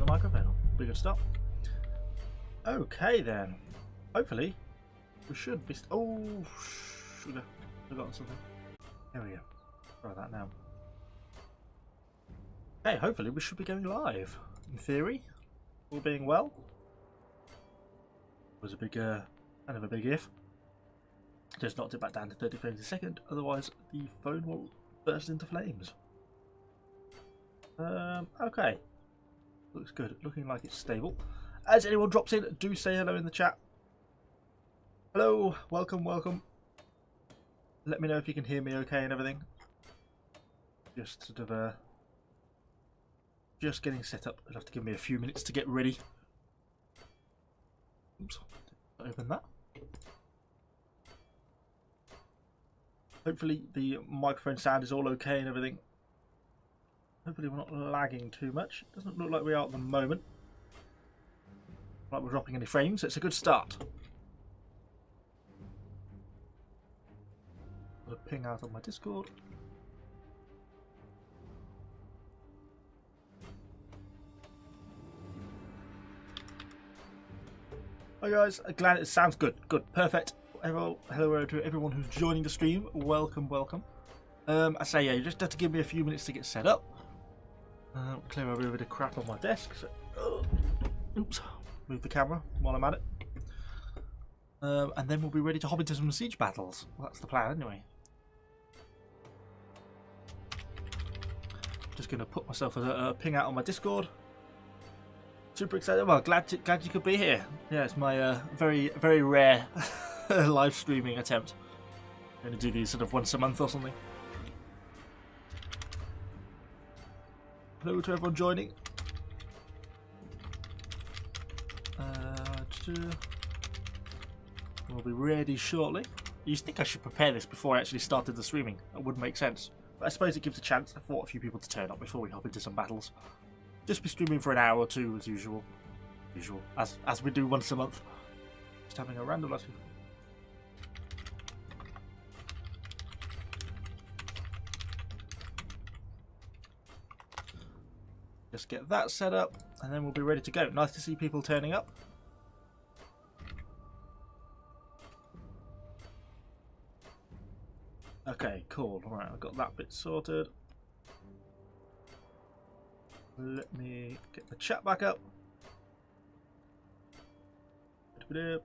the microphone. Pretty good start. Okay then. Hopefully we should be. Oh, should have forgotten something. There we go. Try that now. Okay, hopefully we should be going live. In theory, all being well. Was a big, kind of a big if. Just knocked it back down to 30 frames a second. Otherwise, the phone will burst into flames. Okay. Looks good. Looking like it's stable. As anyone drops in, do say hello in the chat. Hello, welcome, welcome. Let me know if you can hear me okay and everything. Just sort of just getting set up. You'll have to give me a few minutes to get ready. Oops, open that. Hopefully the microphone sound is all okay and everything. Hopefully we're not lagging too much. Doesn't look like we are at the moment. Not like we're dropping any frames, so it's a good start. Got a ping out on my Discord. Hi guys, glad it sounds good. Good, perfect. Hello to everyone who's joining the stream. Welcome, welcome. I say, yeah, you just have to give me a few minutes to get set up. Clear over a bit of crap on my desk. So, oops, move the camera while I'm at it. And then we'll be ready to hop into some siege battles. Well, that's the plan, anyway. Just going to put myself a ping out on my Discord. Super excited. Well, glad you could be here. Yeah, it's my very rare live streaming attempt. I'm going to do these sort of once a month or something. Hello to everyone joining. We'll be ready shortly. You think I should prepare this before I actually started the streaming? That would make sense. But I suppose it gives a chance for a few people to turn up before we hop into some battles. Just be streaming for an hour or two as usual. As we do once a month. Just having a random lesson. Just get that set up and then we'll be ready to go. Nice to see people turning up. Okay, cool. Alright, I've got that bit sorted. Let me get the chat back up.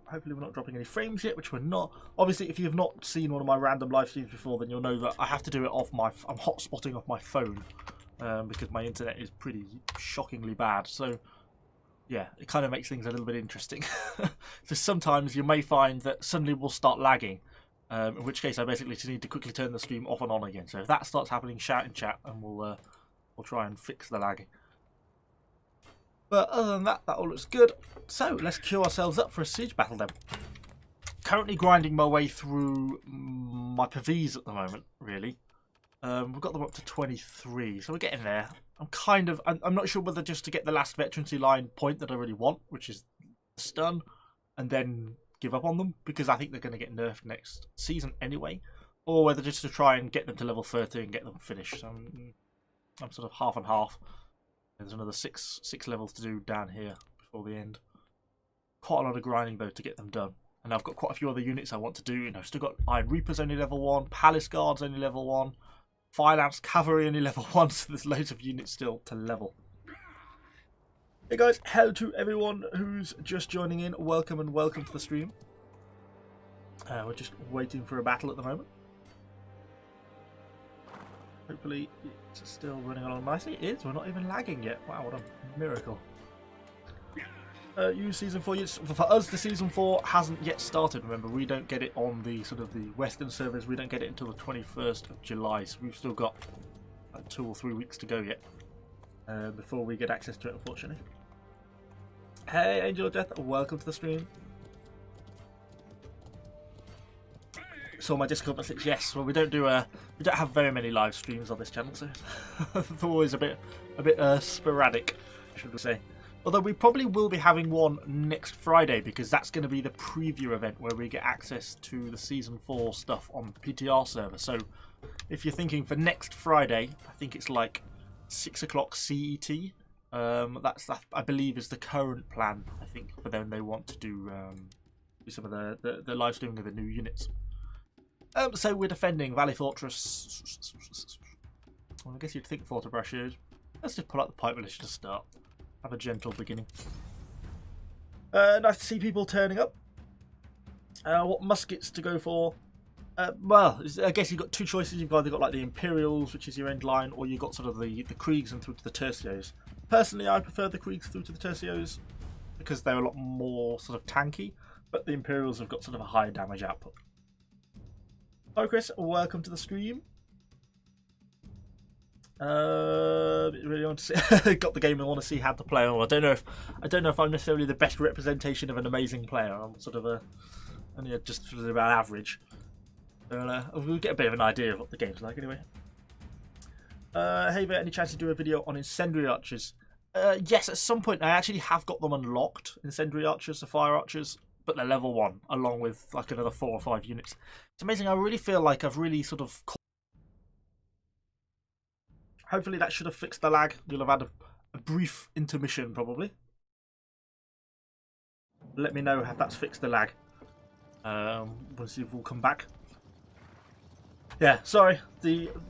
Hopefully we're not dropping any frames yet, which we're not. Obviously, if you've not seen one of my random live streams before, then you'll know that I have to do it off my... I'm hotspotting off my phone. Because my internet is pretty shockingly bad. So, yeah, it kind of makes things a little bit interesting. So sometimes you may find that suddenly we'll start lagging. In which case I basically just need to quickly turn the stream off and on again. So if that starts happening, shout in chat and we'll try and fix the lagging. But other than that, that all looks good. So let's queue ourselves up for a siege battle then. Currently grinding my way through my PVs at the moment, really. We've got them up to 23, so we're getting there. I'm not sure whether just to get the last veterancy line point that I really want, which is stun, and then give up on them, because I think they're going to get nerfed next season anyway, or whether just to try and get them to level 30 and get them finished. So I'm sort of half and half. There's another six levels to do down here before the end. Quite a lot of grinding though to get them done. And I've got quite a few other units I want to do. You know, still got Iron Reapers only level 1, Palace Guards only level 1, Phalanx Cavalry only level 1, so there's loads of units still to level. Hey guys, hello to everyone who's just joining in. Welcome and welcome to the stream. We're just waiting for a battle at the moment. Hopefully it's still running along nicely. It is. We're not even lagging yet. Wow, what a miracle. Season 4. For us, the Season 4 hasn't yet started. Remember, we don't get it on the sort of the Western servers. We don't get it until the 21st of July. So we've still got 2 or 3 weeks to go yet before we get access to it, unfortunately. Hey, Angel of Death. Welcome to the stream. Saw my Discord message. Yes, well, we don't have very many live streams on this channel, so it's always a bit sporadic, should we say. Although we probably will be having one next Friday, because that's going to be the preview event where we get access to the Season 4 stuff on the PTR server. So if you're thinking for next Friday, I think it's like 6 o'clock CET, That I believe is the current plan. I think, but then they want to do some of the live streaming of the new units. So we're defending Valley Fortress. Well, I guess you'd think Fortress. Let's just pull out the pipe militia to start. Have a gentle beginning. Nice to see people turning up. What muskets to go for? Well, I guess you've got two choices. You've either got like the Imperials, which is your end line, or you've got sort of the Kriegs and through to the Tercios. Personally, I prefer the Kriegs through to the Tercios because they're a lot more sort of tanky, but the Imperials have got sort of a higher damage output. Hi Chris, welcome to the stream. Really want to see got the game and want to see how to play. I don't know if I'm necessarily the best representation of an amazing player. I'm sort of only just sort of about average. So we'll get a bit of an idea of what the game's like anyway. Hey there, any chance to do a video on incendiary archers? Yes, at some point I actually have got them unlocked, incendiary archers, the fire archers, but they're level 1 along with like another 4 or 5 units. It's amazing. I really feel like I've really sort of. Hopefully that should have fixed the lag. You'll have had a brief intermission probably. Let me know if that's fixed the lag. We'll see if we'll come back. Yeah, sorry.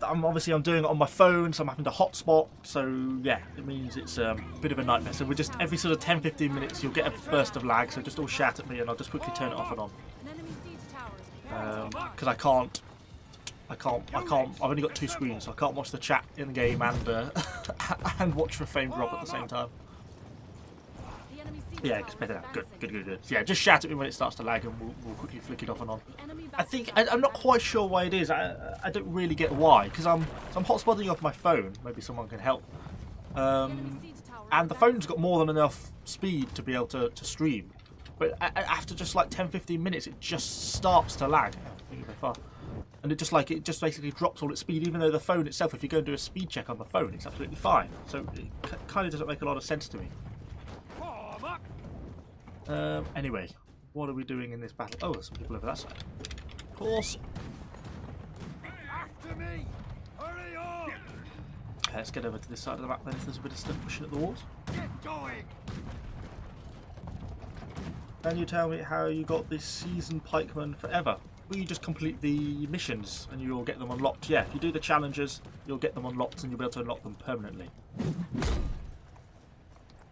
I'm doing it on my phone, so I'm having to hotspot. So yeah, it means it's a bit of a nightmare. So we're just every sort of 10-15 minutes you'll get a burst of lag. So just all shout at me, and I'll just quickly turn it off and on. Because I can't. I've only got 2 screens, so I can't watch the chat in the game and and watch for frame drop at the same time. Yeah, it's better now. Good. Yeah, just shout at me when it starts to lag, and we'll quickly flick it off and on. I think I'm not quite sure why it is. I don't really get why, because I'm hotspotting off my phone. Maybe someone can help. And the phone's got more than enough speed to be able to stream, but after just like 10-15 minutes, it just starts to lag. And it just basically drops all its speed, even though the phone itself, if you go and do a speed check on the phone, it's absolutely fine. So it kind of doesn't make a lot of sense to me. Anyway, what are we doing in this battle? Oh, there's some people over that side. Of course. After me! Hurry on! Let's get over to this side of the map then, if there's a bit of stuff pushing at the walls. Get going! Can you tell me how you got this seasoned pikeman forever? Well, you just complete the missions and you'll get them unlocked. Yeah, if you do the challenges, you'll get them unlocked and you'll be able to unlock them permanently.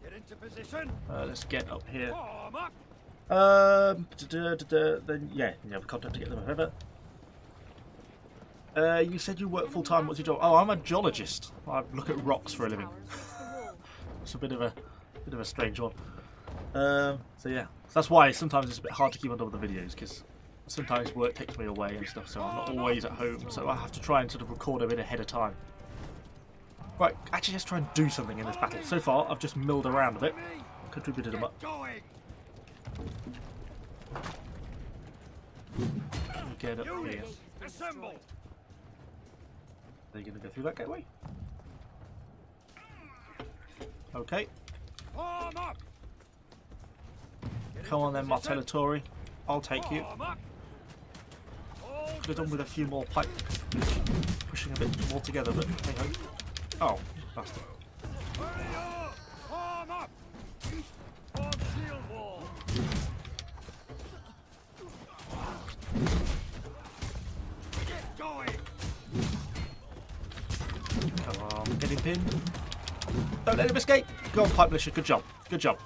Get into position! Let's get up here. Form up! Then yeah, you have contact to get them forever. You said you work full time. What's your job? Oh, I'm a geologist. I look at rocks for a living. It's a bit of a strange one. So yeah, so that's why sometimes it's a bit hard to keep on top of the videos, because sometimes work takes me away and stuff, so I'm not always at home. So I have to try and sort of record a bit ahead of time. Right, actually, let's try and do something in this battle. So far, I've just milled around a bit, contributed a much. Get up here. Assemble! Are you going to go through that gateway? Okay. Form up! Come on then, Martellatori. I'll take you. Could have done with a few more pipe pushing a bit more together, but hey ho. Oh, bastard. Hurry up! Form up! Form shield wall! Get going! Come on, get him pinned. Don't let him escape. Go on, pipe militia. Good job. Good job.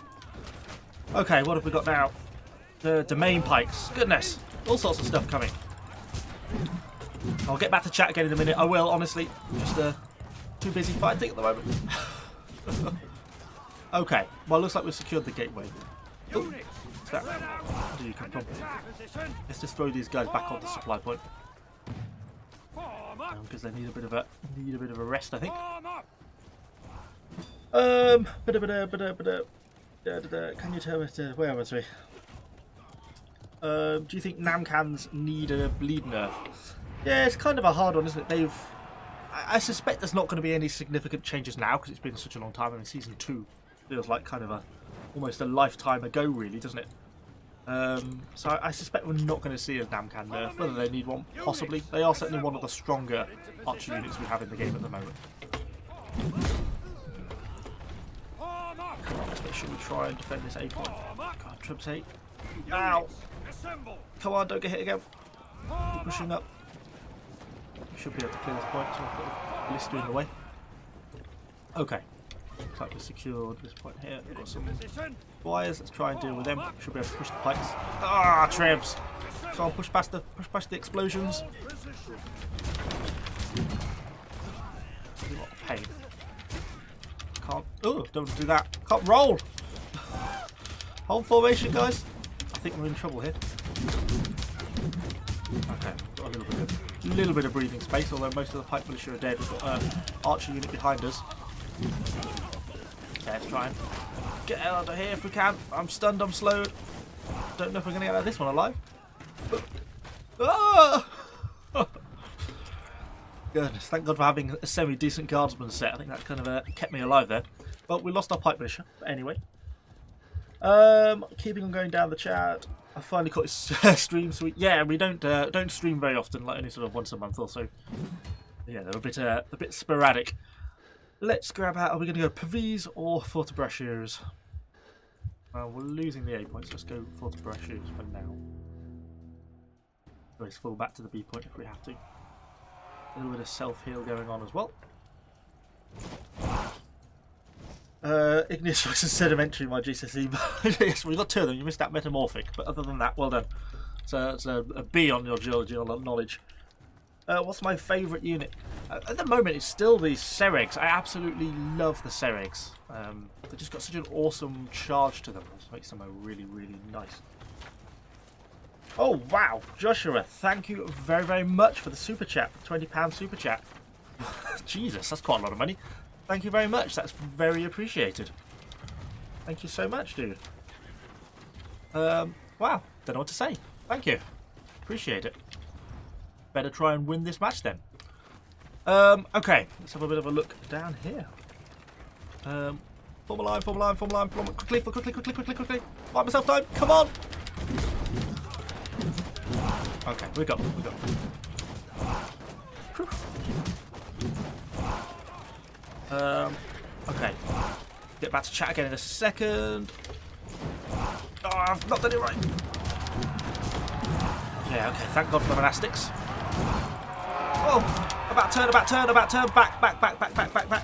Okay, what have we got now? The domain pikes. Goodness, all sorts of stuff coming. I'll get back to chat again in a minute. I will, honestly. Just too busy fighting at the moment. Okay, well, looks like we've secured the gateway. Oh, what's that? Where do you come from? Let's just throw these guys back on the supply point, because they need a bit of a rest, I think. Can you tell me where was we? Do you think Namkhans need a bleed nerf? Yeah, it's kind of a hard one, isn't it? I suspect there's not going to be any significant changes now because it's been such a long time. I mean, season 2 feels like kind of almost a lifetime ago, really, doesn't it? So I suspect we're not going to see a Namkhan nerf. Whether they need one, possibly. They are certainly one of the stronger archer units we have in the game at the moment. Come on, let's make sure we try and defend this A point. Form up. God, troops 8. Ow! Assemble. Come on, don't get hit again. Form Pushing up. We should be able to clear this point, so I've got a blister in the way. Okay. Looks like we secured this point here. We've got some position. wires. Let's try and deal with them. Should be able to push the pikes. Ah, Trebs! Come on, push past the explosions. Position. A lot of pain. Can't. Oh, don't do that. Can't roll. Hold formation, guys. I think we're in trouble here. Okay, got a little bit of breathing space. Although most of the pike militia are dead, we've got an archer unit behind us. Okay, let's try and get out of here if we can. I'm stunned. I'm slowed. Don't know if we're going to get out of this one alive. Ah! Goodness, thank God for having a semi-decent guardsman set. I think that kind of kept me alive there. But we lost our pipe militia. But anyway. Keeping on going down the chat. I finally caught his stream sweet. Yeah, we don't stream very often, like only sort of once a month or so. Yeah, they're a bit sporadic. Let's grab out. Are we going to go Pavis or Fortebrashears? Well, we're losing the A points. Let's go Fortebrashears for now. Let's fall back to the B point if we have to. A little bit of self-heal going on as well. Igneous rocks and sedimentary, my GCSE. Yes, we got 2 of them. You missed that metamorphic, but other than that, well done. So it's a B on your geology knowledge. What's my favourite unit? At the moment, it's still the Seregs. I absolutely love the Seregs. They've just got such an awesome charge to them. It makes them really, really nice. Oh, wow. Joshua, thank you very, very much for the super chat. £20 super chat. Jesus, that's quite a lot of money. Thank you very much. That's very appreciated. Thank you so much, dude. Wow. Don't know what to say. Thank you. Appreciate it. Better try and win this match then. Okay. Let's have a bit of a look down here. Form a line, form a line, form a line, form a line. Quickly. Buy myself time. Come on. Okay, we got. Okay. Get back to chat again in a second. Oh, I've not done it right. Yeah, okay, thank God for the monastics. Oh, about turn. Back.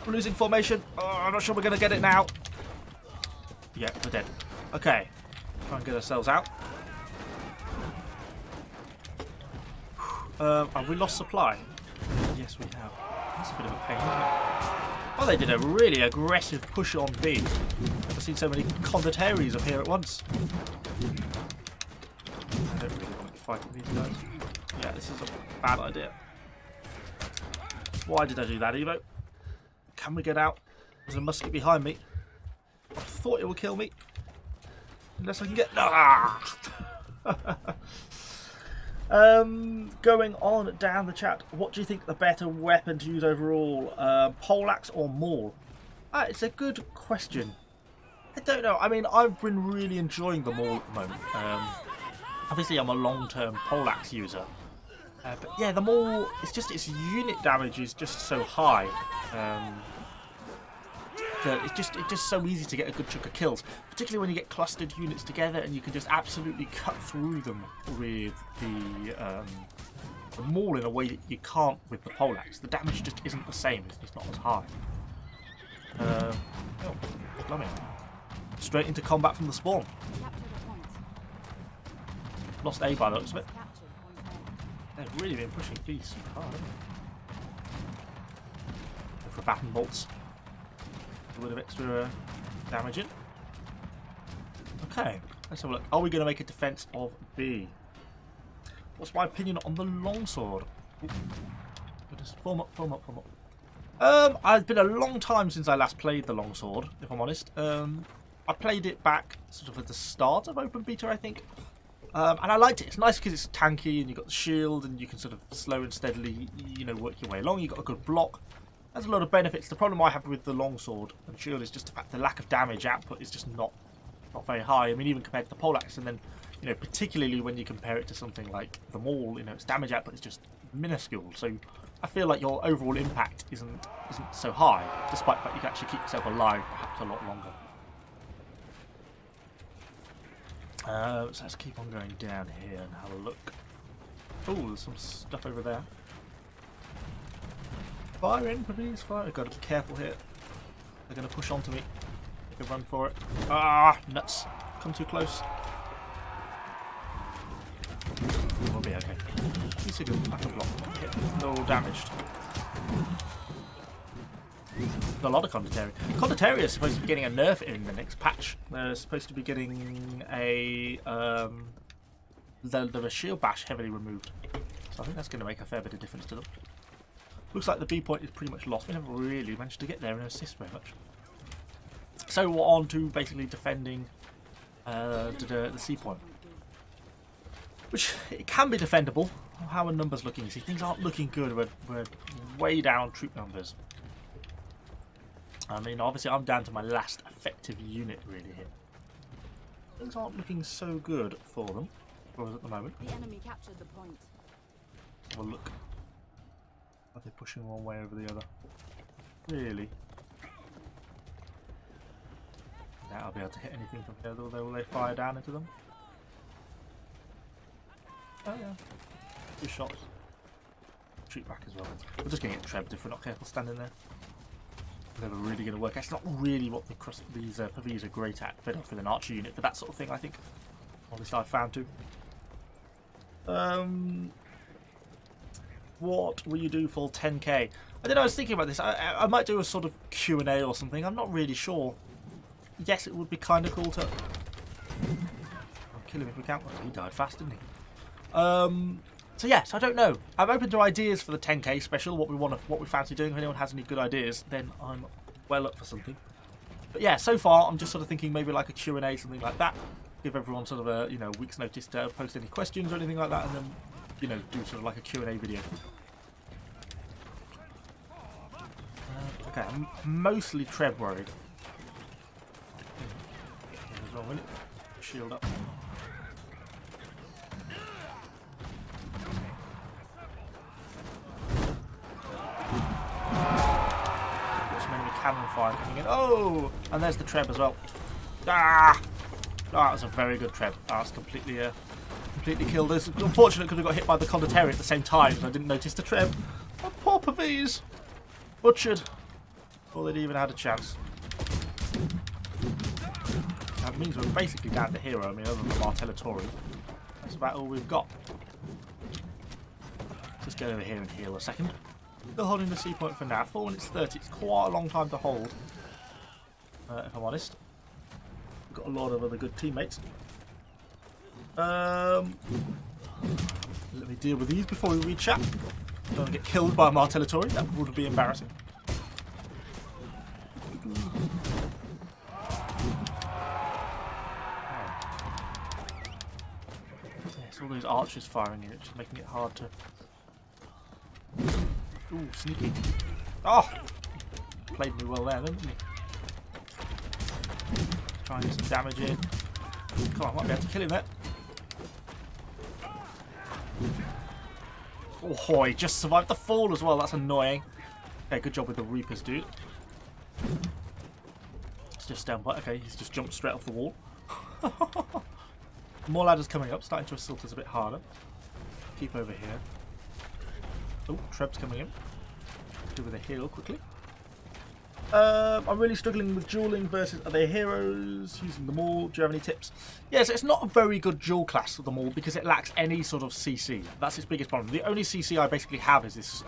We're losing formation. Oh, I'm not sure we're going to get it now. Yeah, we're dead. Okay. Try and get ourselves out. Have we lost supply? Yes, we have. That's a bit of a pain, isn't it? Oh, they did a really aggressive push on B. Never seen so many condottieri appear at once. I don't really want to be fighting these guys. Yeah, this is a bad idea. Why did I do that, Evo? Can we get out? There's a musket behind me. I thought it would kill me. Unless I can get... Ah! Going on down the chat, what do you think the better weapon to use overall? Poleaxe or maul? It's a good question. I don't know. I mean, I've been really enjoying the maul at the moment. Obviously, I'm a long-term poleaxe user. But yeah, the maul, it's just its unit damage is just so high. That it's just so easy to get a good chunk of kills, particularly when you get clustered units together and you can just absolutely cut through them with the maul in a way that you can't with the poleaxe. The damage just isn't the same. It's just not as high. Oh, blimey. Straight into combat from the spawn. Lost A by the looks of it. They've really been pushing B super hard, haven't they? Go for baton bolts. A bit of extra damage in. Okay, let's have a look. Are we going to make a defense of B? What's my opinion on the longsword? Just form up. It's been a long time since I last played the longsword, if I'm honest. I played it back sort of at the start of open beta, I think. And I liked it. It's nice because it's tanky and you've got the shield and you can sort of slow and steadily, work your way along. You've got a good block. There's a lot of benefits. The problem I have with the longsword and shield is just the fact the lack of damage output is just not very high. I mean, even compared to the poleaxe, and then particularly when you compare it to something like the maul, its damage output is just minuscule. So I feel like your overall impact isn't so high, despite the fact you can actually keep yourself alive perhaps a lot longer. So let's keep on going down here and have a look. Oh, there's some stuff over there. Fire in, please, fire. I've got to be careful here. They're going to push onto me. I can run for it. Ah, nuts. Come too close. We'll be okay. These are good. I can block them. They're all damaged. A lot of Condottieri. Condottieri is supposed to be getting a nerf in the next patch. They're supposed to be getting a the shield bash heavily removed. So I think that's going to make a fair bit of difference to them. Looks like the B point is pretty much lost. We never really managed to get there and assist very much. So we're on to basically defending the C point, which it can be defendable. How are numbers looking? You see, things aren't looking good. We're way down troop numbers. I mean, obviously, I'm down to my last effective unit really here. Things aren't looking so good for them for us at the moment. The enemy captured the point. Well, look. Are they pushing one way over the other? Really? Now I'll be able to hit anything from here, although will they fire down into them? Oh yeah. 2 shots. Shoot back as well. We're just going to get trebbed if we're not careful standing there. Never really going to work. It's not really what these Pavis are great at. Better for an archer unit for that sort of thing, I think. Obviously, I've found too. What will you do for 10k? I don't know. I was thinking about this. I might do a sort of Q&A or something. I'm not really sure. Yes, it would be kind of cool to. I'll kill him if we can. Well, he died fast, didn't he? So yes, I don't know. I'm open to ideas for the 10k special. What we fancy doing. If anyone has any good ideas, then I'm well up for something. But yeah, so far I'm just sort of thinking maybe like a Q&A, something like that. Give everyone sort of a week's notice to post any questions or anything like that, and then do sort of like a Q&A video. Okay, I'm mostly Treb worried. As well, will it? Shield up. Cannon fire coming in. Oh, and there's the Treb as well. Ah, that was a very good Treb. That's completely killed us. Unfortunate because we got hit by the Condottieri at the same time, so I didn't notice the Treb. Oh, poor Pavis, butchered before they'd even had a chance. That means we're basically down to hero. I mean, other than the Martellatori, that's about all we've got. Just get over here and heal a second. Still holding the C point for now. 4 minutes 30. It's quite a long time to hold, if I'm honest. We've got a lot of other good teammates. Let me deal with these before we read chat. Don't want to get killed by a Martellatori. That would be embarrassing. Yes, all those archers firing in it, just making it hard to. Ooh, sneaky. Oh! Played me well there, didn't he? Try and get some damage in. Come on, I might be able to kill him there. Oh, he just survived the fall as well. That's annoying. Okay, good job with the Reapers, dude. It's just stand by. Okay, he's just jumped straight off the wall. More ladders coming up, starting to assault us a bit harder. Keep over here. Oh, Treb's coming in. Do with a heal quickly. I'm really struggling with dueling versus other heroes, using them all. Do you have any tips? Yes, it's not a very good duel class of them all because it lacks any sort of CC. That's its biggest problem. The only CC I basically have is this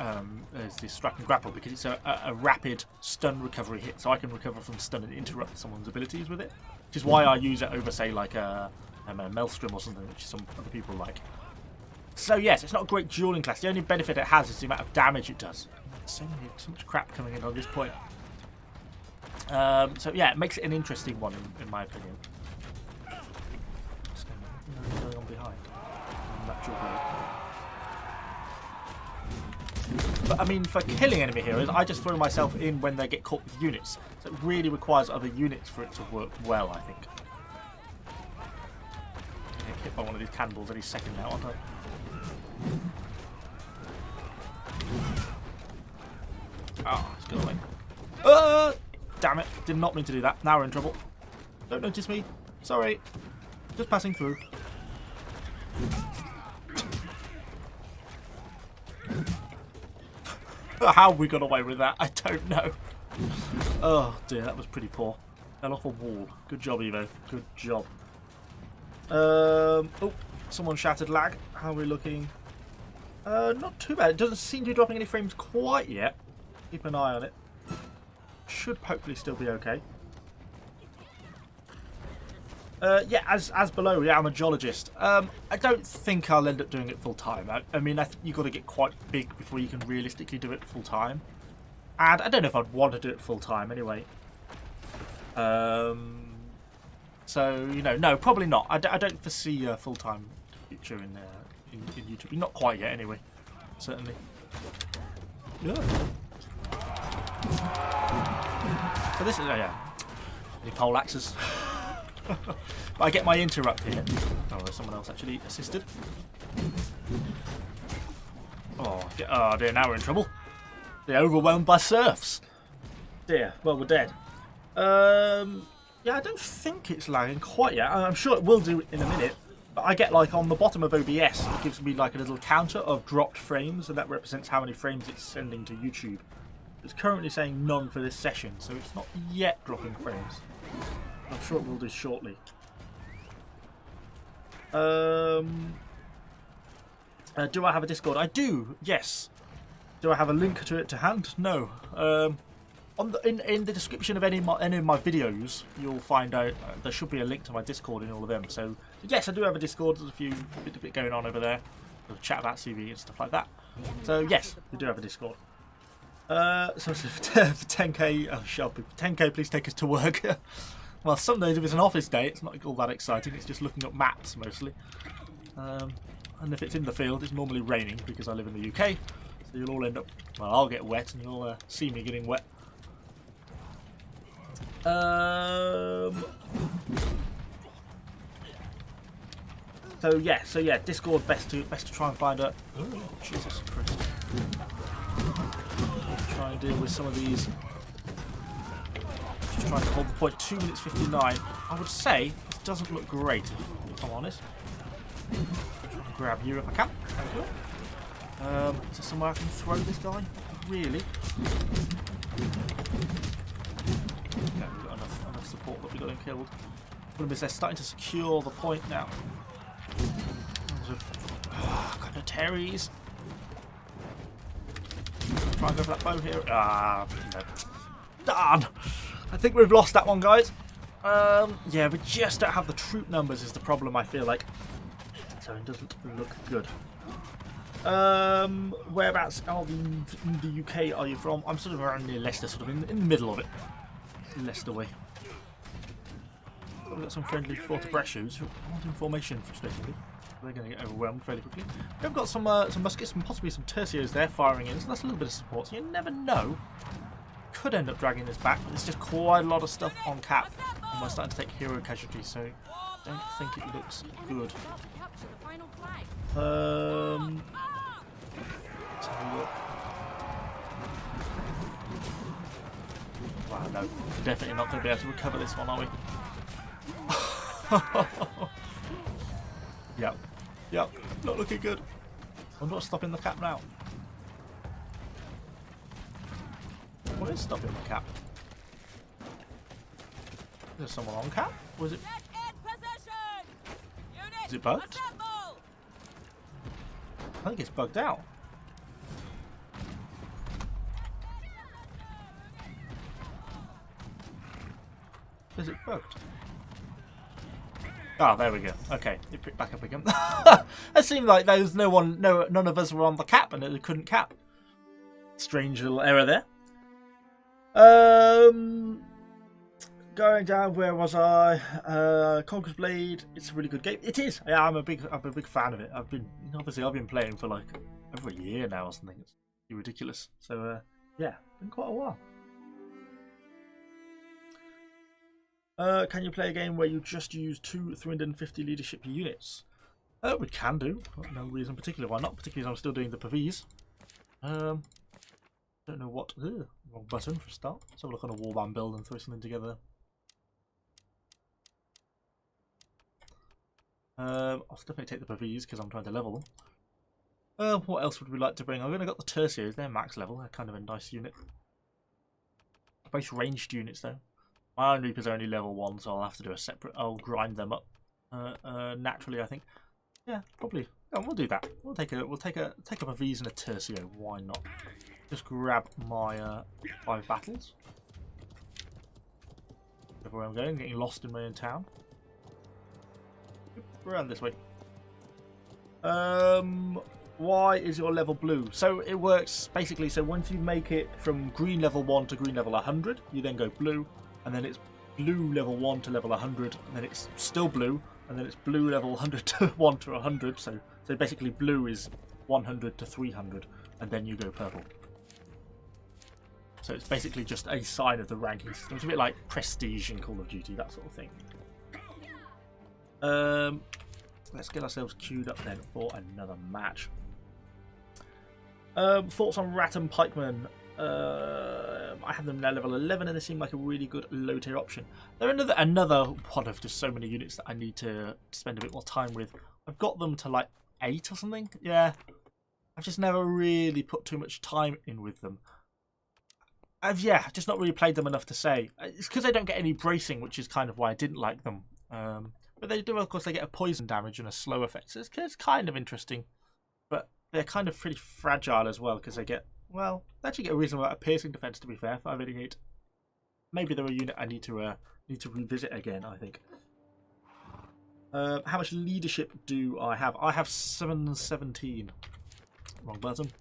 strike and grapple because it's a rapid stun recovery hit, so I can recover from stun and interrupt someone's abilities with it. Which is why I use it over, say, like a Maelstrom or something, which some other people like. So yes, it's not a great dueling class. The only benefit it has is the amount of damage it does. So much crap coming in on this point. So yeah, it makes it an interesting one in my opinion. What's going on behind? Natural blade. But I mean, for killing enemy heroes, I just throw myself in when they get caught with units. So it really requires other units for it to work well, I think. I get hit by one of these cannonballs any second now, aren't I? Oh, it's good away. Damn it. Did not mean to do that. Now we're in trouble. Don't notice me. Sorry. Just passing through. How we got away with that, I don't know. Oh dear, that was pretty poor. Fell off a wall. Good job, Evo. Good job. Oh, someone shouted lag. How are we looking? Not too bad. It doesn't seem to be dropping any frames quite yet. Keep an eye on it. Should hopefully still be okay. Yeah, as below, yeah, I'm a geologist. I don't think I'll end up doing it full time. I mean, I think you've got to get quite big before you can realistically do it full time. And I don't know if I'd want to do it full time anyway. So, you know, no, probably not. I don't foresee a full time future in YouTube. Not quite yet, anyway. Certainly. Yeah. So this is, yeah. Any pole axes. But I get my interrupt here. Oh, there's someone else actually assisted. Oh dear, now we're in trouble. They're overwhelmed by serfs. Dear, well, we're dead. Yeah, I don't think it's lagging quite yet. I'm sure it will do in a minute. But I get, like, on the bottom of OBS, it gives me, like, a little counter of dropped frames, and that represents how many frames it's sending to YouTube. It's currently saying none for this session, so it's not yet dropping frames. I'm sure it will do shortly. Do I have a Discord? I do, yes. Do I have a link to it to hand? No. In the description of any of my videos, you'll find out there should be a link to my Discord in all of them. So yes, I do have a Discord. There's a bit going on over there. We'll chat about CV and stuff like that. So yes, we do have a Discord. So for 10k, oh shut up, 10k, please take us to work. Well, some days if it's an office day, it's not all that exciting. It's just looking up maps mostly. And if it's in the field, it's normally raining because I live in the UK. So you'll all end up, well, I'll get wet and you'll see me getting wet. So yeah, Discord best to try and find a. Oh, Jesus Christ! Try and deal with some of these. Just trying to hold the point. 2 minutes 59. I would say it doesn't look great, if I'm honest. Try and grab you if I can. Thank you. Is there somewhere I can throw this guy? Really? Okay, we've got enough support that we got him killed. Problem is they're starting to secure the point now. Got no Terrys. Try and go for that bow here. No. Darn! I think we've lost that one, guys. Yeah, we just don't have the troop numbers is the problem, I feel like. So it doesn't look good. Whereabouts in the UK are you from? I'm sort of around near Leicester, sort of in the middle of it. Leicester way. We've got some friendly Fortebrashes who want information, frustratingly. They're going to get overwhelmed fairly quickly. We've got some muskets and possibly some tercios there firing in, so that's a little bit of support. So you never know. Could end up dragging this back, but there's just quite a lot of stuff on cap. And we're starting to take hero casualties, so I don't think it looks good. Let's have a look. Wow, no, we're definitely not going to be able to recover this one, are we? Yep, not looking good. I'm not stopping the cap now. What is stopping the cap? Is there someone on cap? Or is it? Is it bugged? I think it's bugged out. Is it bugged? Oh, there we go. Okay, it picked back up again. It seemed like there was none of us were on the cap and it couldn't cap. Strange little error there. Going down, where was I? Conqueror's Blade. It's a really good game. It is. Yeah, I'm a big fan of it. I've been playing for like over a year now or something. It's ridiculous. So yeah, been quite a while. Can you play a game where you just use 2 350 leadership units? We can do. No reason particular why not. Particularly as I'm still doing the Pavis. Don't know what. Wrong button for a start. Let's have a look on a warband build and throw something together. I'll definitely take the Pavis because I'm trying to level them. What else would we like to bring? I've only got the Tercios. They're max level. They're kind of a nice unit. Both ranged units though. My Iron Reapers are only level 1, so I'll have to do a separate. I'll grind them up naturally, I think. Yeah, probably. Oh, we'll do that. We'll take a Pavis and a Tercio. Why not? Just grab my 5 battles. Where I'm going, getting lost in my own town. Around this way. Why is your level blue? So it works basically. So once you make it from green level 1 to green level 100, you then go blue, and then it's blue level 1 to level 100, and then it's still blue, and then it's blue level 100 to 1 to 100. So basically blue is 100 to 300, and then you go purple. So it's basically just a sign of the ranking system. It's a bit like Prestige in Call of Duty, that sort of thing. Let's get ourselves queued up then for another match. Thoughts on Rat and Pikemen? I have them now level 11 and they seem like a really good low tier option. They're another one of just so many units that I need to spend a bit more time with. I've got them to like 8 or something. Yeah, I've just never really put too much time in with them. I've just not really played them enough to say. It's because they don't get any bracing, which is kind of why I didn't like them. But they do, of course, they get a poison damage and a slow effect. So it's kind of interesting. But they're kind of pretty fragile as well because they get, well, they actually get a reasonable amount of piercing defense, to be fair, 588. Maybe they're a unit I need to revisit again, I think. How much leadership do I have? I have 717. Wrong button.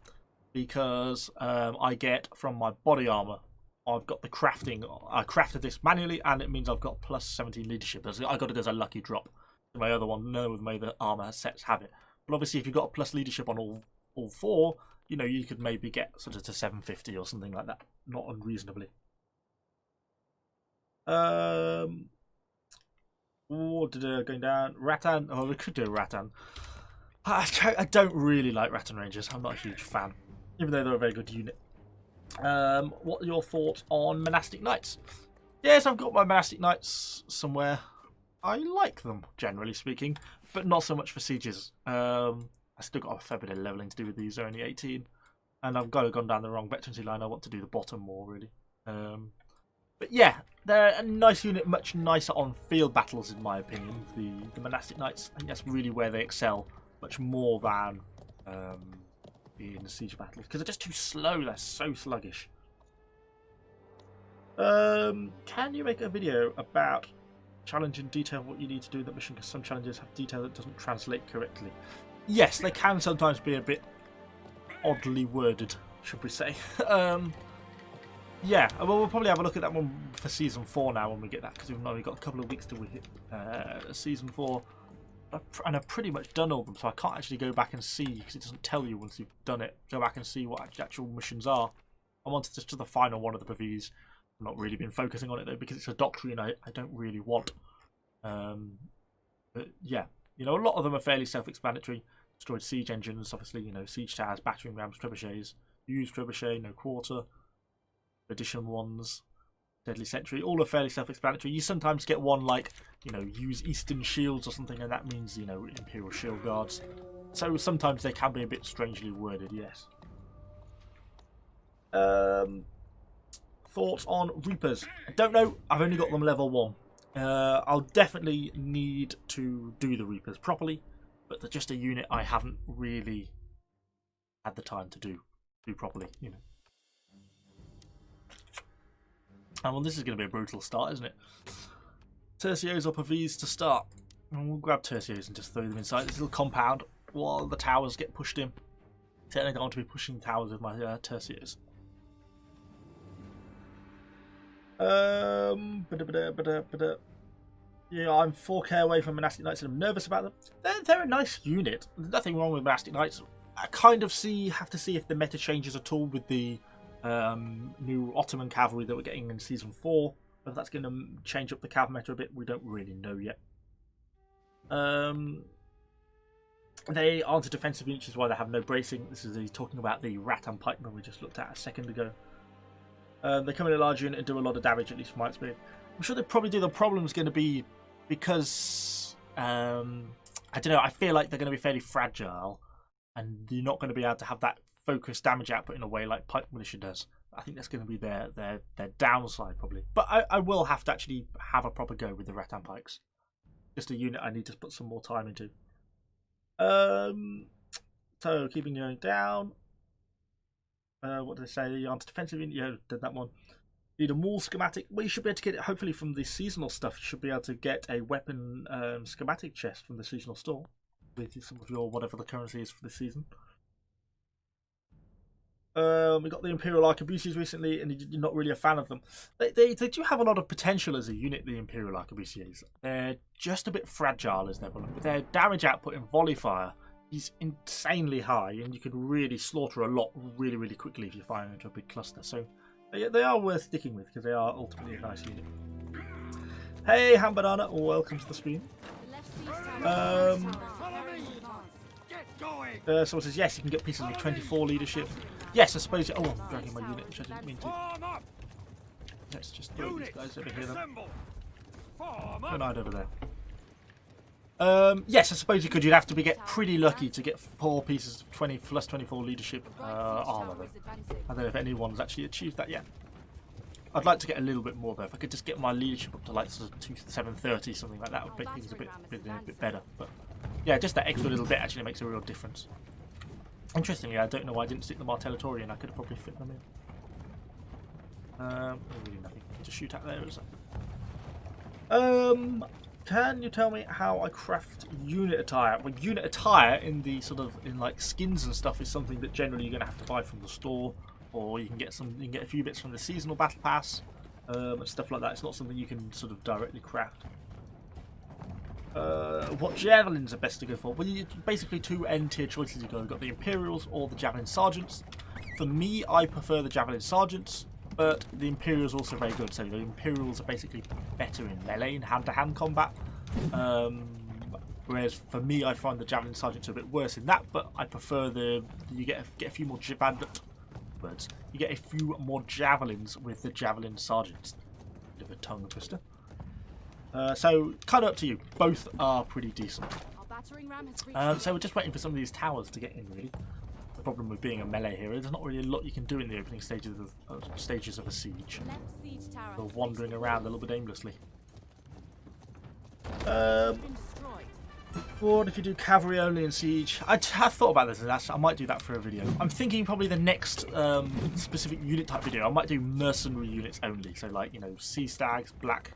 Because I get from my body armor, I've got the crafting. I crafted this manually, and it means I've got plus 17 leadership. I got it as a lucky drop. My other one, none of my other armor sets have it. But obviously, if you've got a plus leadership on all 4, you know, you could maybe get sort of to 750 or something like that. Not unreasonably. Going down. Rattan. Oh, we could do a Rattan. I don't really like Rattan Rangers. I'm not a huge fan, even though they're a very good unit. What are your thoughts on Monastic Knights? Yes, I've got my Monastic Knights somewhere. I like them, generally speaking, but not so much for sieges. I still got a fair bit of leveling to do with these. They're only 18, and I've gone down the wrong veterancy line. I want to do the bottom more, really. But yeah, they're a nice unit, much nicer on field battles, in my opinion. The Monastic Knights, I think that's really where they excel, much more than in the siege battles, because they're just too slow. They're so sluggish. Can you make a video about challenge in detail what you need to do in that mission, because some challenges have detail that doesn't translate correctly? Yes, they can sometimes be a bit oddly worded, should we say. Yeah, well, we'll probably have a look at that one for Season 4 now when we get that, because we've only got a couple of weeks till we hit Season 4. And I've pretty much done all of them, so I can't actually go back and see, because it doesn't tell you once you've done it. Go back and see what the actual missions are. I wanted just to the final one of the Pavis. I've not really been focusing on it, though, because it's a doctrine I don't really want. But yeah, you know, a lot of them are fairly self-explanatory. Destroyed siege engines, obviously, you know, siege towers, battering rams, trebuchets. Use trebuchet, no quarter. Addition ones, deadly sentry, all are fairly self-explanatory. You sometimes get one like, you know, use eastern shields or something, and that means, you know, imperial shield guards. So sometimes they can be a bit strangely worded, yes. Thoughts on Reapers? I don't know. I've only got them level 1. I'll definitely need to do the Reapers properly, but they're just a unit I haven't really had the time to do properly, you know. Oh, well, this is going to be a brutal start, isn't it? Tercios or Pavis to start. And we'll grab Tercios and just throw them inside this little compound while the towers get pushed in. Technically, I want to be pushing towers with my Tercios. Yeah, I'm 4k away from Monastic Knights and I'm nervous about them. They're a nice unit. There's nothing wrong with Monastic Knights. I kind of have to see if the meta changes at all with the new Ottoman cavalry that we're getting in Season 4. Whether that's going to change up the cav meta a bit, we don't really know yet. They aren't a defensive unit, which is why they have no bracing. This is talking about the Rat and Pikeman we just looked at a second ago. They come in a large unit and do a lot of damage, at least from my experience. I'm sure they probably do. The problem is going to be because I don't know, I feel like they're going to be fairly fragile, and you're not going to be able to have that focused damage output in a way like pike militia does. I think that's going to be their downside, probably. But I will have to actually have a proper go with the rattan pikes. Just a unit I need to put some more time into. So, keeping going down. What did I say? Anti-defensive unit, yeah, did that one. Need a mall schematic. Well, you should be able to get it, hopefully, from the seasonal stuff. You should be able to get a weapon schematic chest from the seasonal store with some of your whatever the currency is for this season. We got the Imperial Arquebusiers recently, and you're not really a fan of them. They do have a lot of potential as a unit, the Imperial Arquebusiers. They're just a bit fragile as they're running, but their damage output in volley fire is insanely high, and you can really slaughter a lot really, really quickly if you're firing into a big cluster. So they are worth sticking with because they are ultimately a nice unit. Hey, Ham Banana, welcome to the stream. Someone says yes, you can get pieces of 24 leadership. Yes, I suppose. Oh, I'm dragging my unit, which I didn't mean to. Let's just throw these guys over here then. Go night over there. Yes, I suppose you could. You'd have to get pretty lucky to get 4 pieces of 20 plus 24 leadership armor. I don't know if anyone's actually achieved that yet. I'd like to get a little bit more though. If I could just get my leadership up to like sort of 730, something like that, would make things a bit better. But yeah, just that extra little bit actually makes a real difference. Interestingly, I don't know why I didn't stick the Martellatori in. I could have probably fit them in. Really nothing to shoot at there, is there? Can you tell me how I craft unit attire? Well, unit attire in the like skins and stuff is something that generally you're going to have to buy from the store, or you can get a few bits from the seasonal battle pass, and stuff like that. It's not something you can sort of directly craft. What javelins are best to go for? Well, basically 2 N-tier choices you go. You've got the Imperials or the Javelin Sergeants. For me, I prefer the Javelin Sergeants, but the Imperials are also very good. So the Imperials are basically better in melee, in hand-to-hand combat. Whereas for me, I find the Javelin Sergeants are a bit worse in that, but I prefer you get a few more you get a few more javelins with the Javelin Sergeants. Bit of a tongue twister. So, kind of up to you. Both are pretty decent. So we're just waiting for some of these towers to get in, really. The problem with being a melee hero, there's not really a lot you can do in the opening stages of a siege. They're wandering around a little bit aimlessly. What if you do cavalry only in siege? I have thought about this, and I might do that for a video. I'm thinking probably the next specific unit type video, I might do mercenary units only. So like, you know, sea stags, black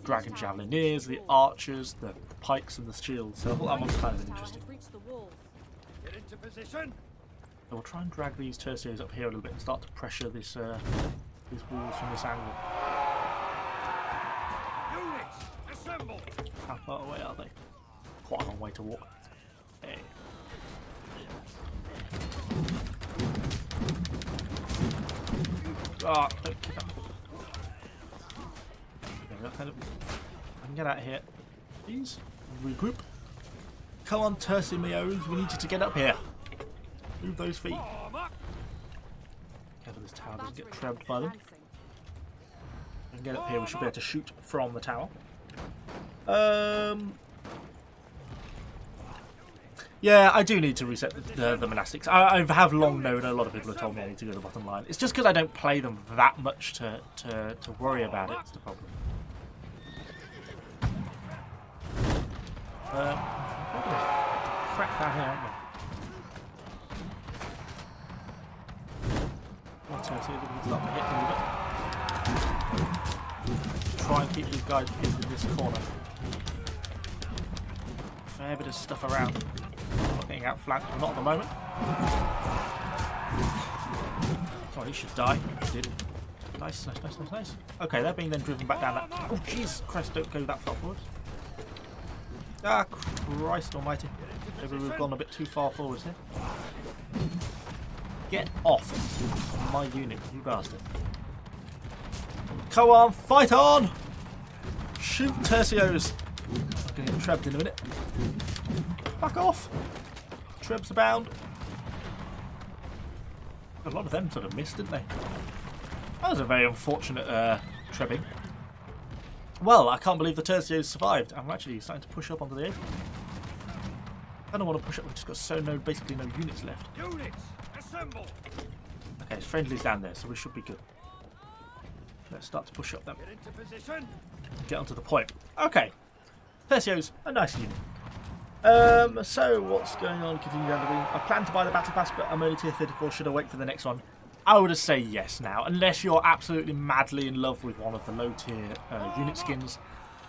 dragon javelineers, the archers, the pikes, and the shields. So I thought that one's kind of interesting. Get into position. So we'll try and drag these tertiaries up here a little bit and start to pressure these walls from this angle. Units, assemble. How far away are they? Quite a long way to walk. Hey. Ah, don't kick up. I can get out of here. Please regroup. Come on, Tercimeos, we need you to get up here. Move those feet. Careful this tower doesn't get trapped by them. And get up here, we should be able to shoot from the tower. Yeah, I do need to reset the monastics. I have long known, a lot of people have told me I need to go to the bottom line. It's just because I don't play them that much to worry about it. That's the problem. Crack that here, aren't we? One turn here, we can start to hit a little bit. Try and keep these guys pinned in this corner. Fair bit of stuff around. Not getting outflanked, not at the moment. Oh, he should die. He did. Nice, nice, nice, nice, nice. Okay, they're being then driven back down that. Oh, Jesus Christ, don't go that far forward. Ah, Christ almighty. Maybe we've gone a bit too far forwards here. Get off my unit, you bastard. Come on, fight on! Shoot tercios! I'm going to get trapped in a minute. Back off! Trebs abound. A lot of them sort of missed, didn't they? That was a very unfortunate trebbing. Well, I can't believe the tercios survived. I'm actually starting to push up onto the open. I don't want to push up. We've just got basically no units left. Units, assemble. Okay, it's friendly's down there, so we should be good. Let's start to push up then. Get into position. Get onto the point. Okay. Tercio's a nice unit. So what's going on? Continue down the wing. I plan to buy the battle pass, but I'm only tier 34. Should I wait for the next one? I would say yes now, unless you're absolutely madly in love with one of the low tier unit skins.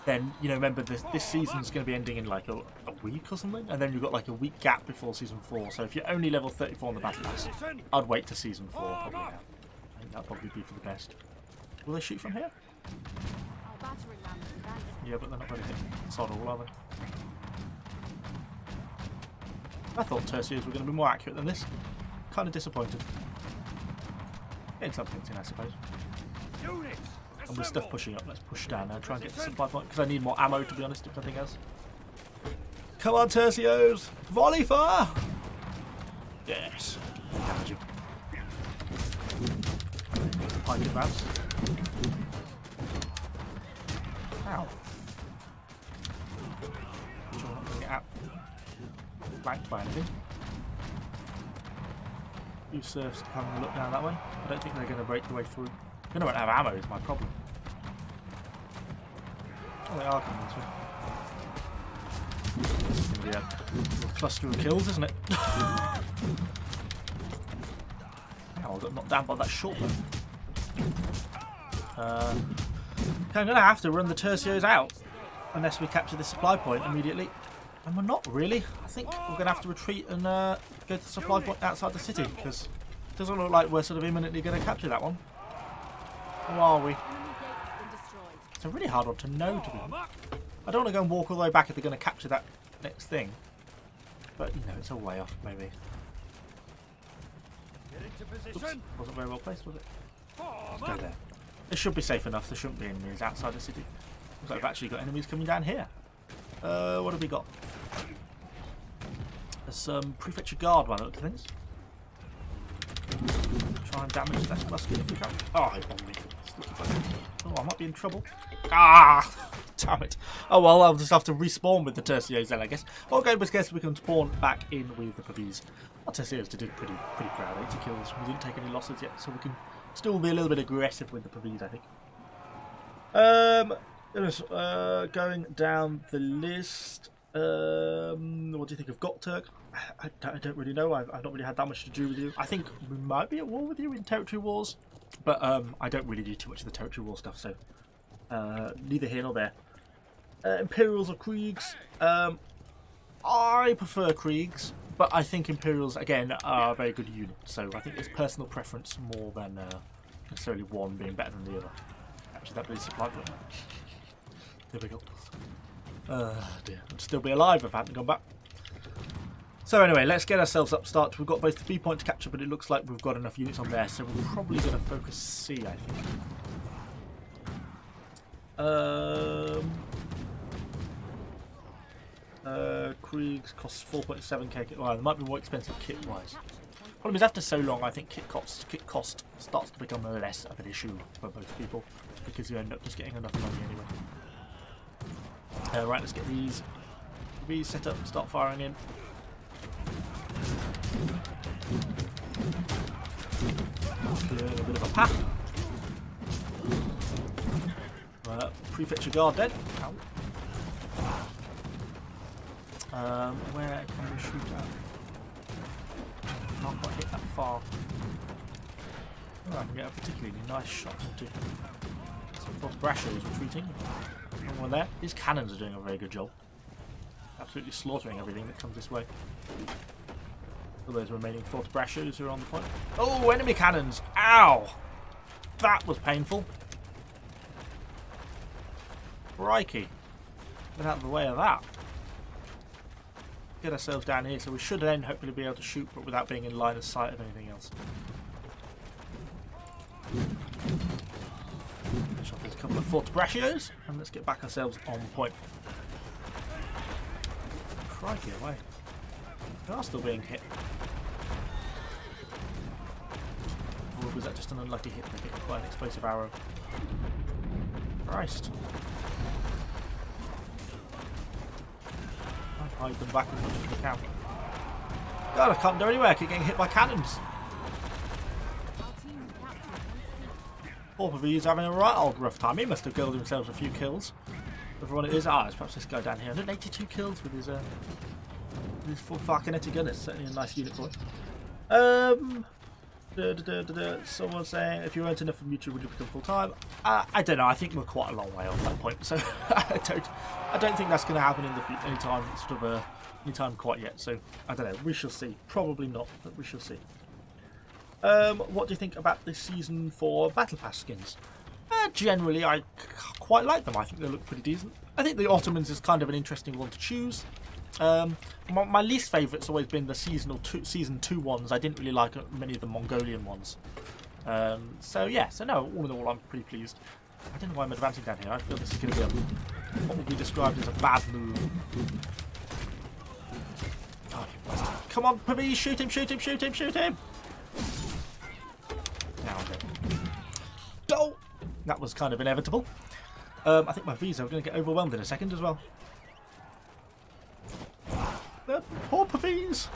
Then remember this season's going to be ending in like a week or something, and then you've got like a week gap before season 4. So if you're only level 34 on the battle pass, I'd wait to season 4 probably now. I think that'd probably be for the best. Will they shoot from here? Yeah, but they're not going to hit sod all, are they? I thought tertiaries were going to be more accurate than this. Kind of disappointed. Getting some things in, I suppose. And with stuff pushing up, let's push down now. Try and get the supply point, because I need more ammo, to be honest, if nothing else. Come on, tertios! Volley fire! Yes. Damage you. Pike advance. Ow. Sure, I'm not going to get out flanked by anything. You serfs having a look down that way. I don't think they're going to break the way through. They don't have ammo is my problem. Oh, they are coming this way. This is going to be a little cluster of kills, isn't it? Ow, I got knocked down by that shotgun. I'm going to have to run the tertios out unless we capture the supply point immediately. And we're not really. I think we're going to have to retreat and go to the supply point outside the city, because it doesn't look like we're sort of imminently going to capture that one. Or are we? It's a really hard one to know, to be honest. I don't want to go and walk all the way back if they're going to capture that next thing. But, it's a way off, maybe. Oops, wasn't very well placed, was it? Let's go there. It should be safe enough. There shouldn't be enemies outside the city. Looks like we've actually got enemies coming down here. What have we got? There's some prefecture guard by the look of things. Try and damage that musket if we can. Oh, he bombed me. Oh, I might be in trouble. Ah! Damn it. Oh well, I'll just have to respawn with the tertios then, I guess. Okay, but I guess we can spawn back in with the Pavis. Our tertios did pretty proud. 80 kills. We didn't take any losses yet, so we can still be a little bit aggressive with the Pavis, I think. Going down the list. What do you think of Gokturk? I don't really know. I've not really had that much to do with you. I think we might be at war with you in territory wars, but I don't really do too much of the territory war stuff, so neither here nor there. Imperials or Kriegs? I prefer Kriegs, but I think Imperials again are a very good unit. So I think it's personal preference more than necessarily one being better than the other. Actually, that really supply point. Difficult. Dear. I'd still be alive if I hadn't gone back. So anyway, let's get ourselves up start. We've got both the B point to capture, but it looks like we've got enough units on there, so we're probably going to focus C, I think. Kriegs costs 4.7k. Well, they might be more expensive kit-wise. Problem is, after so long, I think kit cost starts to become less of an issue for both people, because you end up just getting enough money anyway. Right, let's get these set up and start firing in. Clearing a bit of a path. Prefecture guard dead. Ow. Where can we shoot at? Can't quite hit that far. Oh, I can get a particularly nice shot into. So Force Brasher is retreating. One there. His cannons are doing a very good job. Absolutely slaughtering everything that comes this way. All those remaining Force Brashers who are on the point. Oh, enemy cannons! Ow! That was painful. Crikey. Get out of the way of that. Get ourselves down here, so we should then hopefully be able to shoot, but without being in line of sight of anything else. Finish off with a couple of Force Brashios, and let's get back ourselves on point. Crikey away. They are still being hit. Or was that just an unlucky hit? They hit quite an explosive arrow. Christ. hide them back as much as we can. God, I can't go anywhere. I keep getting hit by cannons. Poor Pavese having a right old rough time. He must have killed himself a few kills. Everyone it is. Ah, it's perhaps this guy down here. 182 kills with his full Falconetti gun. It's certainly a nice unit for it. Someone saying, if you weren't enough from YouTube, would you become full time? I don't know. I think we're quite a long way off that point, so I don't think that's going to happen in the anytime anytime quite yet. So I don't know. We shall see. Probably not, but we shall see. What do you think about this season for Battle Pass skins? Generally, I quite like them. I think they look pretty decent. I think the Ottomans is kind of an interesting one to choose. My least favourite's always been the season 2 ones. I didn't really like many of the Mongolian ones. So yeah, so no, all in all, I'm pretty pleased. I don't know why I'm advancing down here. I feel this is going to be what would be described as a bad move. Oh, you bastard. Come on, Pavese, shoot him, shoot him, shoot him, shoot him! Now then. Oh! That was kind of inevitable. I think my Visa are going to get overwhelmed in a second as well. Poor Pavese.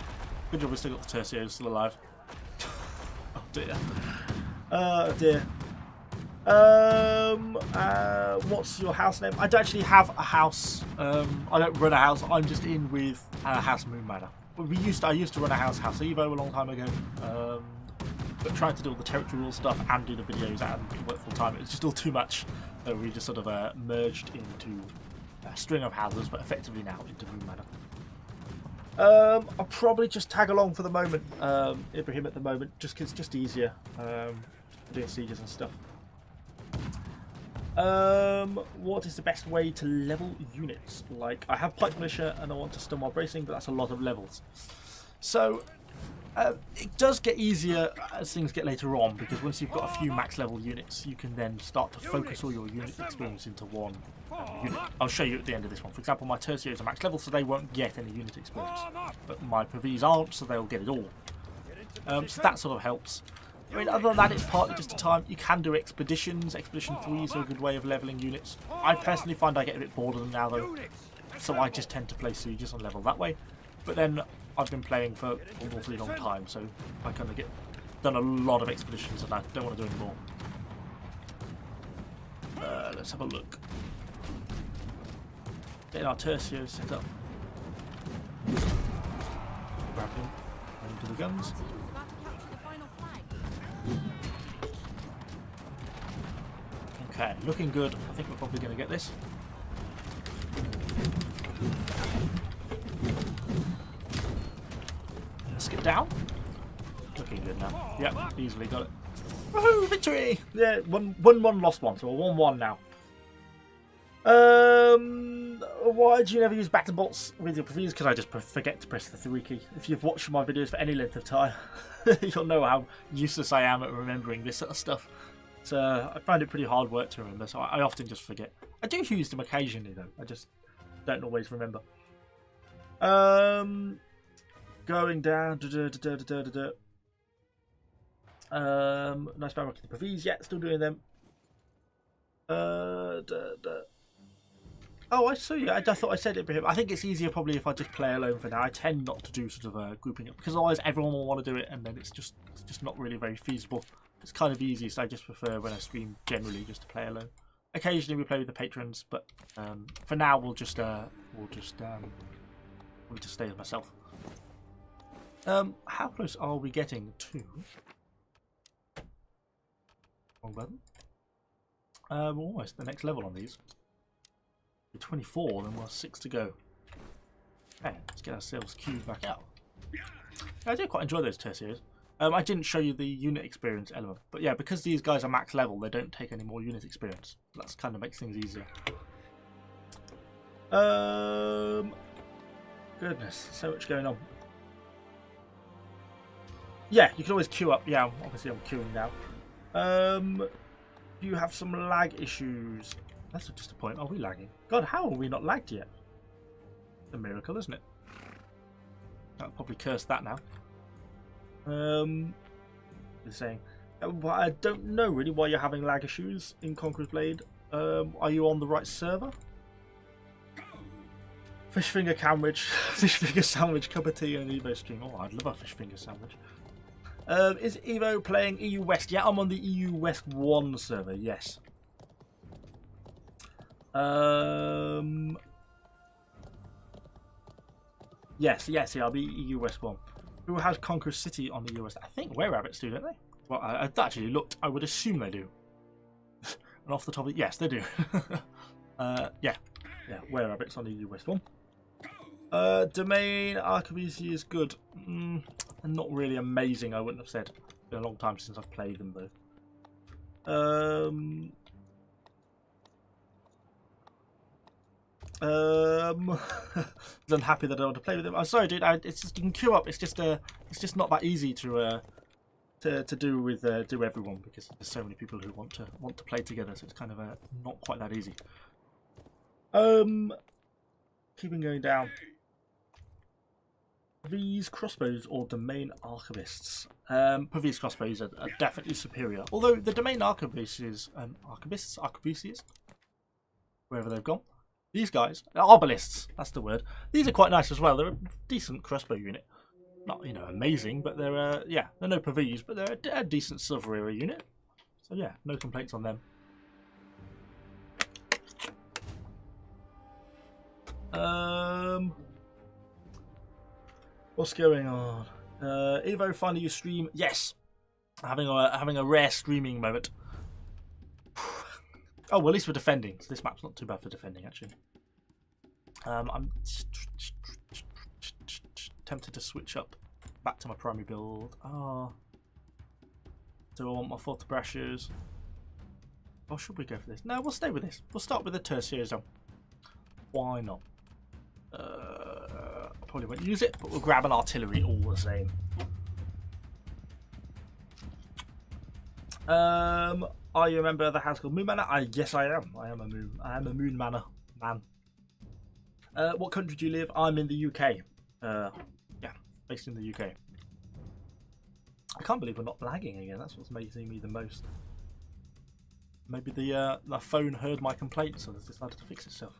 Good job we still got the Tercios still alive. Oh dear. Oh dear. What's your house name? I don't actually have a house. I don't run a house. I'm just in with House Moon Manor. I used to run a House Evo a long time ago. But trying to do all the territory rule stuff and do the videos and work full time, it's just all too much. So we just sort of merged into a string of houses, but effectively now into Moon Manor. I'll probably just tag along for the moment, Ibrahim, at the moment, just because it's just easier doing sieges and stuff. What is the best way to level units? Like, I have Pike Militia and I want to stun while bracing, but that's a lot of levels. So it does get easier as things get later on, because once you've got a few max level units, you can then start to focus all your unit experience into one unit. I'll show you at the end of this one. For example, my Tercios are max level, so they won't get any unit experience. But my Pavese aren't, so they'll get it all. So that sort of helps. I mean, other than that, it's partly just a time. You can do expeditions. Expedition 3 is a good way of leveling units. I personally find I get a bit bored of them now, though. So I just tend to play sieges and level that way. But then I've been playing for an awfully long time, so I kind of done a lot of expeditions and I don't want to do any more. Let's have a look. Getting our Tercios set up. Grab him into the guns. Okay, looking good. I think we're probably going to get this. Let's get down. Looking good now. Yep, easily got it. Woohoo! Victory! Yeah, won one, lost one, so we're 1-1 now. Why do you never use back to bolts with your Pavese? Because I just forget to press the 3 key. If you've watched my videos for any length of time, you'll know how useless I am at remembering this sort of stuff. So I find it pretty hard work to remember, so I often just forget. I do use them occasionally though, I just don't always remember. Going down. Nice barrel to the Pavese, yeah, still doing them. Oh, I saw you. I thought I said it, but I think it's easier probably if I just play alone for now. I tend not to do sort of grouping up, because otherwise everyone will want to do it, and then it's just not really very feasible. It's kind of easy, so I just prefer when I stream generally just to play alone. Occasionally we play with the patrons, but for now we'll just stay with myself. How close are we getting to? Wrong button. We're almost the next level on these. We're 24, then we're 6 to go. Okay, let's get ourselves queued back out. I do quite enjoy those Tercios. I didn't show you the unit experience element, but yeah, because these guys are max level, they don't take any more unit experience. That kind of makes things easier. Goodness, so much going on. Yeah, you can always queue up. Yeah, obviously I'm queuing now. You have some lag issues. That's just a point. Are we lagging? God, how are we not lagged yet? A miracle, isn't it? I'll probably curse that now. They're saying, I don't know really why you're having lag issues in Conqueror's Blade. Are you on the right server? Fish finger sandwich, fish finger sandwich, cup of tea, and an Evo stream. Oh, I'd love a fish finger sandwich. Is Evo playing EU West? Yeah, I'm on the EU West 1 server. Yes. Yes, yeah, I'll be EU West 1. Who has Conqueror City on the US? I think Were Rabbits do, don't they? Well, I actually looked. I would assume they do. And off the top of it, yes, they do. Yeah, Were Rabbits on the EU West 1. Domain RKBC is good. Not really amazing, I wouldn't have said. It's been a long time since I've played them, though. I'm happy that I want to play with them. I'm sorry, dude. It's just, you can queue up. It's just not that easy to do with do everyone, because there's so many people who want to play together. So it's kind of not quite that easy. Keeping going down. These crossbows or domain archivists? These crossbows are definitely superior. Although the domain archivists, wherever they've gone. These guys, arbalists, that's the word. These are quite nice as well. They're a decent crossbow unit. Not, amazing, but they're, they're no Pavis, but they're a decent silver era unit. So yeah, no complaints on them. What's going on? Evo, finally you stream. Yes, having a rare streaming moment. Oh, well, at least we're defending. So this map's not too bad for defending, actually. I'm tempted to switch up back to my primary build. Do I want my forte-brachiots? Or should we go for this? No, we'll stay with this. We'll start with the tertiary zone. Why not? I probably won't use it, but we'll grab an artillery all the same. Are you a member of the house called Moon Manor? Yes, I am. I am a Moon Manor man. What country do you live? I'm in the UK. Yeah, based in the UK. I can't believe we're not lagging again. That's what's amazing me the most. Maybe the phone heard my complaint, so it's decided to fix itself.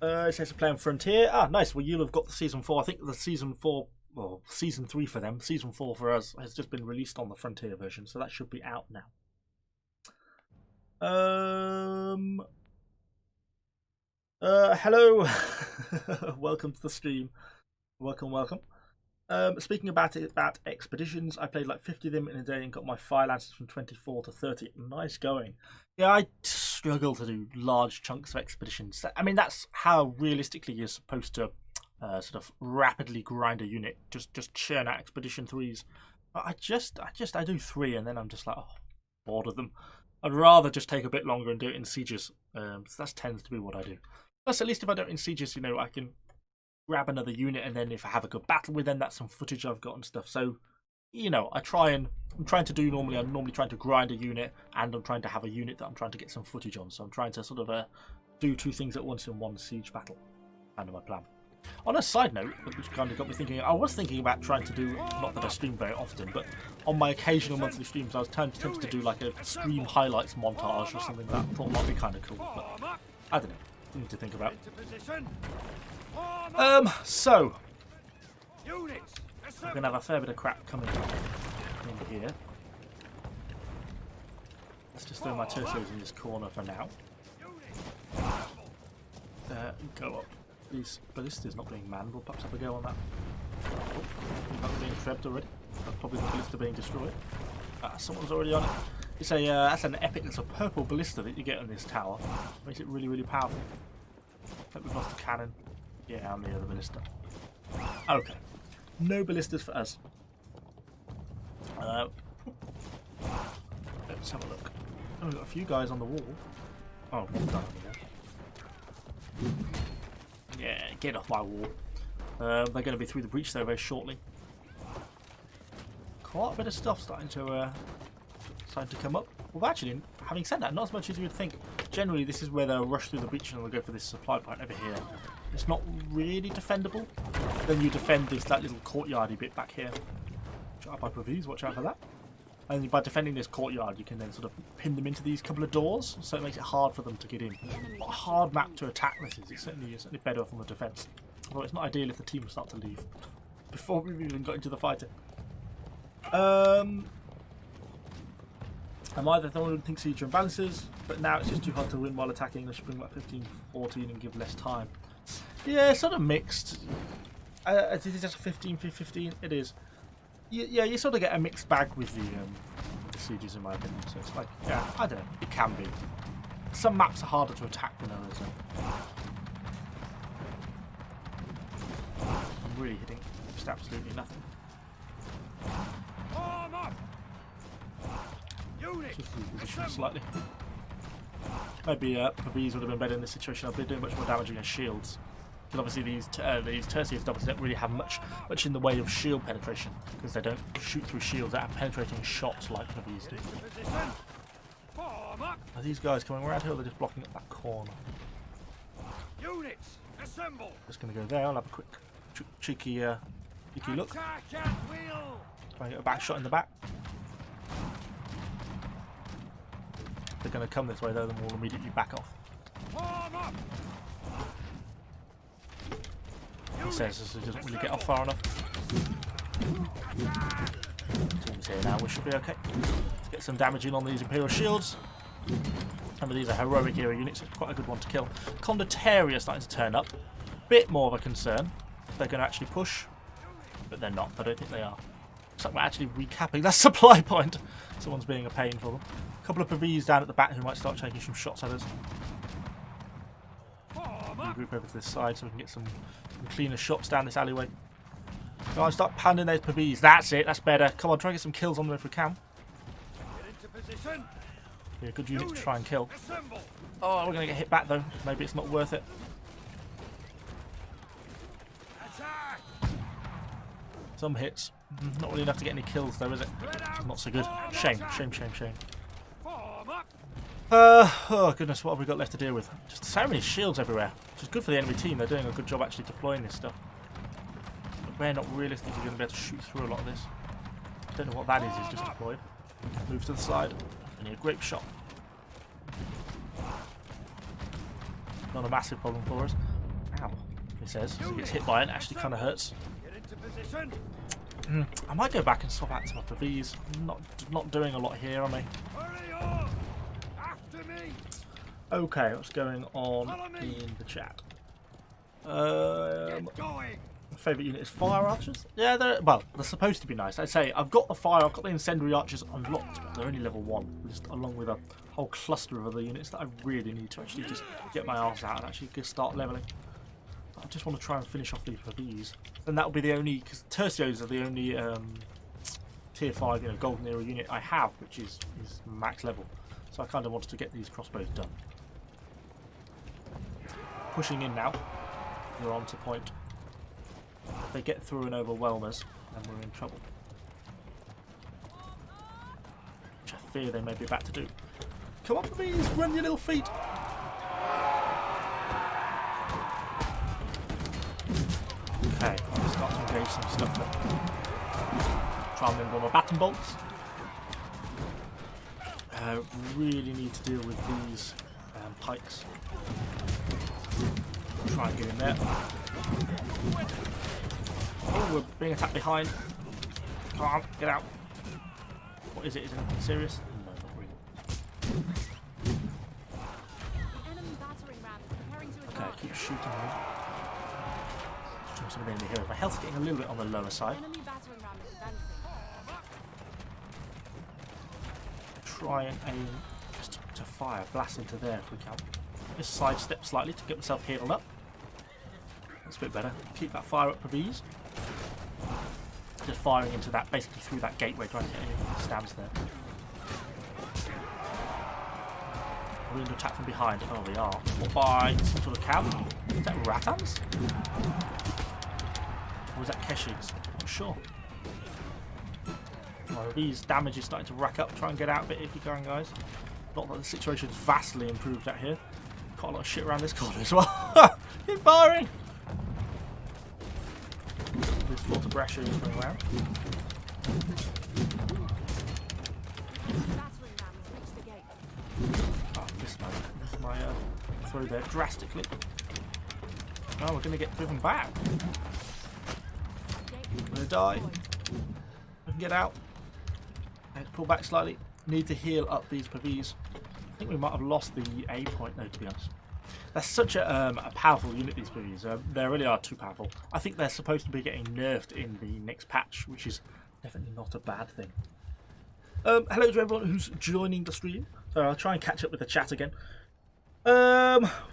It says to play on Frontier. Nice. Well, you'll have got the season 4. I think the season 4. Well, season 3 for them. Season 4 for us has just been released on the Frontier version, so that should be out now. Hello. Welcome to the stream. Welcome. Speaking about expeditions, I played like 50 of them in a day and got my fire lancers from 24 to 30. Nice going. Yeah, I struggle to do large chunks of expeditions. I mean, that's how realistically you're supposed to sort of rapidly grind a unit. Just churn out expedition 3s. But I do 3 and then I'm just like, bored of them. I'd rather just take a bit longer and do it in sieges. So that tends to be what I do. Plus, at least if I do it in sieges, I can grab another unit, and then if I have a good battle with them, that's some footage I've got and stuff. So, I'm trying to grind a unit, and I'm trying to have a unit that I'm trying to get some footage on. So I'm trying to sort of do 2 things at once in one siege battle. Kind of my plan. On a side note, which kind of got me thinking, I was thinking about trying to do, not that I stream very often, but on my occasional monthly streams, I was tempted to do like a stream highlights montage or something that I thought might be kind of cool. But I don't know. Something to think about. So we're gonna have a fair bit of crap coming in here. Let's just throw my tertiaries in this corner for now. Go up. These ballistas not being manned. We'll perhaps have a go on that. Oh, that's being trebbed already. That's probably the ballista being destroyed. Someone's already on it. It's that's an epic little purple ballista that you get on this tower. Makes it really, really powerful. Hope we've lost a cannon. Yeah, I'm the other ballista. Okay. No ballistas for us. Let's have a look. Oh, we've got a few guys on the wall. Oh, one down here. Yeah, get off my wall. They're going to be through the breach though very shortly. Quite a bit of stuff starting to come up. Well, actually, having said that, not as much as you would think. Generally, this is where they'll rush through the breach and they'll go for this supply point over here. It's not really defendable. Then you defend that little courtyardy bit back here. Shut up, Hyper-Vs, watch out for that. And by defending this courtyard, you can then sort of pin them into these couple of doors, so it makes it hard for them to get in. What a hard map to attack this is. It's certainly better from the defence. Although it's not ideal if the team start to leave before we've even got into the fighting. I'm either throwing think siege and balances, but now it's just too hard to win while attacking. Let's bring back 15-14 and give less time. Yeah, sort of mixed. Is it just 15-15? It is. Yeah, you sort of get a mixed bag with the sieges, in my opinion. So it's like, yeah, I don't know. It can be. Some maps are harder to attack than others. I'm really hitting just absolutely nothing. Form up. Units, Just the position assemble. slightly. Maybe Pavis would have been better in this situation. I've been doing much more damage against shields. Because obviously these tertiaries obviously don't really have much in the way of shield penetration, because they don't shoot through shields that have penetrating shots like Pavis do. Position. Form up. Are these guys coming around here, or they're just blocking up that corner? Units, assemble. Just going to go there. I'll have a quick cheeky look. Attack at will. Try and get a back shot in the back. They're going to come this way though, then we'll immediately back off. Form up. He says this doesn't really get off far enough. Team's here now, we should be okay. Let's get some damage in on these Imperial shields. Some of these are heroic hero units, so it's quite a good one to kill. Condottieri are starting to turn up. Bit more of a concern. They're going to actually push, but they're not. I don't think they are. Looks like we're actually recapping that supply point. Someone's being a pain for them. A couple of Pavis down at the back who might start taking some shots at us. Group over to this side so we can get some cleaner shots down this alleyway. Guys, start pounding those Pavis. That's it, that's better. Come on, try and get some kills on them if we can. Get into position. Be a good unit to try and kill. Assemble. Oh, we're going to get hit back though. Maybe it's not worth it. Attack. Some hits. Not really enough to get any kills though, is it? Spread out. Not so good. Shame. Form up. Oh goodness, what have we got left to deal with? Just so many shields everywhere, which is good for the enemy team. They're doing a good job actually deploying this stuff. But we're not realistically going to be able to shoot through a lot of this. I don't know what that is. It's just deployed. Move to the side. I need a grape shot. Not a massive problem for us. Ow, he says. As he gets hit by it, it actually kind of hurts. Get into position. I might go back and swap out some of these. Not doing a lot here, am I? Hurry up. After me. Okay, what's going on in the chat? Get going. Favourite unit is fire archers. Yeah, they're supposed to be nice. I'd say I've got the incendiary archers unlocked, but they're only level 1, just along with a whole cluster of other units that I really need to actually just get my arse out and actually just start leveling. I just want to try and finish off these, and that'll be the only, because tertios are the only tier 5, golden era unit I have, which is max level. So I kind of wanted to get these crossbows done. Pushing in now. We're on to point. If they get through and overwhelm us, then we're in trouble. Which I fear they may be about to do. Come on, please, run your little feet. Okay, I'll start to engage some stuff then. Try and remember my baton bolts. Really need to deal with these pikes. Try and get in there. Oh, we're being attacked behind. Come on, get out. What is it? Is it anything serious? No, not really. Okay, keep shooting them. Just trying some of the enemy heroes. My health's getting a little bit on the lower side. Try and aim just to fire, blast into there if we can. Just sidestep slightly to get myself healed up. That's a bit better. Keep that fire up for these. Just firing into that, basically through that gateway, trying to get anything that stands there. Are we going to attack from behind? Oh, we are. What, by some sort of cow? Is that Ratans? Or is that Keshigs? Not sure. Well, these damage is starting to rack up. Try and get out a bit if you can, guys. Not that the situation's vastly improved out here. Quite a lot of shit around this corner as well. Keep firing! This Forte Brasher is going around. Battering rams reach the gate. Oh, missed my throw there drastically. Oh, we're going to get driven back. I'm going to die. We can get out. Let's pull back slightly. Need to heal up these PVs. I think we might have lost the A point though, to be honest. That's such a powerful unit, these PVs. They really are too powerful. I think they're supposed to be getting nerfed in the next patch, which is definitely not a bad thing. Hello to everyone who's joining the stream. So I'll try and catch up with the chat again.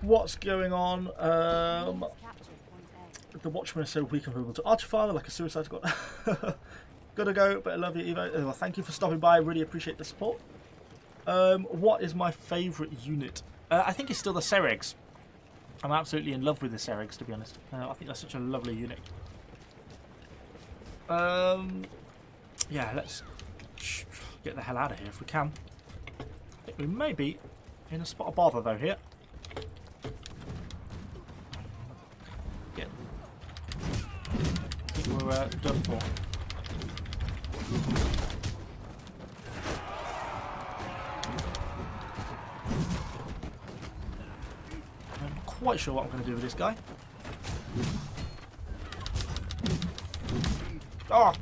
What's going on? The Watchman is so weak and vulnerable to Archfire, like a suicide squad. Gotta go, but I love you, Evo. Well, thank you for stopping by. I really appreciate the support. What is my favourite unit? I think it's still the Seregs. I'm absolutely in love with the Seregs, to be honest. I think that's such a lovely unit. Yeah, let's get the hell out of here if we can. I think we may be in a spot of bother though here. I think we're done for. I'm quite sure what I'm going to do with this guy. Oh!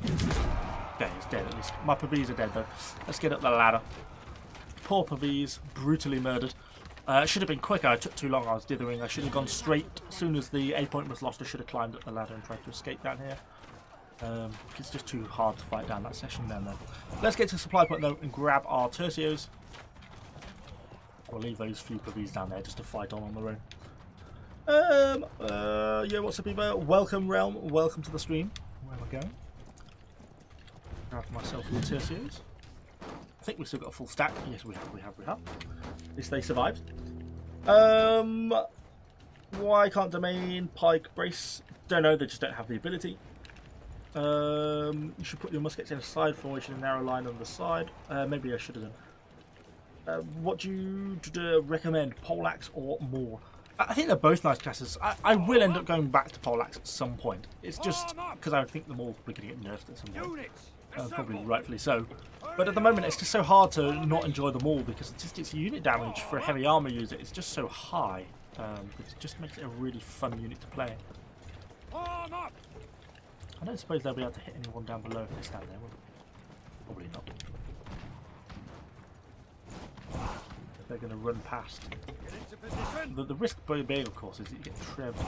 Okay, he's dead at least. My PVs are dead though. Let's get up the ladder. Poor PVs, brutally murdered. It should have been quicker. I took too long. I was dithering. I should have gone straight. As soon as the A point was lost, I should have climbed up the ladder and tried to escape down here. It's just too hard to fight down that session down there. Let's get to the supply point though and grab our tercios. We'll leave those few PVs down there just to fight on their own. Yeah, what's up, people? Welcome, Realm. Welcome to the stream. Where am I going? Grab myself some tercios. I think we've still got a full stack. Yes, we have. At least they survived. Why can't Domain Pike Brace? Don't know, they just don't have the ability. You should put your muskets in a side formation, a narrow line on the side. Maybe I should have done. What do you recommend, Poleaxe or Maul? I think they're both nice classes. I will end up going back to Poleaxe at some point. It's just because I think the Maul will be going to get nerfed at some point. Probably rightfully so. But at the moment it's just so hard to not enjoy them all because its unit damage for a heavy armor user is just so high. It just makes it a really fun unit to play. I don't suppose they'll be able to hit anyone down below if they stand there, will they? Probably not. If they're going to run past. The risk being, of course, is that you get trebbed.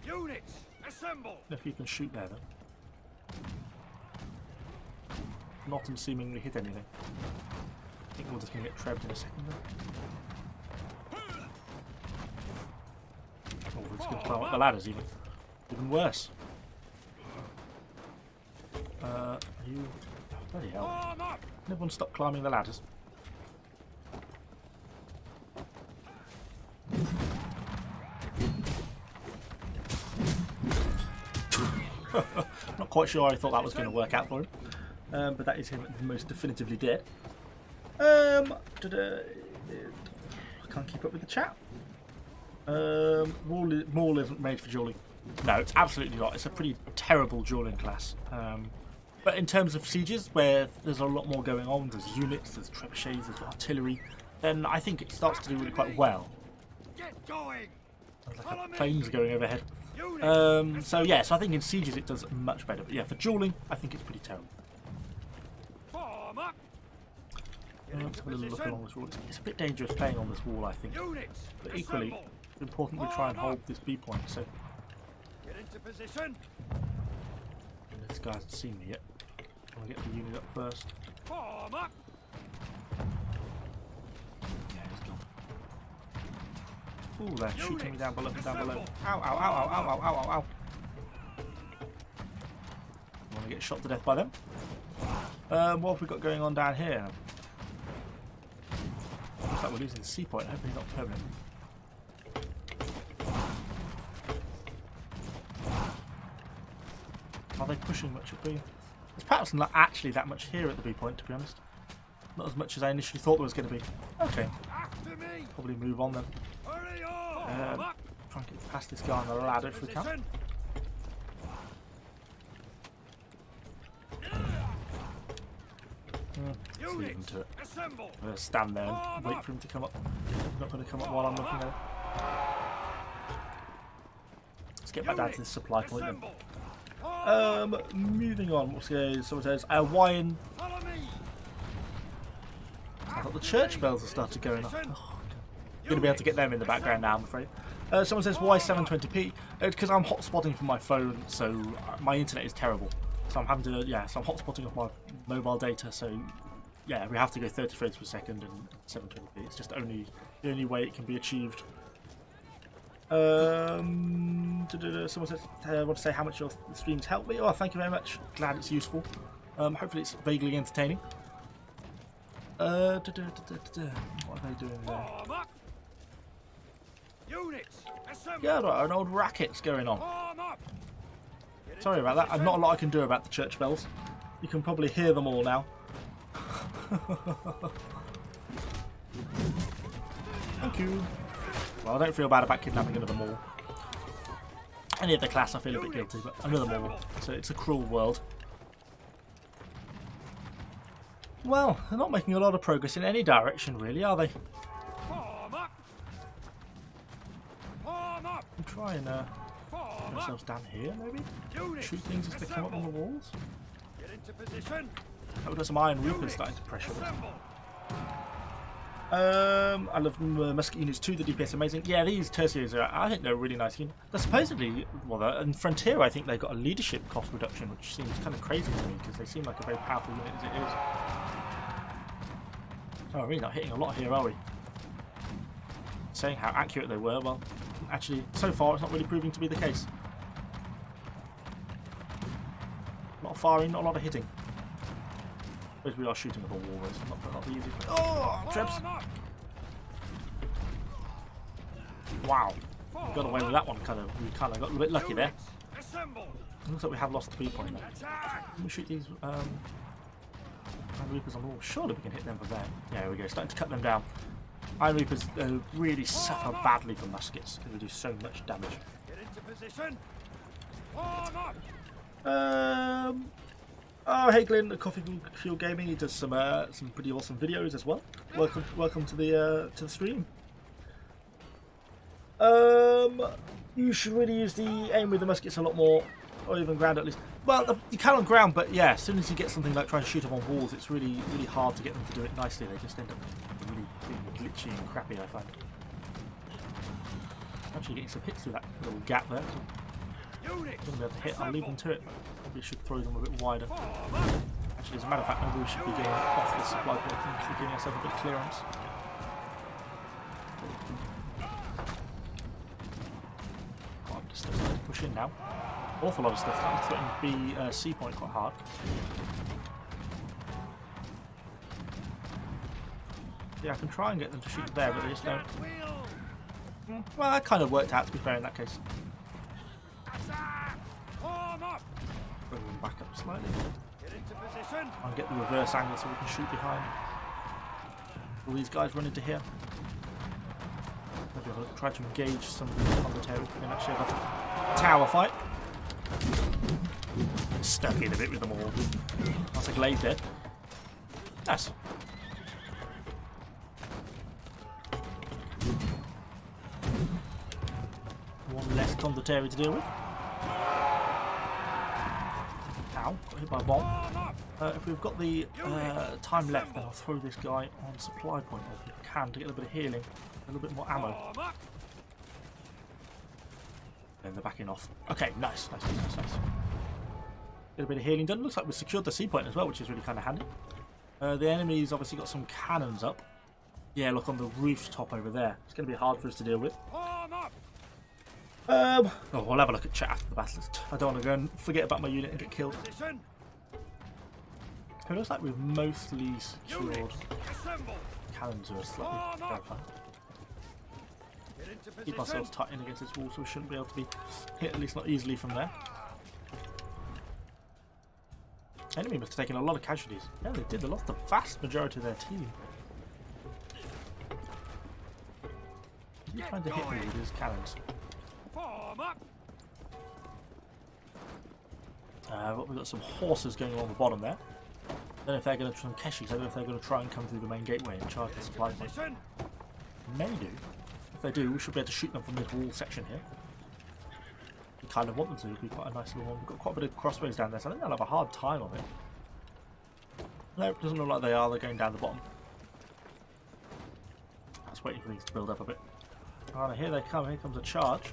Units, assemble! If you can shoot there, though. Not seemingly hit anything. I think we're just going to get trebbed in a second, though. Oh, we're just going to climb up the ladders, even worse. You... Oh, bloody hell. Everyone stop climbing the ladders. Not quite sure I thought that was going to work out for him. But that is him most definitively dead. I can't keep up with the chat. Maul isn't made for dueling. No, it's absolutely not. It's a pretty terrible dueling class. But in terms of sieges, where there's a lot more going on, there's units, there's trebuchets, there's artillery, then I think it starts to do really quite well. Get going! Sounds like planes going overhead. So yeah, so I think in sieges it does much better. But yeah, for dueling, I think it's pretty terrible. Form up! Let's have a little look along this wall. It's a bit dangerous playing on this wall, I think. But equally, it's important we try and hold this B point. So Get into position. this guy hasn't seen me yet. I want to get the unit up first. Form up! Yeah, he's gone. Ooh, they're shooting me down below. Ow, ow, ow, ow, ow, ow, ow, ow. I want to get shot to death by them. What have we got going on down here? Looks like we're losing the C point. Hopefully not permanent. Are they pushing much at B? There's perhaps not actually that much here at the B point, to be honest. Not as much as I initially thought there was going to be. Okay. Probably move on then. Try and get past this guy on the ladder if we can. leave him to it. Assemble. I'm going to stand there and wait for him to come up. He's not going to come up while I'm looking at it. Let's get back down to this supply point then. Moving on. What's going? Someone says, Hawaiian. Follow me. I thought the church bells have started going off. Oh, I'm going to be able to get them in the background now, I'm afraid. Someone says, why 720p? It's because I'm hotspotting from my phone, so my internet is terrible. So I'm having to, so I'm hotspotting off my mobile data, so yeah, we have to go 30 frames per second and 720p. It's just the only way it can be achieved. Someone says, want to say how much your streams help me. Oh, thank you very much. Glad it's useful. Hopefully it's vaguely entertaining. What are they doing there? Form up. Units. Assemble. Yeah, right, an old racket's going on. Form up. Get Sorry into about that. position. Not a lot I can do about the church bells. You can probably hear them all now. Thank you. Well, I don't feel bad about kidnapping another mall. Any other class I feel a bit guilty, but another mall. So it's a cruel world. Well, they're not making a lot of progress in any direction, really, are they? Form up. Form up. We'll try and get Form up. ourselves down here, maybe? Units. Shoot things as they come up on the Assemble. walls? Get into position. Oh, we've got some Iron Reapers starting to pressure us. Assemble. I love musket units too. The DPS amazing. Yeah, these tertiaries are. I think they're a really nice unit. They're supposedly, well, in Frontier, I think they've got a leadership cost reduction, which seems kind of crazy to me because they seem like a very powerful unit as it is. Oh, we're really not hitting a lot here, are we? Saying how accurate they were, well, actually, so far it's not really proving to be the case. A lot of firing, not a lot of hitting. Suppose we are shooting at a wall, though, so not the easiest. Oh, trips! Form up. Wow, we got away with that one. We kind of got a little bit lucky there. Units. Assemble. Looks like we have lost 3 points. Attack. Can we shoot these Iron Reapers on the wall? Surely we can hit them from there. Yeah, there we go. Starting to cut them down. Iron Reapers really suffer badly from muskets because they do so much damage. Get into position. Form up. Oh, hey Glenn, the Coffee Fuel Gaming. He does some pretty awesome videos as well. Welcome to the stream. You should really use the aim with the muskets a lot more, or even ground at least. Well, you can on ground, but yeah, as soon as you get something like trying to shoot them on walls, it's really hard to get them to do it nicely. They just end up really being glitchy and crappy, I find. Actually getting some hits through that little gap there. Units. Gonna be able to hit. I'll leave them to it. Probably should throw them a bit wider. Form up. Actually, as a matter of fact, maybe we should be getting off the supply point and should be giving ourselves a bit of clearance. Oh, I'm just starting to push in now. Awful lot of stuff. I'm threatening B C point quite hard. Yeah, I can try and get them to shoot there, but they just don't. Will. Well, that kind of worked out, to be fair, in that case. Attack. Form up. Bring them back up slightly. Get into position. And get the reverse angle so we can shoot behind. Will these guys run into here? Maybe I'll try to engage some commentary. We can actually have a tower fight. Stuck in a bit with them all. That's a glade dead. Nice. One less Condotary to deal with. Ow, got hit by a bomb. Form up. If we've got the time left, then I'll throw this guy on supply point if I can to get a little bit of healing, a little bit more ammo. Form up. Then they're backing off. Okay, nice. Get a bit of healing done. Looks like we've secured the C point as well, which is really kind of handy. The enemy's obviously got some cannons up. Yeah, look on the rooftop over there. It's going to be hard for us to deal with. Form up. Oh, we'll have a look at chat after the battle. I don't want to go and forget about my unit and get killed. Position. It looks like we've mostly secured Units. Assemble. cannons are slightly terrifying. Get into position. Keep ourselves tight in against this wall so we shouldn't be able to be hit, at least not easily from there. Enemy must have taken a lot of casualties. Yeah, they did. They lost the vast majority of their team. He's trying to hit me with his cannons. Form up. We've got some horses going along the bottom there. don't know if they're going to try and Keshis. I don't know if they're going to try and come through the main gateway and charge the supply point. Position. May do. If they do, we should be able to shoot them from this wall section here. We kind of want them to. It'd be quite a nice little one. We've got quite a bit of crossbows down there, so I think they'll have a hard time of it. No, it doesn't look like they are. They're going down the bottom. Let's wait for these to build up a bit. Oh, here they come. Here comes a charge.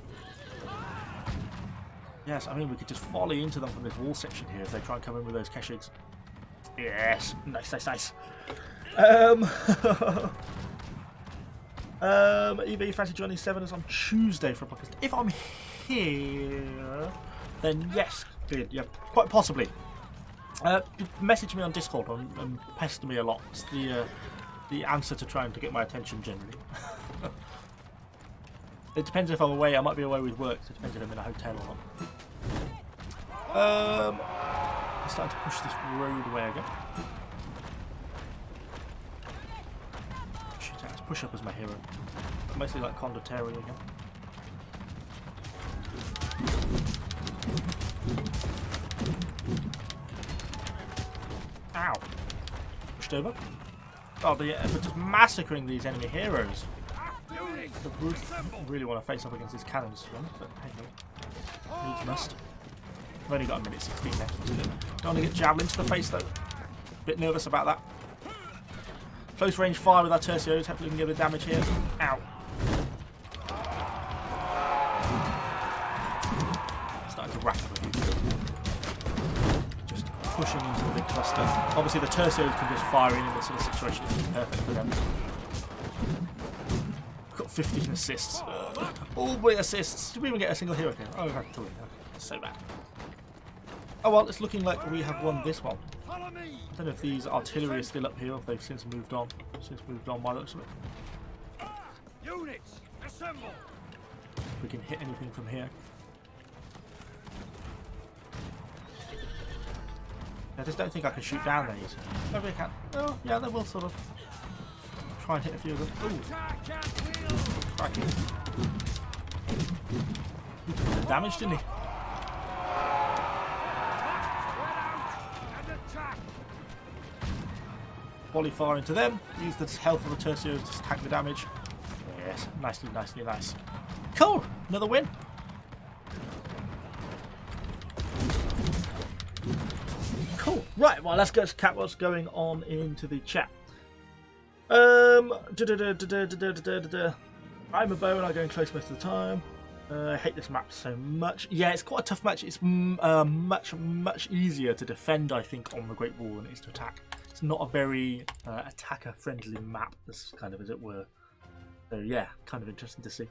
Yes, I mean, we could just volley into them from this wall section here if they try and come in with those Keshigs. Yes, nice, nice, nice. EV, fancy joining 7 on Tuesday for a podcast. If I'm here, then yes, dude, yeah, quite possibly. Message me on Discord and pester me a lot. It's the answer to trying to get my attention generally. It depends if I'm away. I might be away with work, so it depends if I'm in a hotel or not. I'm starting to push this roadway again. Shoot, let's push up as my hero. Mostly like Conqueror again. Ow! Pushed over. Oh, they're just massacring these enemy heroes. I really want to face up against these cannons, but hey, no. Needs must. I've only got a minute 16 left. Don't want to get javelin to the face though. Bit nervous about that. Close range fire with our tercios. Hopefully we can get a bit of damage here. Ow. Starting to rattle with you. Just pushing into the big cluster. Obviously the tercios can just fire in this sort of situation. It's perfect for them. Got 15 assists. All boy assists. Did we even get a single hero kill? Oh, we had 3. Okay, so bad. Oh well, it's looking like we have won this one. I don't know if these artillery are still up here or if they've since moved on. By the looks of it. Units, assemble. If we can hit anything from here. I just don't think I can shoot down these. Maybe I can. Oh, yeah, they will sort of. Try and hit a few of them. Ooh. Crikey. He took some damage, didn't he? Volley fire into them. Use the health of the tercios to tank the damage. Yes, nicely, nicely, nice. Cool! Another win. Cool. Right, well, let's go to cat what's going on into the chat. I'm a bow and I go in close most of the time. I hate this map so much. Yeah, it's quite a tough match. It's much easier to defend, I think, on the Great Wall than it is to attack. It's not a very attacker-friendly map, this kind of, as it were. So yeah, kind of interesting to see.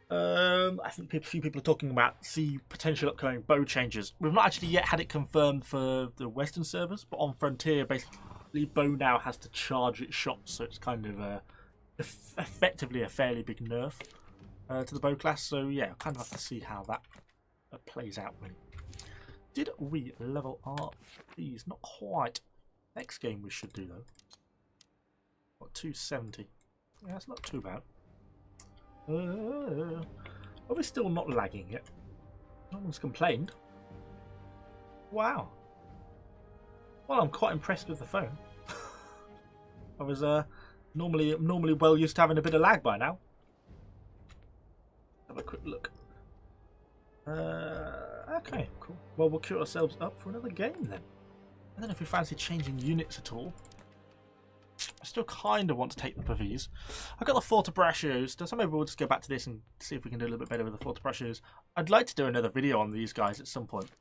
I think a few people are talking about the potential upcoming bow changes. We've not actually yet had it confirmed for the Western servers, but on Frontier, basically, bow now has to charge its shots, so it's kind of effectively a fairly big nerf to the bow class. So yeah, I'll kind of have to see how that plays out. Really. Did we level up these? Not quite. Next game we should do though. What, 270? Yeah, that's not too bad. Are we still not lagging yet? No one's complained. Wow. Well, I'm quite impressed with the phone. I was normally well used to having a bit of lag by now. Have a quick look. Okay, cool. Well, we'll queue ourselves up for another game then. I don't know if we fancy changing units at all. I still kind of want to take the Pavis. I've got the Fortebraccios, so maybe we'll just go back to this and see if we can do a little bit better with the Fortebraccios. I'd like to do another video on these guys at some point.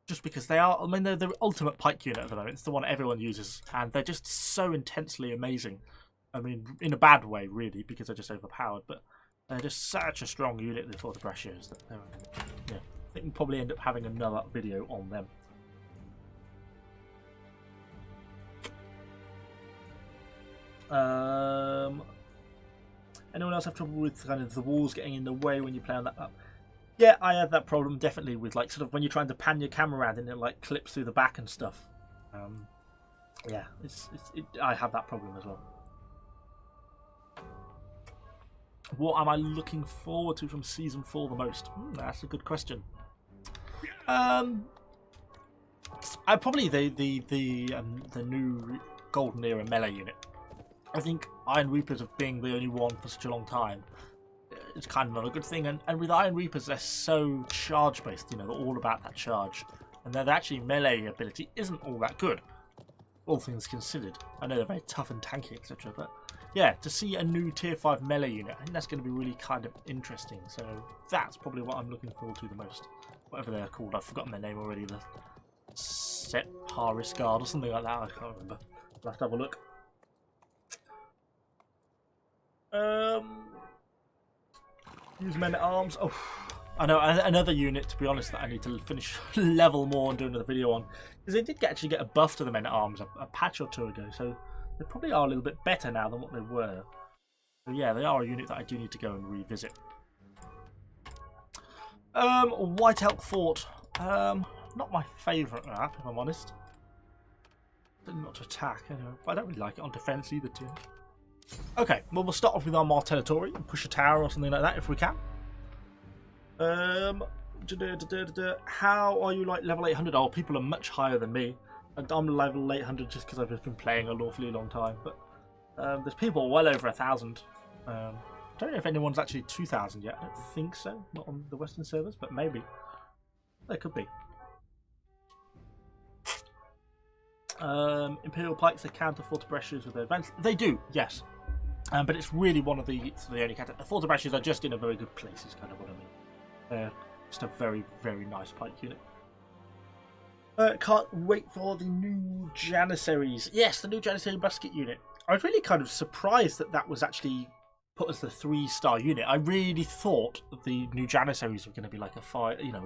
Just because they are, I mean, they're the ultimate pike unit at the moment. It's the one everyone uses, and they're just so intensely amazing. I mean, in a bad way, really, because they're just overpowered, but they're just such a strong unit, the Fortebraccios. That yeah, I think we'll probably end up having another video on them. Anyone else have trouble with kind of the walls getting in the way when you play on that map? Yeah, I have that problem definitely with like sort of when you're trying to pan your camera around and it like clips through the back and stuff. Yeah, I have that problem as well. What am I looking forward to from Season 4 the most? That's a good question. Probably the new Golden Era melee unit. I think Iron Reapers of being the only one for such a long time, it's kind of not a good thing. And with Iron Reapers, they're so charge based. You know, they're all about that charge, and their actually melee ability isn't all that good, all things considered. I know they're very tough and tanky, etc. But yeah, to see a new tier 5 melee unit, I think that's going to be really kind of interesting. So that's probably what I'm looking forward to the most. Whatever they're called, I've forgotten their name already. The Set Paris Guard or something like that. I can't remember. I'll have to have a look. Use men at arms. Oh, I know another unit. To be honest, that I need to finish level more and do another video on, because they did actually get a buff to the men at arms a patch or two ago. So they probably are a little bit better now than what they were. So yeah, they are a unit that I do need to go and revisit. White Elk Fort. Not my favourite map, if I'm honest. Not to attack, anyway. But I don't really like it on defence either, too. Okay, well, we'll start off with our Martellatory and push a tower or something like that if we can. How are you like level 800? Oh, people are much higher than me. I'm level 800 just because I've been playing an awfully long time. But there's people well over 1,000. I don't know if anyone's actually 2,000 yet. I don't think so. Not on the Western servers, but maybe. There could be. Imperial Pikes, they counter Fortebrashes with their advance. They do, yes. But it's really one of the only counter. Fortebrashes are just in a very good place, is kind of what I mean. They're just a very, very nice pike unit. Can't wait for the new Janissaries. Yes, the new Janissary musket unit. I was really kind of surprised that that was actually put as the 3-star unit. I really thought that the new Janissaries were going to be like a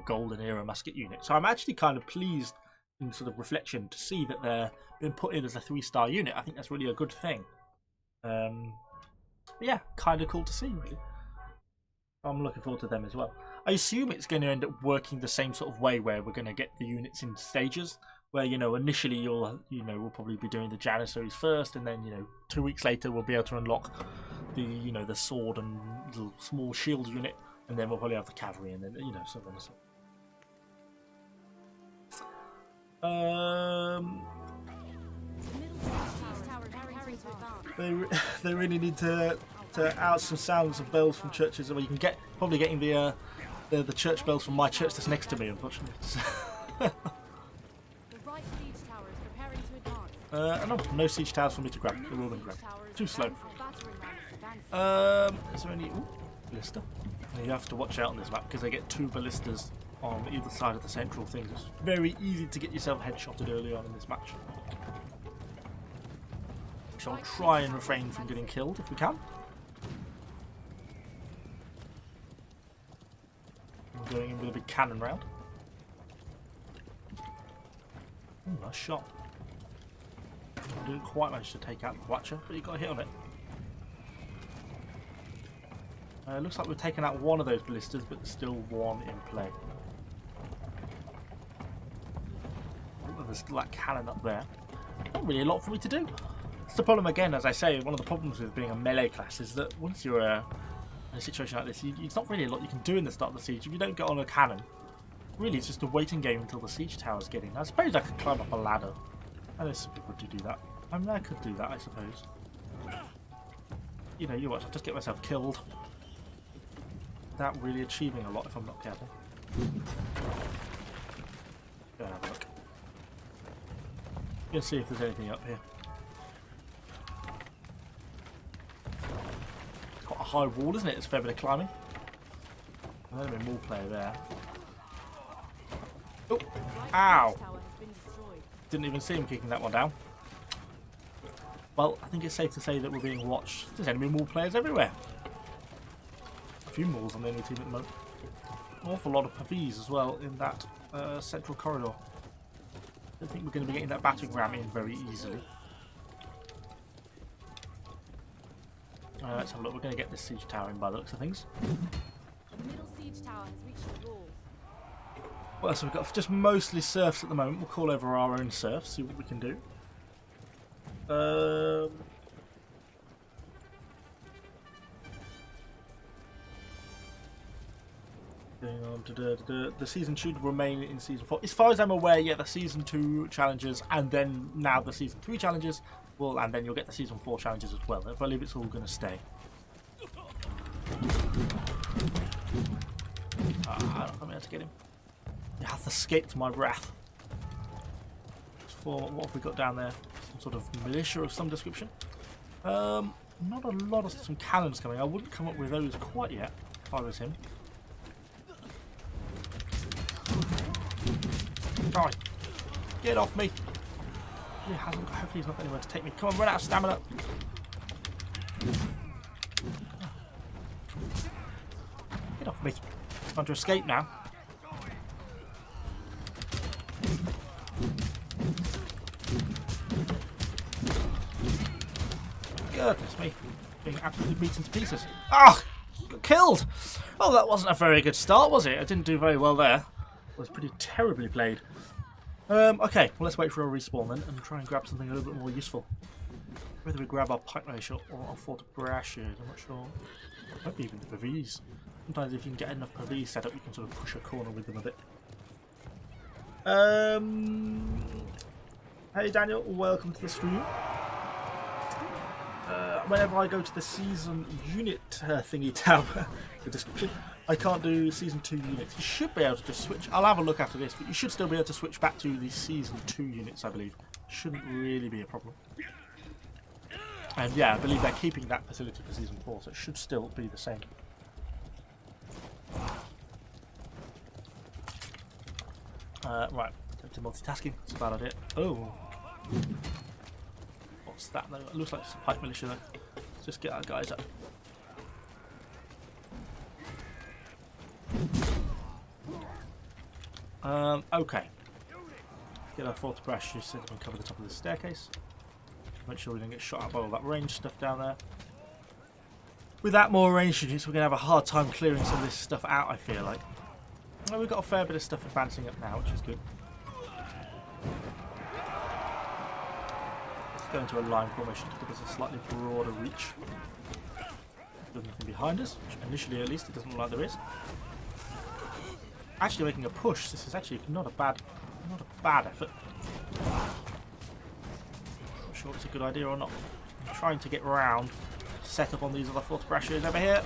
Golden Era musket unit. So I'm actually kind of pleased in sort of reflection to see that they're being put in as a 3-star unit. I think that's really a good thing. Yeah, kind of cool to see, really. I'm looking forward to them as well. I assume it's going to end up working the same sort of way, where we're going to get the units in stages, where, you know, initially we'll probably be doing the Janissaries first, and then, 2 weeks later we'll be able to unlock the, the sword and little small shield unit, and then we'll probably have the cavalry, and then, so on and so on. They really need to out some sounds of bells from churches. Well, you can probably getting the church bells from my church that's next to me, unfortunately. The right siege tower is preparing to advance. No siege towers for me to grab. They've all been grabbed. Too slow. Is there any ballista? You have to watch out on this map because they get 2 ballistas on either side of the central thing. It's very easy to get yourself headshotted early on in this match. So I'll try and refrain from getting killed if we can. I'm going in with a big cannon round. Ooh, nice shot. I didn't quite manage to take out the Watcher, but you got a hit on it. Looks like we've taken out one of those ballistas, but there's still one in play. Oh, there's still that cannon up there. Not really a lot for me to do. It's the problem again, as I say, one of the problems with being a melee class is that once you're in a situation like this, it's not really a lot you can do in the start of the siege. If you don't get on a cannon, really it's just a waiting game until the siege towers get in. I suppose I could climb up a ladder. I know some people do that. I mean, I could do that, I suppose. You watch, I'll just get myself killed without really achieving a lot if I'm not careful. Go and have a look. Let's see if there's anything up here. It's quite a high wall, isn't it? It's a fair bit of climbing. There's a wall player there. Oh! Ow! Didn't even see him kicking that one down. Well, I think it's safe to say that we're being watched. There's enemy wall players everywhere. A few walls on the enemy team at the moment. An awful lot of Pavis as well in that central corridor. I don't think we're going to be getting that battering ram in very easily. Let's have a look. We're going to get this siege tower in by the looks of things. The middle siege tower has reached the walls. Well, so we've got just mostly serfs at the moment. We'll call over our own serfs, see what we can do. Going on the season 2 remain in season 4. As far as I'm aware, yeah, the season 2 challenges and then now the season 3 challenges will, and then you'll get the season 4 challenges as well. I believe it's all going to stay. I don't know how to get him. He hath escaped my wrath. For what have we got down there? Some sort of militia of some description. Not a lot of some cannons coming. I wouldn't come up with those quite yet if I was him. Right, get off me! He hasn't. Hopefully he's not got anywhere to take me. Come on, run out of stamina. Get off me! Trying to escape now. Goodness me, being absolutely beaten to pieces. Ah, got killed! Oh, that wasn't a very good start, was it? I didn't do very well there. It was pretty terribly played. Okay, well, let's wait for a respawn then and try and grab something a little bit more useful. Whether we grab our pike militia or our fort brashes, I'm not sure. Maybe even the PVs. Sometimes if you can get enough PVs set up, you can sort of push a corner with them a bit. Hey Daniel, welcome to the stream. Whenever I go to the season unit thingy tab, the description, I can't do season 2 units. You should be able to just switch. I'll have a look after this, but you should still be able to switch back to the season 2 units, I believe. Shouldn't really be a problem. And yeah, I believe they're keeping that facility for season 4, so it should still be the same. Right, to multitasking, that's a bad idea. Oh. What's that though? It looks like it's a pike militia though. Let's just get our guys up. Okay. Get our fourth brush set up and cover the top of the staircase. Make sure we don't get shot out by all that range stuff down there. With that more range units, we're going to have a hard time clearing some of this stuff out, I feel like. Well, we've got a fair bit of stuff advancing up now, which is good. Let's go into a line formation to give us a slightly broader reach. There's nothing behind us, which initially at least it doesn't look like there is. Actually making a push, this is actually not a bad effort. Not sure it's a good idea or not. I'm trying to get round, set up on these other fourth brashes over here.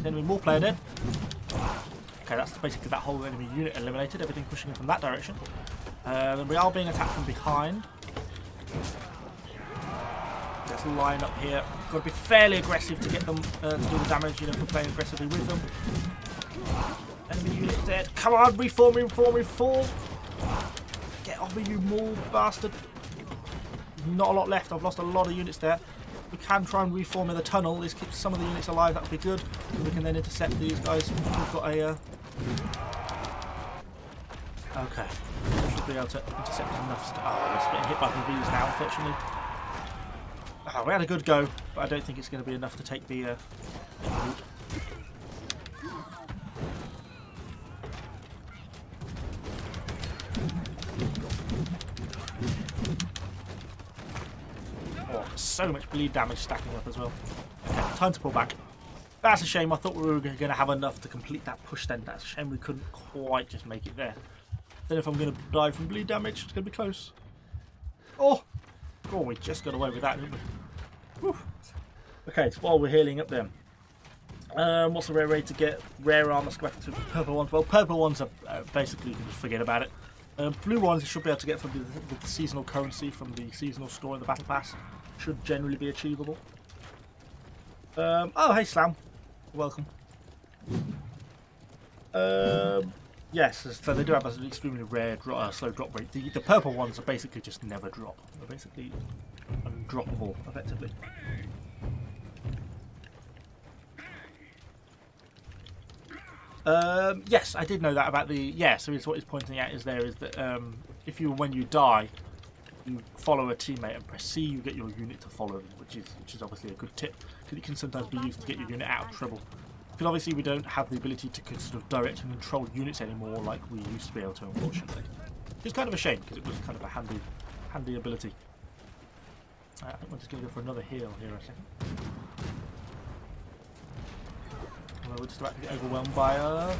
Enemy more player dead. Okay, that's basically that whole enemy unit eliminated, everything pushing in from that direction. We are being attacked from behind. Let's line up here. Got to be fairly aggressive to get them to do the damage, you know, for playing aggressively with them. Enemy unit dead. Come on, reform, reform, reform. Get off me, you maul bastard. Not a lot left. I've lost a lot of units there. We can try and reform in the tunnel. This keeps some of the units alive. That would be good. We can then intercept these guys. We've got a... Okay. We should be able to intercept enough stuff. Oh, we're getting hit by PVs now, unfortunately. Oh, we had a good go, but I don't think it's going to be enough to take the route. Oh, so much bleed damage stacking up as well. Okay, time to pull back. That's a shame. I thought we were going to have enough to complete that push then. That's a shame we couldn't quite just make it there. Then if I'm going to die from bleed damage, it's going to be close. Oh! Oh, we just got away with that, didn't we? Whew. Okay, so while we're healing up then. What's the rare way to get rare armor? Let's go back to purple ones. Well, purple ones are basically, you can just forget about it. Blue ones you should be able to get from the seasonal currency from the seasonal store in the battle pass. Should generally be achievable. Oh, hey Slam. Welcome. Yes, so they do have an extremely rare slow drop rate. The purple ones are basically just never drop. They're basically undroppable, effectively. Yes, I did know that about the... Yeah, so it's what he's pointing out is that if when you die, you follow a teammate and press C, you get your unit to follow them, which is obviously a good tip, because it can sometimes be used to get your unit out of trouble. Because obviously we don't have the ability to sort of direct and control units anymore like we used to be able to, unfortunately. It's kind of a shame, because it was kind of a handy ability. I think we're just going to go for another heal here, I think. We're just about to get overwhelmed by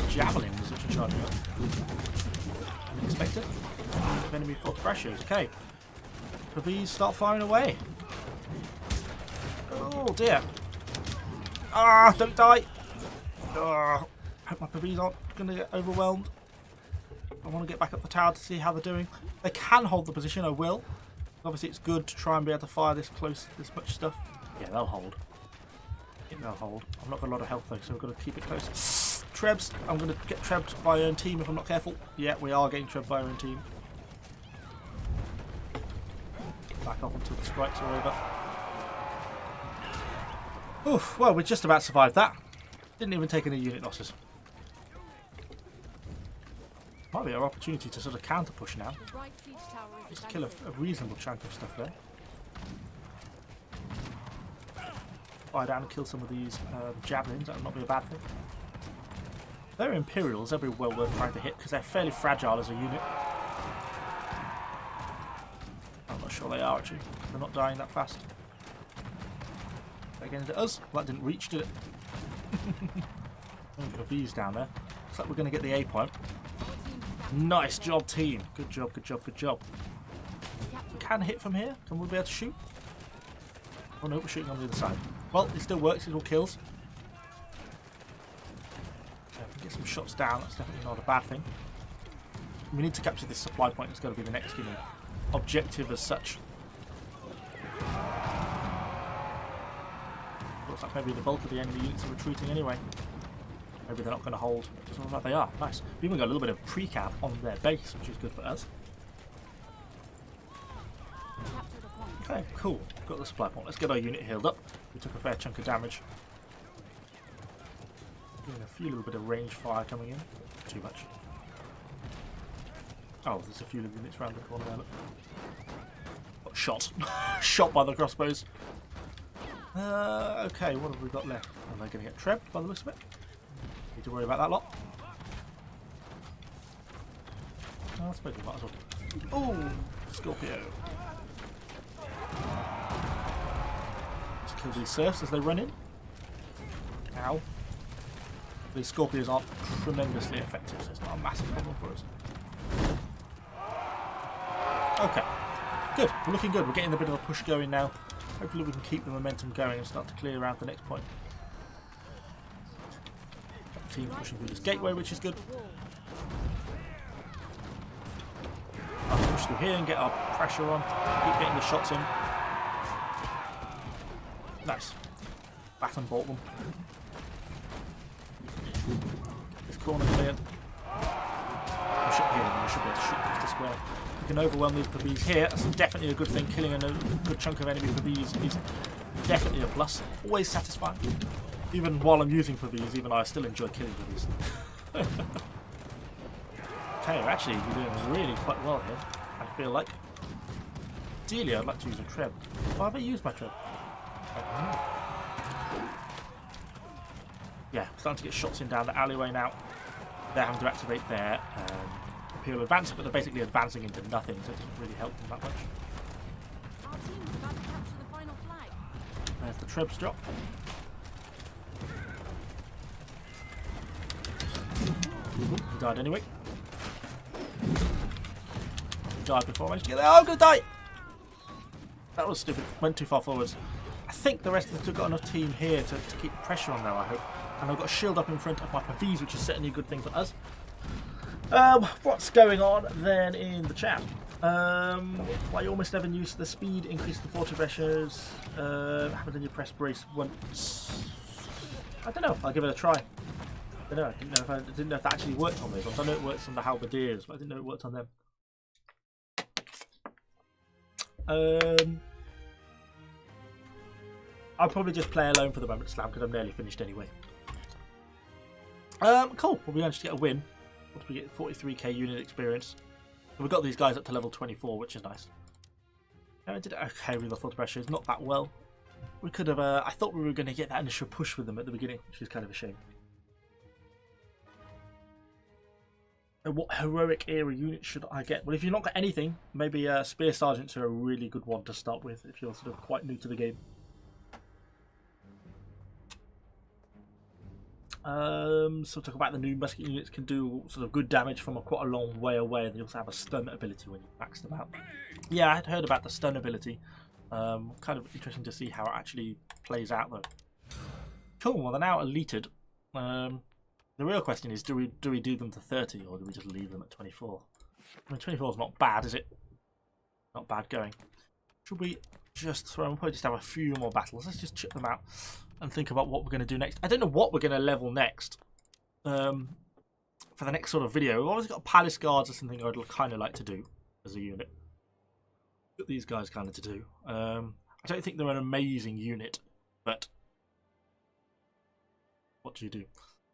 javelins which are charging up. Unexpected. Enemy force pressures. Okay. The bees start firing away. Oh dear. Ah, don't die. I hope my bees aren't going to get overwhelmed. I want to get back up the tower to see how they're doing. They can hold the position, I will. Obviously it's good to try and be able to fire this close, this much stuff. Yeah, they'll hold. Yeah, they'll hold. I've not got a lot of health though, so we've got to keep it close. Trebs. I'm going to get trebbed by our own team if I'm not careful. Yeah, we are getting trebbed by our own team. Back off until the strikes are over. Oof, well, we just about survived that. Didn't even take any unit losses. Might be our opportunity to sort of counter push now. The right siege tower is Just kill a reasonable chunk of stuff there. Fire down and kill some of these javelins. That would not be a bad thing. They're Imperials. They'll be well worth trying to hit because they're fairly fragile as a unit. I'm not sure they are actually. They're not dying that fast. Again, it us. Well, that didn't reach, did it? The V's down there. Looks like we're going to get the A point. Nice job, team. Good job, good job, good job. We can hit from here. Can we be able to shoot? Oh no, we're shooting on the other side. Well, it still works. It all kills. Okay, if we get some shots down, that's definitely not a bad thing. We need to capture this supply point. It's got to be the next objective as such. Looks like maybe the bulk of the enemy units are retreating anyway. Maybe they're not going to hold. Doesn't look like they are. Nice. We even got a little bit of pre-cap on their base, which is good for us. Okay, cool. Got the supply point. Let's get our unit healed up. We took a fair chunk of damage. Getting a few little bit of range fire coming in. Too much. Oh, there's a few little units around the corner there. Look. Got shot. Shot by the crossbows. Okay, what have we got left? Am I going to get trebbed by the looks of it? Need to worry about that lot. Oh, I suppose we might as well. Oh, Scorpio. Let's kill these serfs as they run in. Ow. These Scorpios aren't tremendously effective, so it's not a massive problem for us. Okay. Good. We're looking good. We're getting a bit of a push going now. Hopefully we can keep the momentum going and start to clear out the next point. Team pushing through this gateway, which is good. I'll push through here and get our pressure on. Keep getting the shots in. Nice. Batten bought them. This corner cleared. Push up here and we should be able to shoot past the square. We can overwhelm these Pavese here. That's definitely a good thing. Killing a good chunk of enemy Pavese is definitely a plus. Always satisfying. Even while I'm using Pavese, even I still enjoy killing Pavese. Okay, we're actually doing really quite well here, I feel like. Ideally, I'd like to use a treb. Why have I used my treb? Yeah, starting to get shots in down the alleyway now. They're having to activate their Imperial advance, but they're basically advancing into nothing, so it doesn't really help them that much. Our team is about to capture the final flag. There's the trebs drop. He died anyway. He died before I managed to get there. Oh, I'm going to die! That was stupid. Went too far forwards. I think the rest of us have got enough team here to keep pressure on now, I hope. And I've got a shield up in front of my Pavese, which is certainly a good thing for us. What's going on then in the chat? Why you almost never use the speed, increase the force pressures, haven't done your press brace once. I don't know, I'll give it a try. I don't know, I didn't know if that actually worked on those ones. I know it works on the halberdiers, but I didn't know it worked on them. I'll probably just play alone for the moment, Slam, because I'm nearly finished anyway. Cool. Well, we managed to get a win. Once we get 43k unit experience. And we got these guys up to level 24, which is nice. I did okay with the force pressures, not that well. We could have. I thought we were going to get that initial push with them at the beginning, which is kind of a shame. And what heroic era unit should I get? Well, if you've not got anything, maybe Spear Sergeants are a really good one to start with if you're sort of quite new to the game. So talk about the new musket units can do sort of good damage from quite a long way away, and they also have a stun ability when you max them out. Yeah, I had heard about the stun ability. Kind of interesting to see how it actually plays out though. Cool. Well, they're now elited. The real question is, do we do them to 30 or do we just leave them at 24? I mean, 24 is not bad, is it? Not bad going. Should we just throw? We'll probably just have a few more battles. Let's just chip them out and think about what we're going to do next. I don't know what we're going to level next. For the next sort of video, we've always got palace guards or something I'd kind of like to do as a unit. Got these guys kind of to do. I don't think they're an amazing unit, but what do you do?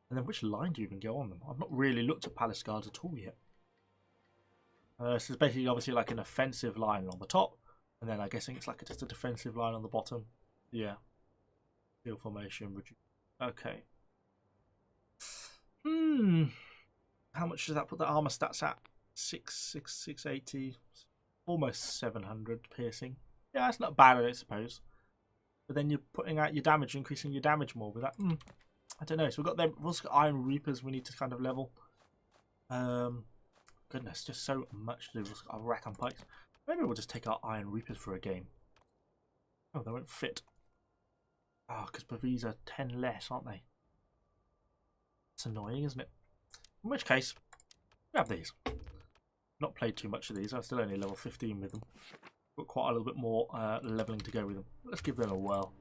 And then which line do you even go on them? I've not really looked at palace guards at all yet. So it's basically obviously like an offensive line on the top, and then I'm guessing it's like just a defensive line on the bottom. Yeah. Field formation. Okay. How much does that put the armor stats at? 680, almost 700 piercing. Yeah, that's not bad, I suppose. But then you're putting out your damage, increasing your damage more with that. I don't know. So we've also got Iron Reapers we need to kind of level. Goodness, just so much to do. We've got our Rattan Pikes. Maybe we'll just take our Iron Reapers for a game. Oh, they won't fit. Oh, because Bavies are 10 less, aren't they? It's annoying, isn't it? In which case, grab these. Not played too much of these. I'm still only level 15 with them. Got quite a little bit more leveling to go with them. Let's give them a whirl.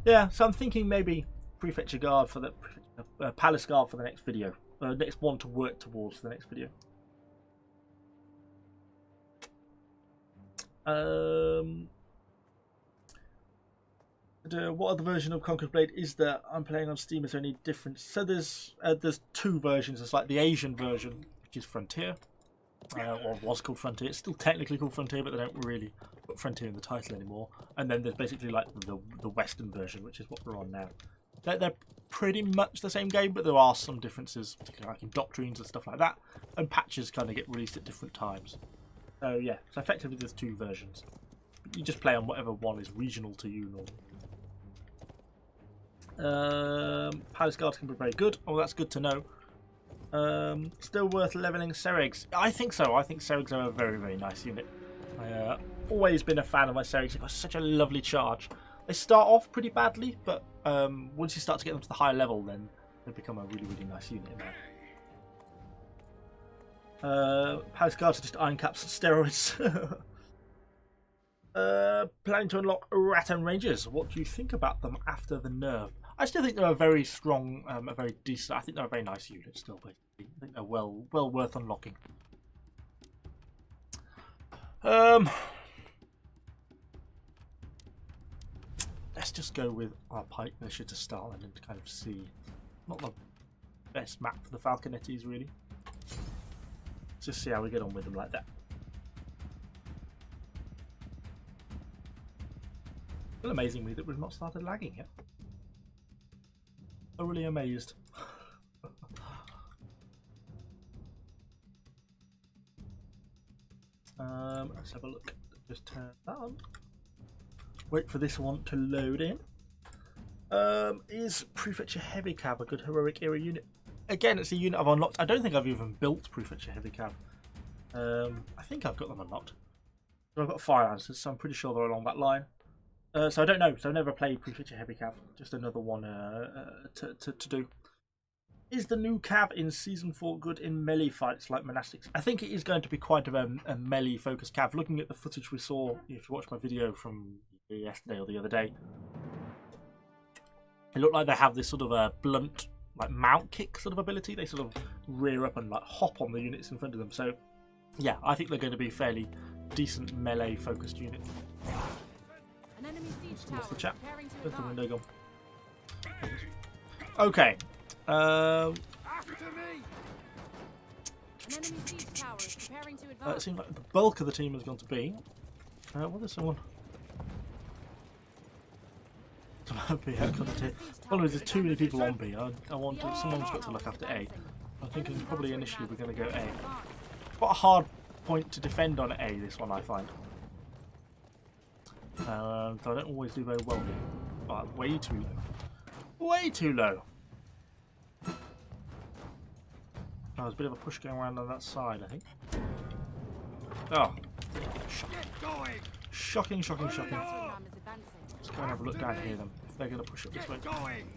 Yeah, so I'm thinking maybe Prefecture Guard for the Palace Guard for the next video. Next one to work towards for the next video. What other version of Conqueror's Blade is there? I'm playing on Steam. Is there any difference? So there's two versions. There's like the Asian version, which is Frontier, or was called Frontier. It's still technically called Frontier, but they don't really put Frontier in the title anymore. And then there's basically like the Western version, which is what we're on now. They're pretty much the same game, but there are some differences, particularly like in doctrines and stuff like that. And patches kind of get released at different times. So yeah, so effectively there's two versions. You just play on whatever one is regional to you normally. Palace Guards can be very good. Oh, that's good to know. Still worth leveling Seregs? I think so. I think Seregs are a very, very nice unit. I've always been a fan of my Seregs. They've got such a lovely charge. They start off pretty badly, but once you start to get them to the higher level, then they become a really, really nice unit in there. Palace Guards are just iron caps and steroids. Planning to unlock Rattan Rangers. What do you think about them after the nerf? I still think they're a very strong, a very decent. I think they're a very nice unit still. Basically, I think they're well worth unlocking. Let's just go with our Pike militia to start and then to kind of see. Not the best map for the Falconettis, really. Let's just see how we get on with them like that. Still amazing me that we've not started lagging yet. I'm really amazed. Let's have a look. Just turn that on. Wait for this one to load in. Is Prefecture Heavy Cav a good heroic era unit? Again, it's a unit I've unlocked. I don't think I've even built Prefecture Heavy Cav. I think I've got them unlocked. So I've got fire answers, so I'm pretty sure they're along that line. So I don't know. So I've never played Prefecture Heavy Cav. Just another one to do. Is the new Cav in Season 4 good in melee fights like Monastics? I think it is going to be quite a melee focused Cav. Looking at the footage we saw, if you watched my video from yesterday or the other day, it looked like they have this sort of a blunt, like mount kick sort of ability. They sort of rear up and like hop on the units in front of them. So yeah, I think they're going to be fairly decent melee focused unit. An enemy siege tower What's the chat? preparing to Where's the advance. window gone? Okay. After me! An enemy siege tower is preparing to It advance. seems like the bulk of the team has gone to B. Well, there's someone. B. Well, there's too many people on B. I want to, someone's got to look after A. I'm thinking probably initially we're going to go A. Quite a hard point to defend on A, this one, I find. So I don't always do very well here. But way too low. Way too low. Oh, there's a bit of a push going around on that side, I think. Oh, shocking. Shocking. Battering ram is advancing. Let's go and have a look down here then. If they're going to push up this way.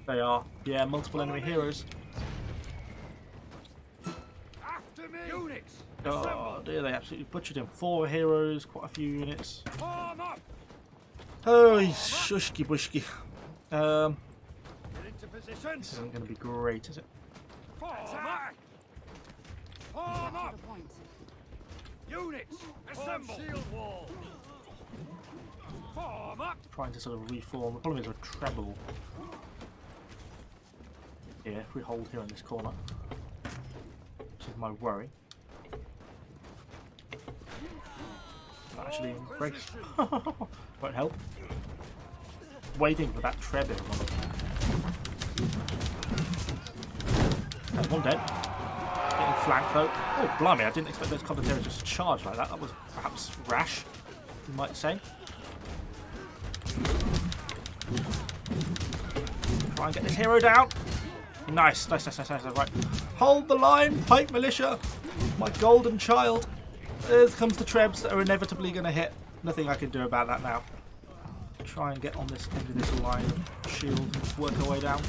They are. Yeah, multiple enemy heroes. After me. Units. Oh dear, they absolutely butchered him. 4 heroes, quite a few units. Form up. Oh, shushky bushky. Get into position. This isn't going to be great, is it? Form up. Form To up. the point. Units. Assemble. Shield wall. Form up. Trying to sort of reform. The problem is we're treble. Here, if we hold here in this corner. Which is my worry. Not actually break. Won't help. Waiting for that treb in. That's one dead. Getting flanked though. Oh, blimey, I didn't expect those commentaries just to charge like that. That was perhaps rash, you might say. Try and get this hero down. Nice. Right. Hold the line, Pike Militia. My golden child. There comes the trebs that are inevitably going to hit. Nothing I can do about that now. Try and get on this end of this line of shield and work our way down.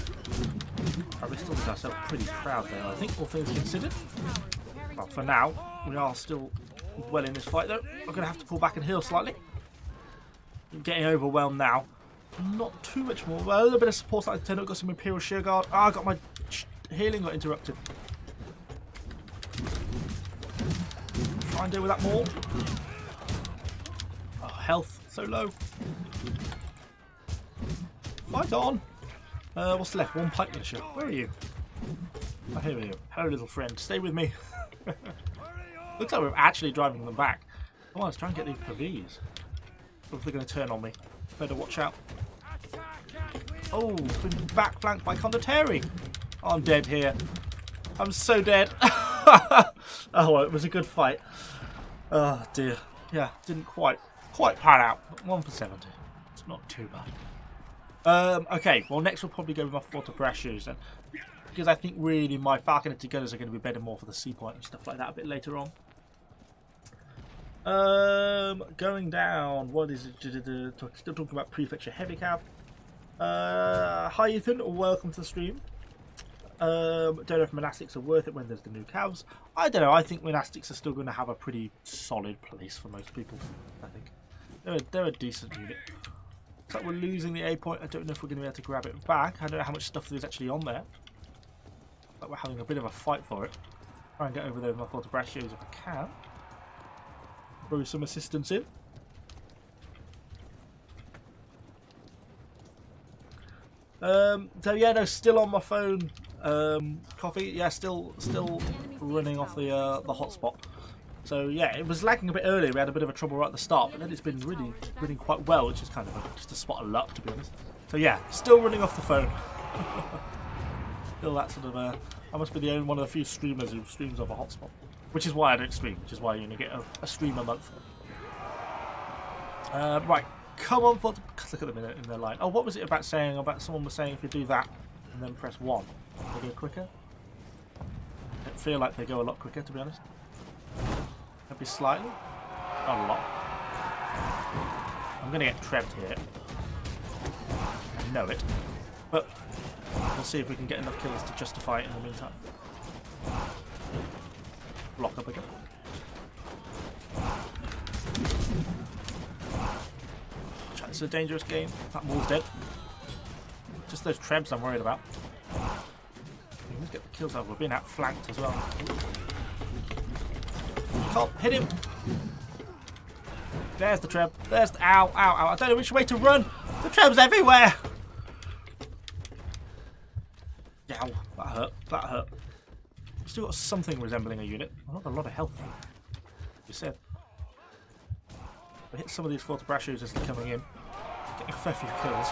Probably still did ourselves pretty proud there, I think, all things considered. Well, for now, we are still well in this fight though. I'm going to have to pull back and heal slightly. I'm getting overwhelmed now. Not too much more. Well, a little bit of support starting to turn up. Got some Imperial Shear Guard. Ah, I got my healing got interrupted. Try and deal with that more. Oh, health so low. Fight on. What's left? One Pike Militia. Where are you? Oh, here we go. Hello, little friend. Stay with me. Looks like we're actually driving them back. Come on, let's try and get these PVs. Or if they're going to turn on me. Better watch out. Oh, been back flanked by Conqueror. Oh, I'm dead here. I'm so dead. Oh, well, it was a good fight. Oh dear. Yeah, didn't quite pan out. But 1 for 70. It's not too bad. Okay, well next we'll probably go with my Fort of Brashes, and because I think really my Falconetti gunners are going to be better more for the sea point and stuff like that a bit later on. Going down. What is it? Still talking about Prefecture Heavy Cav. Hi Ethan, welcome to the stream. Don't know if monastics are worth it when there's the new calves. I don't know. I think monastics are still going to have a pretty solid place for most people. I think they're a decent unit. Looks like we're losing the A point. I don't know if we're going to be able to grab it back. I don't know how much stuff there is actually on there. But we're having a bit of a fight for it. Try and get over there with my Fort of Brashes if I can. Throw some assistance in. So yeah, no, still on my phone. Coffee, yeah, still running off the hotspot. So yeah, it was lagging a bit earlier. We had a bit of a trouble right at the start, but then it's been really running quite well, which is kind of just a spot of luck, to be honest. So yeah, still running off the phone. Still that sort of I must be the only one of the few streamers who streams off a hotspot, which is why I don't stream. Which is why you only get a stream a month. Right. Come on, look at the minute in their line. Oh, what was it about saying? About someone was saying if you do that and then press 1, they go quicker. I don't feel like they go a lot quicker, to be honest. Maybe slightly, not a lot. I'm going to get trebbed here. I know it, but we'll see if we can get enough kills to justify it in the meantime. Block up again. It's a dangerous game. That wall's dead. Just those trebs I'm worried about. Let's get the kills over. We're being outflanked as well. Can't hit him. There's the treb. There's the ow. I don't know which way to run. The treb's everywhere. Ow. That hurt. Still got something resembling a unit. Not a lot of health. You said. We hit some of these Fort of Brashes as they're coming in. Getting a fair few kills.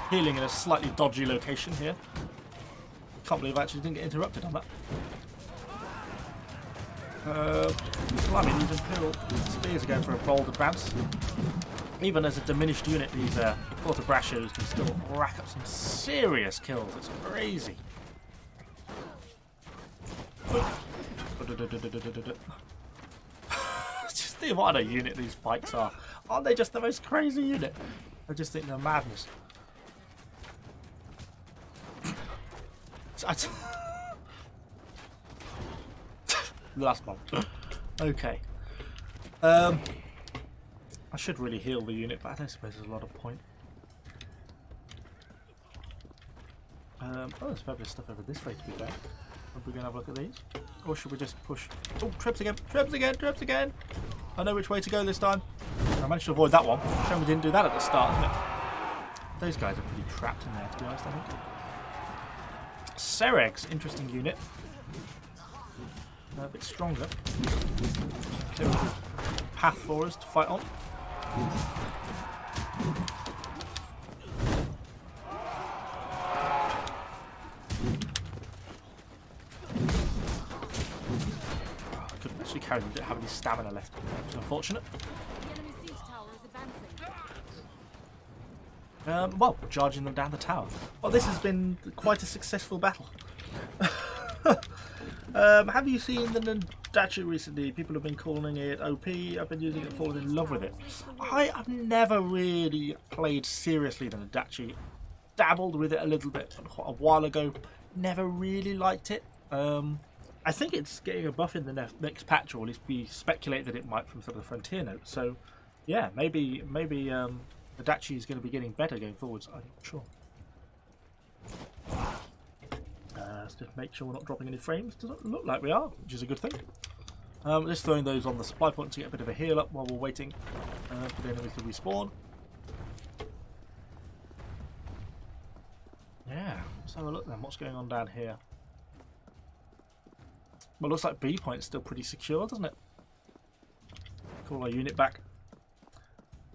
Healing in a slightly dodgy location here. Can't believe I actually didn't get interrupted on that. Blimey, these Imperial Spears are going for a bold advance. Even as a diminished unit, these Fort of Brashes can still rack up some serious kills. It's crazy. Just think what a unit these bikes are. Aren't they just the most crazy unit? I just think they're madness. Last one. Okay. I should really heal the unit, but I don't suppose there's a lot of point. Oh, there's fabulous stuff over this way to be fair. Are we going to have a look at these? Or should we just push? Oh, trips again! Trips again! Trips again! I know which way to go this time. I managed to avoid that one. Shame we didn't do that at the start, isn't it? Those guys are pretty trapped in there, to be honest, I think. Seregs, interesting unit. A bit stronger. Path for us to fight on. I couldn't actually carry them, didn't have any stamina left, which is unfortunate. The enemy siege tower is advancing. Well, charging them down the tower. Well, this has been quite a successful battle. Have you seen the Nandachi recently? People have been calling it OP. I've been using it, fallen in love with it. I've never really played seriously the Nandachi. Dabbled with it a little bit quite a while ago. Never really liked it. I think it's getting a buff in the next patch, or at least we speculate that it might from some of the Frontier notes. So, yeah, maybe Nandachi is going to be getting better going forwards. I'm not sure. Let's just make sure we're not dropping any frames. Doesn't look like we are, which is a good thing. Just throwing those on the supply point to get a bit of a heal up while we're waiting for the enemies to respawn. Yeah, let's have a look then. What's going on down here? Well, looks like B point is still pretty secure, doesn't it? Call our unit back.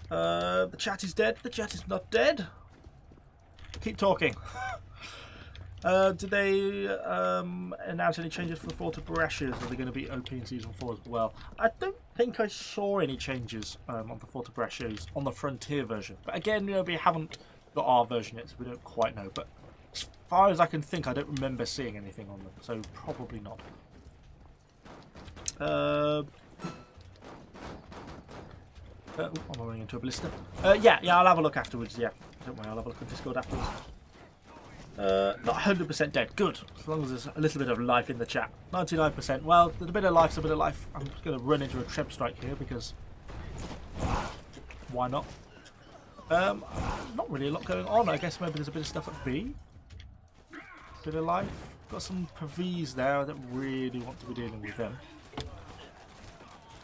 The chat is dead. The chat is not dead. Keep talking. Did they announce any changes for the Fortebrashes? Are they going to be OP in Season 4 as well? I don't think I saw any changes on the Fortebrashes on the Frontier version. But again, you know, we haven't got our version yet, so we don't quite know. But as far as I can think, I don't remember seeing anything on them, so probably not. I'm running into a blister. Yeah, I'll have a look afterwards, yeah. Don't worry, I'll have a look at Discord afterwards. Not 100% dead. Good. As long as there's a little bit of life in the chat. 99%. Well, there's a bit of life's a bit of life. I'm just going to run into a Treb strike here because why not? Not really a lot going on. I guess maybe there's a bit of stuff at B. Bit of life. Got some Pavis there. I don't really want to be dealing with them.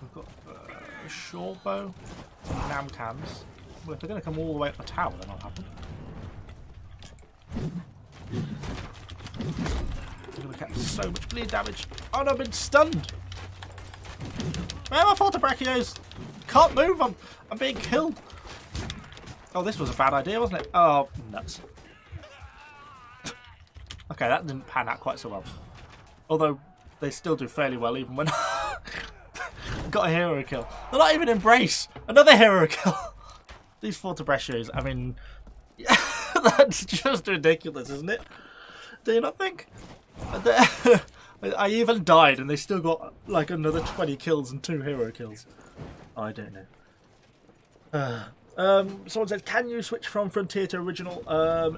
We've got a short bow, some Namcans. Well, if they're going to come all the way up the tower, then I'll have them. I'm going to catch so much bleed damage. Oh no, I've been stunned. Where are my Fortebracchios? Can't move. I'm being killed. Oh, this was a bad idea, wasn't it? Oh, nuts. Okay, that didn't pan out quite so well. Although they still do fairly well, even when got a hero kill. They're not even embrace. Another hero kill. These Fortebracchios, I mean, that's just ridiculous, isn't it? Do you not think? I even died and they still got like another 20 kills and 2 hero kills. I don't know. Someone said, can you switch from Frontier to Original?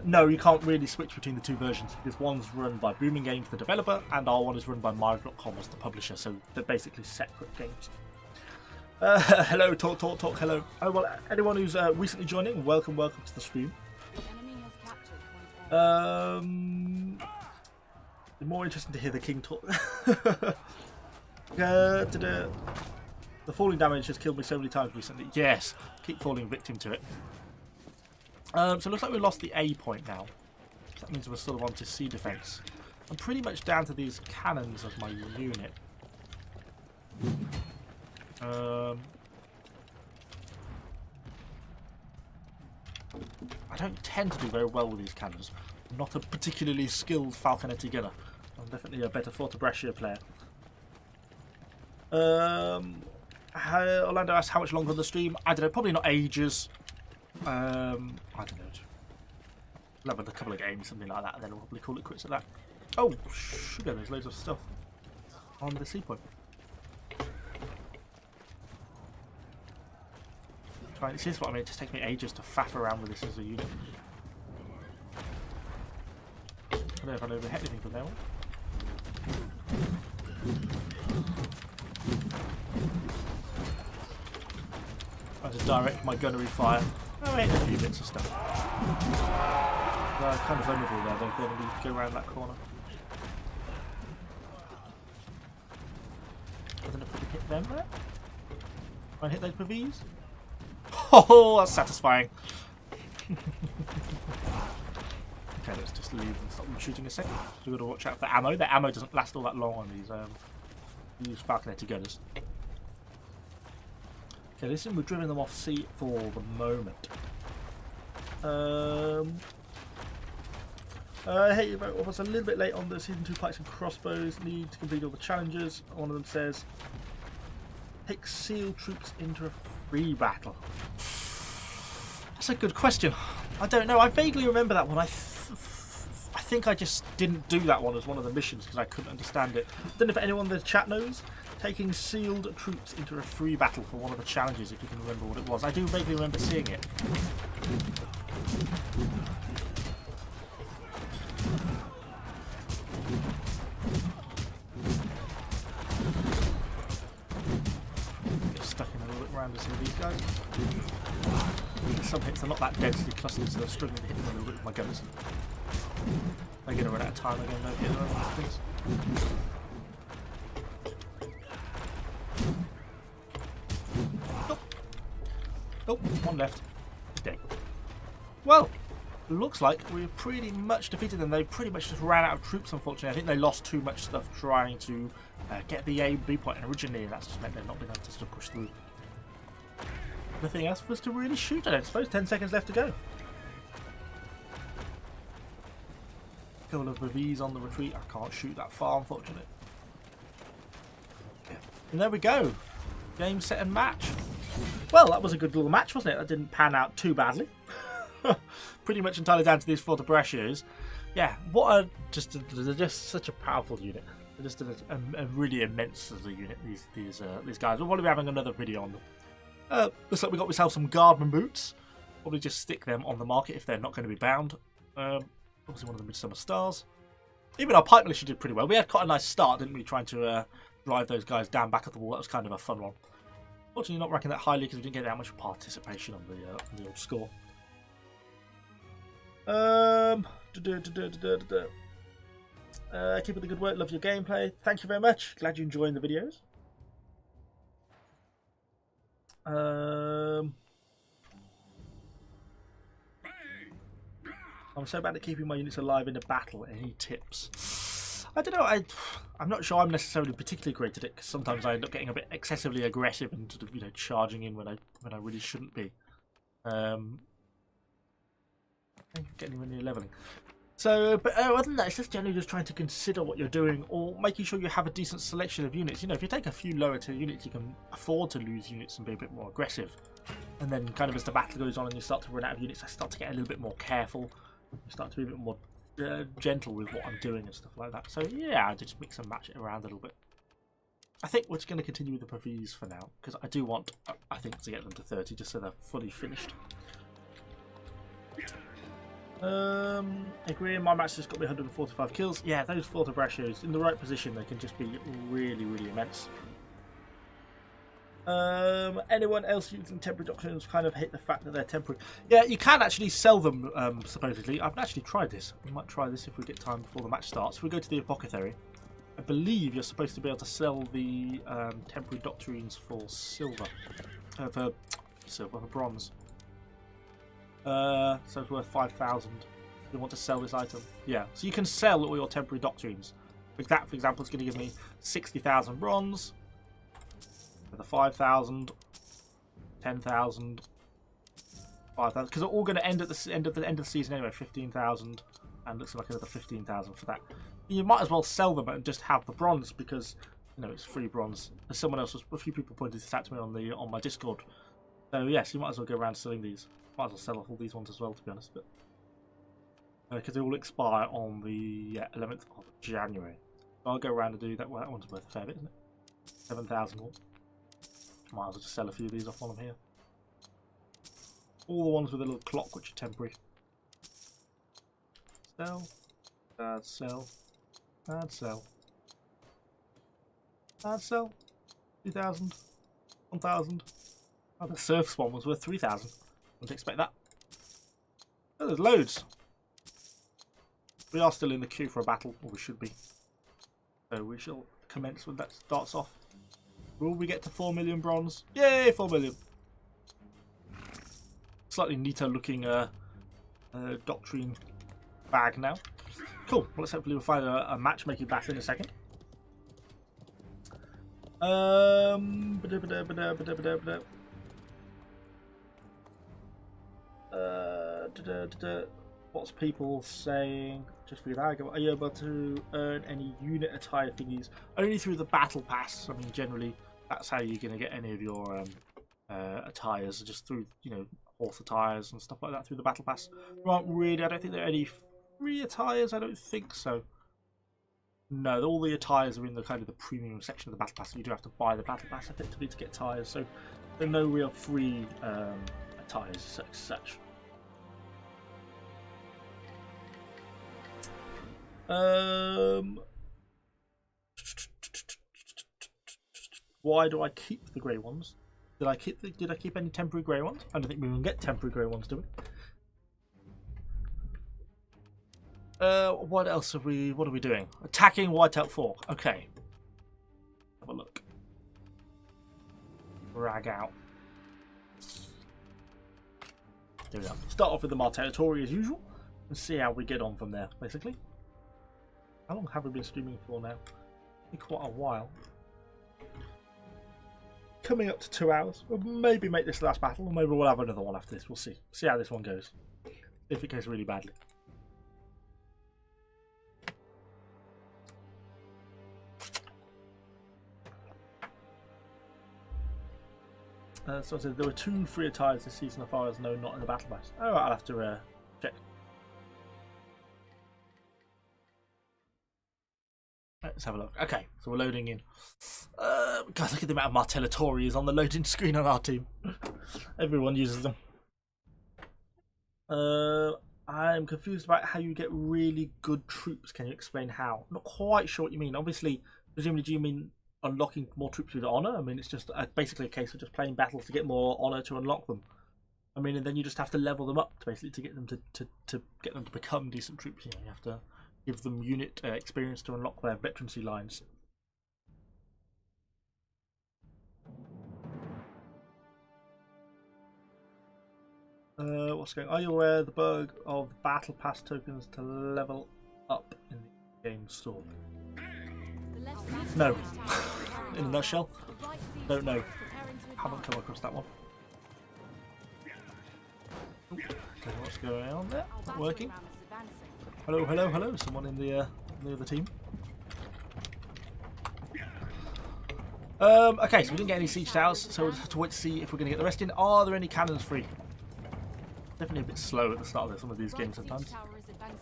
No, you can't really switch between the two versions because one's run by Booming Games, the developer, and our one is run by Marv.com as the publisher, so they're basically separate games. Hello, talk, hello. Oh, well, anyone who's recently joining, welcome to the stream. Enemy has captured point A. More interesting to hear the king talk. The falling damage has killed me so many times recently. Yes, keep falling victim to it. So it looks like we lost the A point now. So that means we're sort of onto C defense. I'm pretty much down to these cannons as my unit. I don't tend to do very well with these cannons. I'm not a particularly skilled falconetti gunner. I'm definitely a better Fortebraccia player. Orlando asked how much longer on the stream. I don't know, probably not ages. I don't know. We'll have a couple of games, something like that, and then we'll probably call it quits at that. Oh, sugar, there's loads of stuff. on the sea point. This is what I mean. It just takes me ages to faff around with this as a unit. I don't know if I overhead anything from there. I just direct my gunnery fire. Oh, I hit a few bits of stuff. They're kind of vulnerable there. They're going to go around that corner. I don't know if I can hit them there. Try and hit those PVs. Oh, that's satisfying. Okay, let's just leave and stop them shooting a second. So we've got to watch out for the ammo. The ammo doesn't last all that long on these Falconetti gunners. Okay, listen, we're driving them off sea for the moment. Hey, I was a little bit late on the Season 2 Pikes and Crossbows. Need to complete all the challenges. One of them says, take SEAL troops into a free battle. That's a good question. I don't know. I vaguely remember that one. I think I just didn't do that one as one of the missions because I couldn't understand it. I don't know if anyone in the chat knows. Taking sealed troops into a free battle for one of the challenges, if you can remember what it was. I do vaguely remember seeing it. Get stuck in a little bit around to some of these guys. Some hits are not that densely clustered, so they're struggling to hit them a little bit with my guns. They're going to run out of time again, don't get them, things. Oh, one left. He's dead. Well, looks like we've pretty much defeated them. They pretty much just ran out of troops, unfortunately. I think they lost too much stuff trying to get the A and B point originally, and that's just meant they've not been able to sort of push through. Nothing else was to really shoot at, I suppose. 10 seconds left to go. A couple of V's on the retreat. I can't shoot that far, unfortunately. And there we go. Game, set, and match. Well, that was a good little match, wasn't it? That didn't pan out too badly. Pretty much entirely down to these Fortebraccios. Yeah, they're just such a powerful unit. They're just a really immense as a unit. These guys. We'll probably be having another video on them. Looks like we got myself some Guardman boots. Probably just stick them on the market if they're not going to be bound. Obviously, one of the Midsummer Stars. Even our pipe militia did pretty well. We had quite a nice start, didn't we? Trying to drive those guys down back at the wall. That was kind of a fun one. Fortunately, not ranking that highly because we didn't get that much participation on the old score. Keep up the good work. Love your gameplay. Thank you very much. Glad you're enjoying the videos. I'm so bad at keeping my units alive in a battle. Any tips? I don't know. I'm not sure I'm necessarily particularly great at it because sometimes I end up getting a bit excessively aggressive and sort of, charging in when I really shouldn't be. Getting anywhere near leveling. So, but other than that, it's just generally just trying to consider what you're doing or making sure you have a decent selection of units. If you take a few lower tier units, you can afford to lose units and be a bit more aggressive. And then kind of as the battle goes on and you start to run out of units, I start to get a little bit more careful. You start to be a bit more gentle with what I'm doing and stuff like that. So yeah, I just mix and match it around a little bit. I think we're just going to continue with the Pavis for now because I do want, I think, to get them to 30 just so they're fully finished. Agreeing, my match has got me 145 kills. Yeah, those Fortebraccios in the right position, they can just be really, really immense. Anyone else using temporary doctrines kind of hate the fact that they're temporary? Yeah, you can actually sell them, supposedly. I've actually tried this. We might try this if we get time before the match starts. If we go to the Apothecary, I believe you're supposed to be able to sell the temporary doctrines for silver. For bronze. So it's worth 5,000. You want to sell this item? Yeah. So you can sell all your temporary doctrines. That, for example, is going to give me 60,000 bronze. For the 5,000, 10,000, 5,000. Because they're all going to end at the end of the season anyway. 15,000, and looks like another 15,000 for that. You might as well sell them and just have the bronze because it's free bronze. As someone else, a few people pointed this out to me on my Discord. So yes, you might as well go around selling these. Might as well sell off all these ones as well, to be honest, but because they all expire on the 11th of January. I'll go around and do that. Well, that one's worth a fair bit, isn't it? 7,000 more. Might as well just sell a few of these off while I'm here. All the ones with a little clock, which are temporary. Sell. Sell. Sell. Sell. 2,000. 1,000. Oh, the surf's one was worth 3,000. Wouldn't expect that. Oh, there's loads. We are still in the queue for a battle, or we should be. So we shall commence when that starts off. Will we get to 4 million bronze? Yay, 4 million. Slightly neater looking doctrine bag now. Cool. Well, let's hopefully we'll find a matchmaking battle in a second. What's people saying? Just for that, are you able to earn any unit attire thingies? Only through the battle pass. I mean, generally, that's how you're going to get any of your attires, just through, you know, horse attires and stuff like that through the battle pass. There aren't really, I don't think there are any free attires. I don't think so. No, all the attires are in the kind of the premium section of the battle pass. So you do have to buy the battle pass effectively to get attires. So there are no real free attires as such. Why do I keep the grey ones? Did I keep any temporary grey ones? I don't think we can get temporary grey ones, do we? What else have we? What are we doing? Attacking Whiteout Fork. Okay. Have a look. Drag out. There we go. Start off with the Martellatore as usual, and see how we get on from there. Basically. How long have we been streaming for now? Quite a while. Coming up to 2 hours. We'll maybe make this the last battle, or maybe we'll have another one after this. We'll see. See how this one goes. If it goes really badly. So I said there were 2 free attires this season as far as no, not in the battle pass. Oh, I'll have to check. Let's have a look. Okay, so we're loading in. God, look at the amount of Martellatores on the loading screen on our team. Everyone uses them. I'm confused about how you get really good troops. Can you explain how? I'm not quite sure what you mean. Obviously, presumably, do you mean unlocking more troops with honour? I mean, it's just basically a case of just playing battles to get more honour to unlock them. I mean, and then you just have to level them up basically to get them to get them to become decent troops. You know, you have to give them unit experience to unlock their veterancy lines. What's going on? Are you aware of the bug of battle pass tokens to level up in the game store? No. In a nutshell, don't know. Haven't come across that one. Okay, what's going on there? Not working. Hello, hello, hello. Someone in the other team. Okay, so we didn't get any siege towers, so we'll just have to wait to see if we're going to get the rest in. Are there any cannons free? Definitely a bit slow at the start of some of these games sometimes.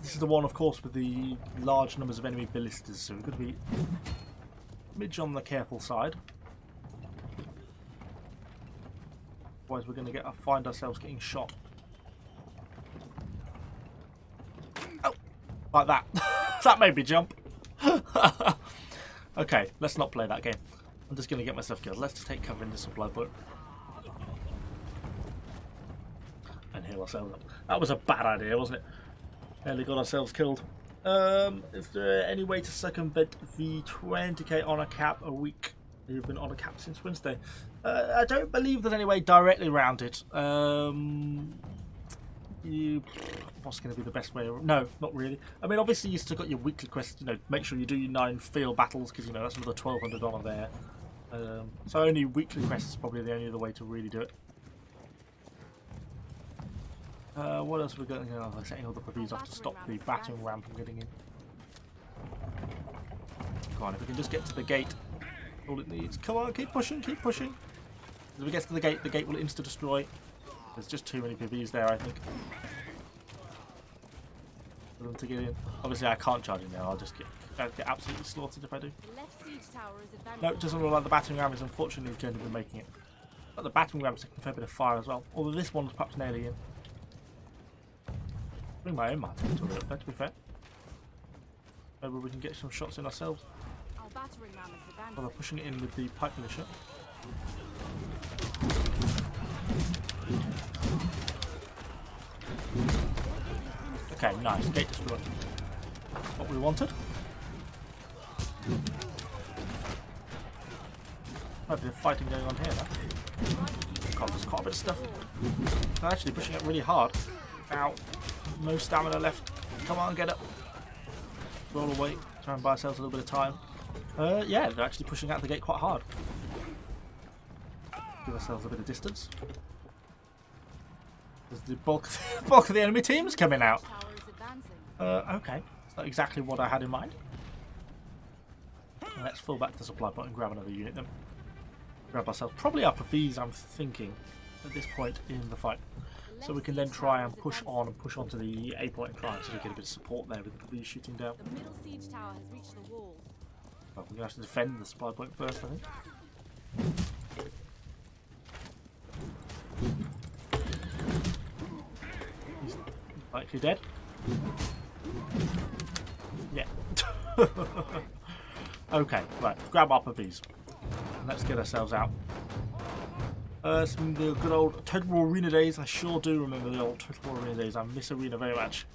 This is the one, of course, with the large numbers of enemy ballistas, so we've got to be midge on the careful side. Otherwise, we're going to find ourselves getting shot. Oh, like that. That made me jump. Okay, let's not play that game. I'm just going to get myself killed. Let's just take cover in this supply point. And heal ourselves up. That was a bad idea, wasn't it? Nearly got ourselves killed. Is there any way to circumvent the 20k honour cap a week? You've been honour cap since Wednesday. I don't believe there's any way directly around it. What's going to be the best way? No, not really. I mean, obviously you still got your weekly quests. You know, make sure you do your 9 field battles because you know that's another $1,200 there. So only weekly quests is probably the only other way to really do it. What else are we going on? Setting all the puppies off to stop the battering ram from getting in. Come on, if we can just get to the gate, all it needs. Come on, keep pushing, keep pushing. As we get to the gate will insta-destroy. There's just too many PVs there, I think. for them to get in. Obviously, I can't charge in there. I'll just get absolutely slaughtered if I do. The left siege tower is advancing. No, it doesn't look like the battering ram is unfortunately going to be making it. But the battering ram's taking a fair bit of fire as well. Although this one's perhaps nearly in. Bring my own Martin to it, to be fair. Maybe we can get some shots in ourselves. Our battering ram is advancing. Well, I'm pushing it in with the pipe militia. Okay, nice. Gate destroyed. What we wanted. Might be a fighting going on here now. God, there's quite a bit of stuff. They're actually pushing it really hard. Ow. No stamina left. Come on, get up. Roll away. Try and buy ourselves a little bit of time. Yeah, they're actually pushing out the gate quite hard. Give ourselves a bit of distance. There's the bulk of the enemy team's coming out. Okay. It's not exactly what I had in mind. Let's fall back to the supply point and grab another unit then. Grab ourselves probably upper V's, I'm thinking, at this point in the fight. So we can then try and push on and push onto the A point and try and sort of get a bit of support there with the V shooting down. The middle siege tower has reached the walls. Well, we're going to have to defend the supply point first, I think. He's likely dead. Yeah. Okay, right, grab upper V's. And let's get ourselves out. Some of the good old Total War Arena days. I sure do remember the old Total War Arena days. I miss Arena very much.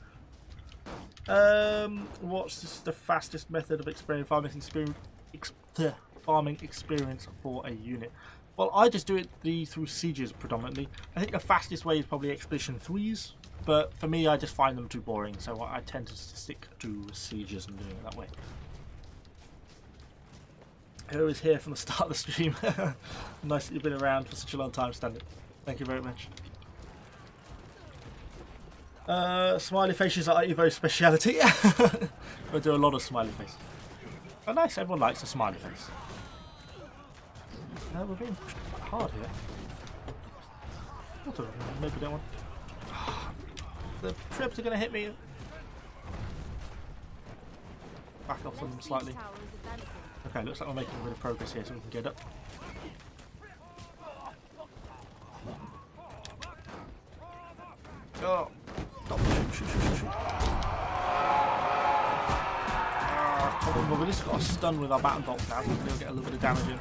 What's the fastest method of farming experience for a unit? Well, I just do it through sieges predominantly. I think the fastest way is probably Expedition 3s, but for me I just find them too boring, so I tend to stick to sieges and doing it that way. Who is here from the start of the stream? Nice that you've been around for such a long time, Standard. Thank you very much. Smiley faces are Evo's speciality. I do a lot of smiley faces. Oh nice, everyone likes a smiley face. We're being pushed quite hard here. Maybe don't want. The trips are going to hit me. Back off them slightly. Okay, looks like we're making a bit of progress here, so we can get up. Oh! Stop. Shoot. Well, we just got a stun with our baton bolt now, so we'll get a little bit of damage in.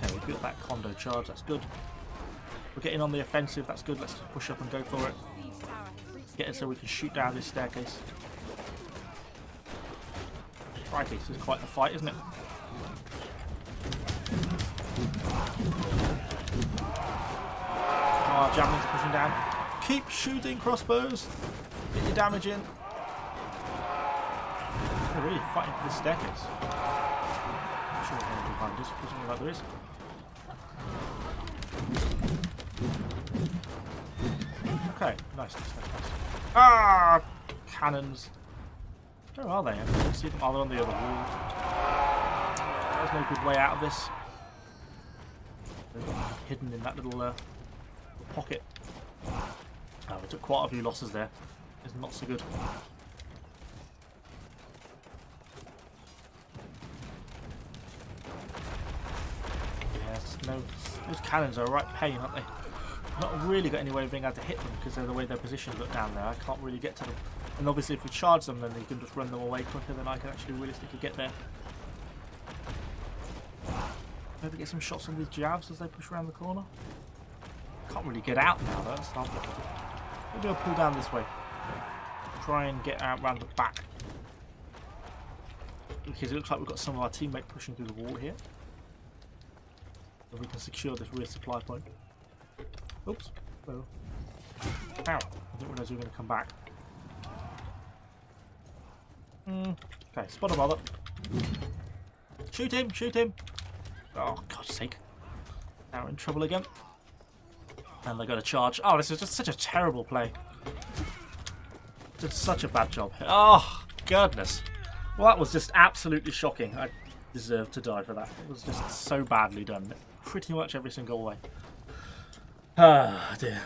Okay, we built that condo charge, that's good. We're getting on the offensive, that's good. Let's push up and go for it. Get it so we can shoot down this staircase. Crikey, this is quite the fight, isn't it? Oh, javelins pushing down. Keep shooting, crossbows. Get your damage in. They're really fighting for this staircase. I'm sure there's anything behind us. Doesn't look like there is. Okay, nice. Ah! Cannons. Where are they? I can't see them. Oh, they're on the other wall. There's no good way out of this. They've got hidden in that little pocket. Oh, we took quite a few losses there. It's not so good. Yes, no. Those cannons are a right pain, aren't they? I've not really got any way of being able to hit them because of the way their positions look down there. I can't really get to them. And obviously if we charge them, then you can just run them away quicker than I can actually realistically get there. Maybe get some shots on these jabs as they push around the corner. Can't really get out now though. That's not difficult. Maybe I'll pull down this way. Try and get out round the back. Because it looks like we've got some of our teammates pushing through the wall here. So we can secure this rear supply point. Oops. Oh. Ow. I didn't realise we were going to come back. Okay, spot a bother. Shoot him! Shoot him! Oh, God's sake. Now we're in trouble again. And they got a charge. Oh, this is just such a terrible play. Did such a bad job. Oh, goodness. Well, that was just absolutely shocking. I deserved to die for that. It was just so badly done. Pretty much every single way. Ah, dear.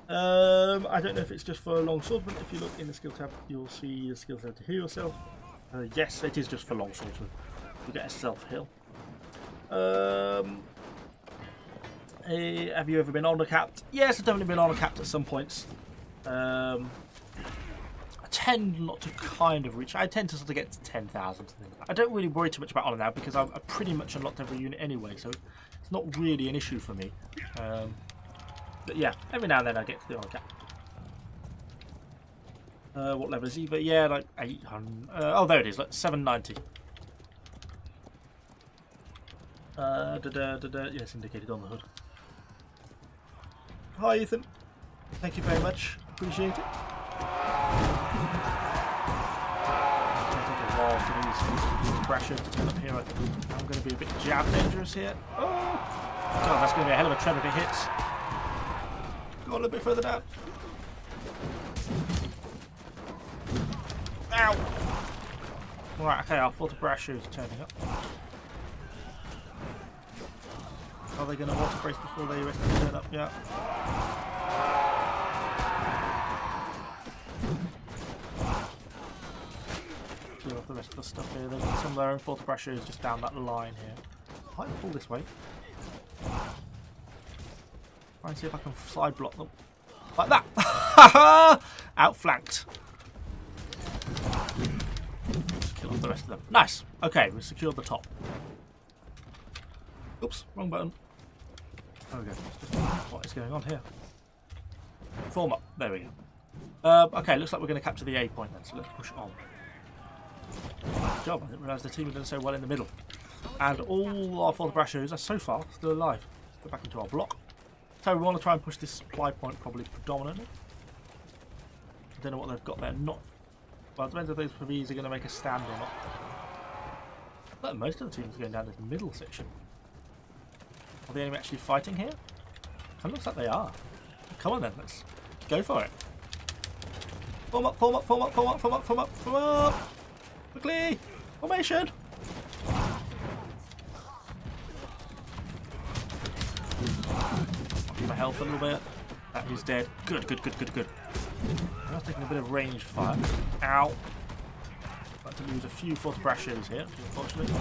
I don't know if it's just for longswordmen. If you look in the skill tab, you'll see the skill tab to heal yourself. Yes, it is just for longswordmen. You get a self heal. Have you ever been honor capped? Yes, I've definitely been honor capped at some points. I tend not to kind of reach. I tend to sort of get to 10,000. I don't really worry too much about honor now because I've pretty much unlocked every unit anyway, so it's not really an issue for me. But yeah, every now and then I get to the honor cap. What level is he? But yeah, like 800. Oh, there it is, like 790. Yes, indicated on the hood. Hi, Ethan. Thank you very much. Appreciate it. It'll take a while for these crashes to turn up here. I'm going to be a bit jab dangerous here. Oh! God, that's going to be a hell of a tread if it hits. Go a little bit further down. Ow! Right, okay, our water parachute is turning up. Are they going to water brace before they rest and turn up? Yeah. Clear off the rest of the stuff here. They've got some of their own water parachutes just down that line here. I might pull this way. Try and see if I can side block them. Like that! Outflanked. Kill off the rest of them. Nice! Okay, we've secured the top. Oops, wrong button. There we go. What is going on here? Form up. There we go. Okay, looks like we're going to capture the A point then, so let's push on. Good job. I didn't realise the team had done so well in the middle. And all our forward brashers are so far still alive. Let's go back into our block. So we want to try and push this supply point probably predominantly. I don't know what they've got there. Not. Well, it depends if those PVs are going to make a stand or not. But most of the teams are going down this middle section. Are the enemy actually fighting here? It looks like they are. Come on then, let's go for it. Form up, form up, form up, form up, form up, form up, form up! Quickly! Formation! Keep my health a little bit. That is dead. Good, good, good, good, good. I was taking a bit of ranged fire. Ow! About to lose a few force brashers here, unfortunately.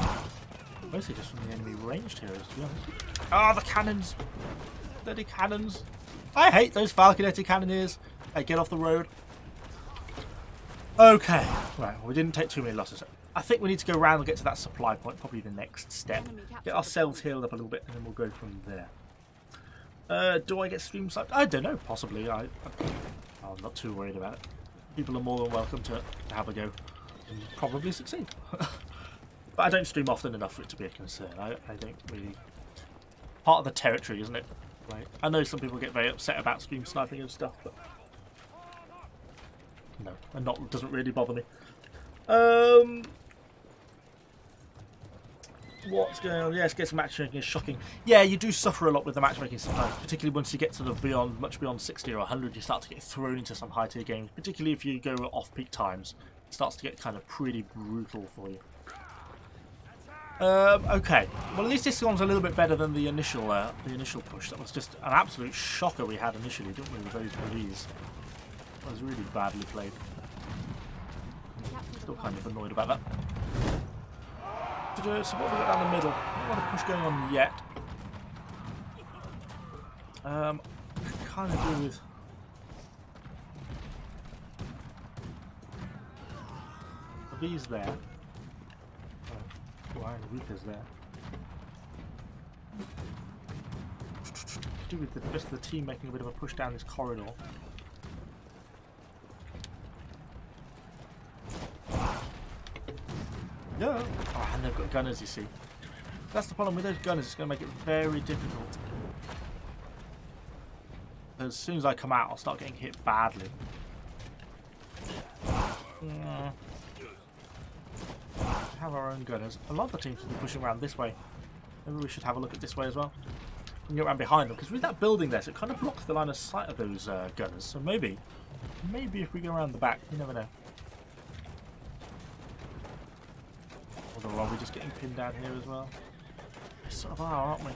Mostly just from the enemy ranged heroes, to be honest. Ah, the cannons! Bloody cannons! I hate those falconetti cannoneers. Hey, get off the road. Okay, right, well, we didn't take too many losses. I think we need to go around and get to that supply point, probably the next step. Get ourselves healed up a little bit, and then we'll go from there. Do I get stream sniped? I don't know, possibly. I'm not too worried about it. People are more than welcome to have a go and probably succeed. But I don't stream often enough for it to be a concern. I don't really... Part of the territory, isn't it? Right. I know some people get very upset about stream sniping and stuff, but... No, and doesn't really bother me. What's going on? Yes, getting matchmaking is shocking. Yeah, you do suffer a lot with the matchmaking sometimes, particularly once you get to the much beyond 60 or 100, you start to get thrown into some high tier games, particularly if you go off-peak times. It starts to get kind of pretty brutal for you. Okay, well at least this one's a little bit better than the initial push. That was just an absolute shocker we had initially, didn't we, with those PVs. That was really badly played. Still kind of annoyed about that. So what have we got down the middle? Not a lot of push going on yet. Kind of do with... The V's there. Why the Reaper's there? Do with the rest of the team making a bit of a push down this corridor. Yeah. Oh, and they've got gunners, you see. That's the problem with those gunners. It's going to make it very difficult. As soon as I come out, I'll start getting hit badly. Have our own gunners. A lot of the teams will be pushing around this way. Maybe we should have a look at this way as well. We can get around behind them, because with that building there, so it kind of blocks the line of sight of those gunners. So maybe if we go around the back, you never know. Although are we just getting pinned down here as well? We sort of are, aren't we?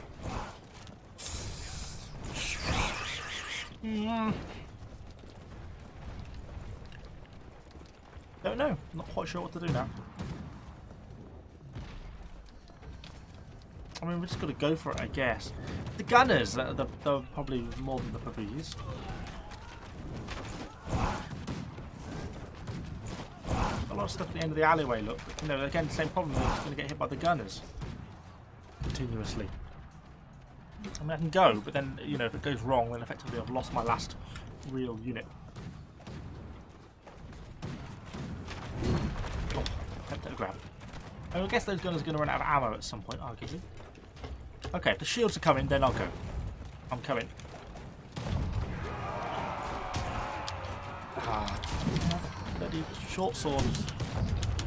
Don't know. Not quite sure what to do now. I mean, we're just going to go for it, I guess. The gunners, they're probably more than the puppies. A lot of stuff at the end of the alleyway, look. You know, again, same problem. They're just going to get hit by the gunners. Continuously. I mean, I can go, but then, you know, if it goes wrong, then effectively I've lost my last real unit. Oh, attempt at a grab. I guess those gunners are going to run out of ammo at some point, arguably. Okay, if the shields are coming, then I'll go. I'm coming. Bloody short swords.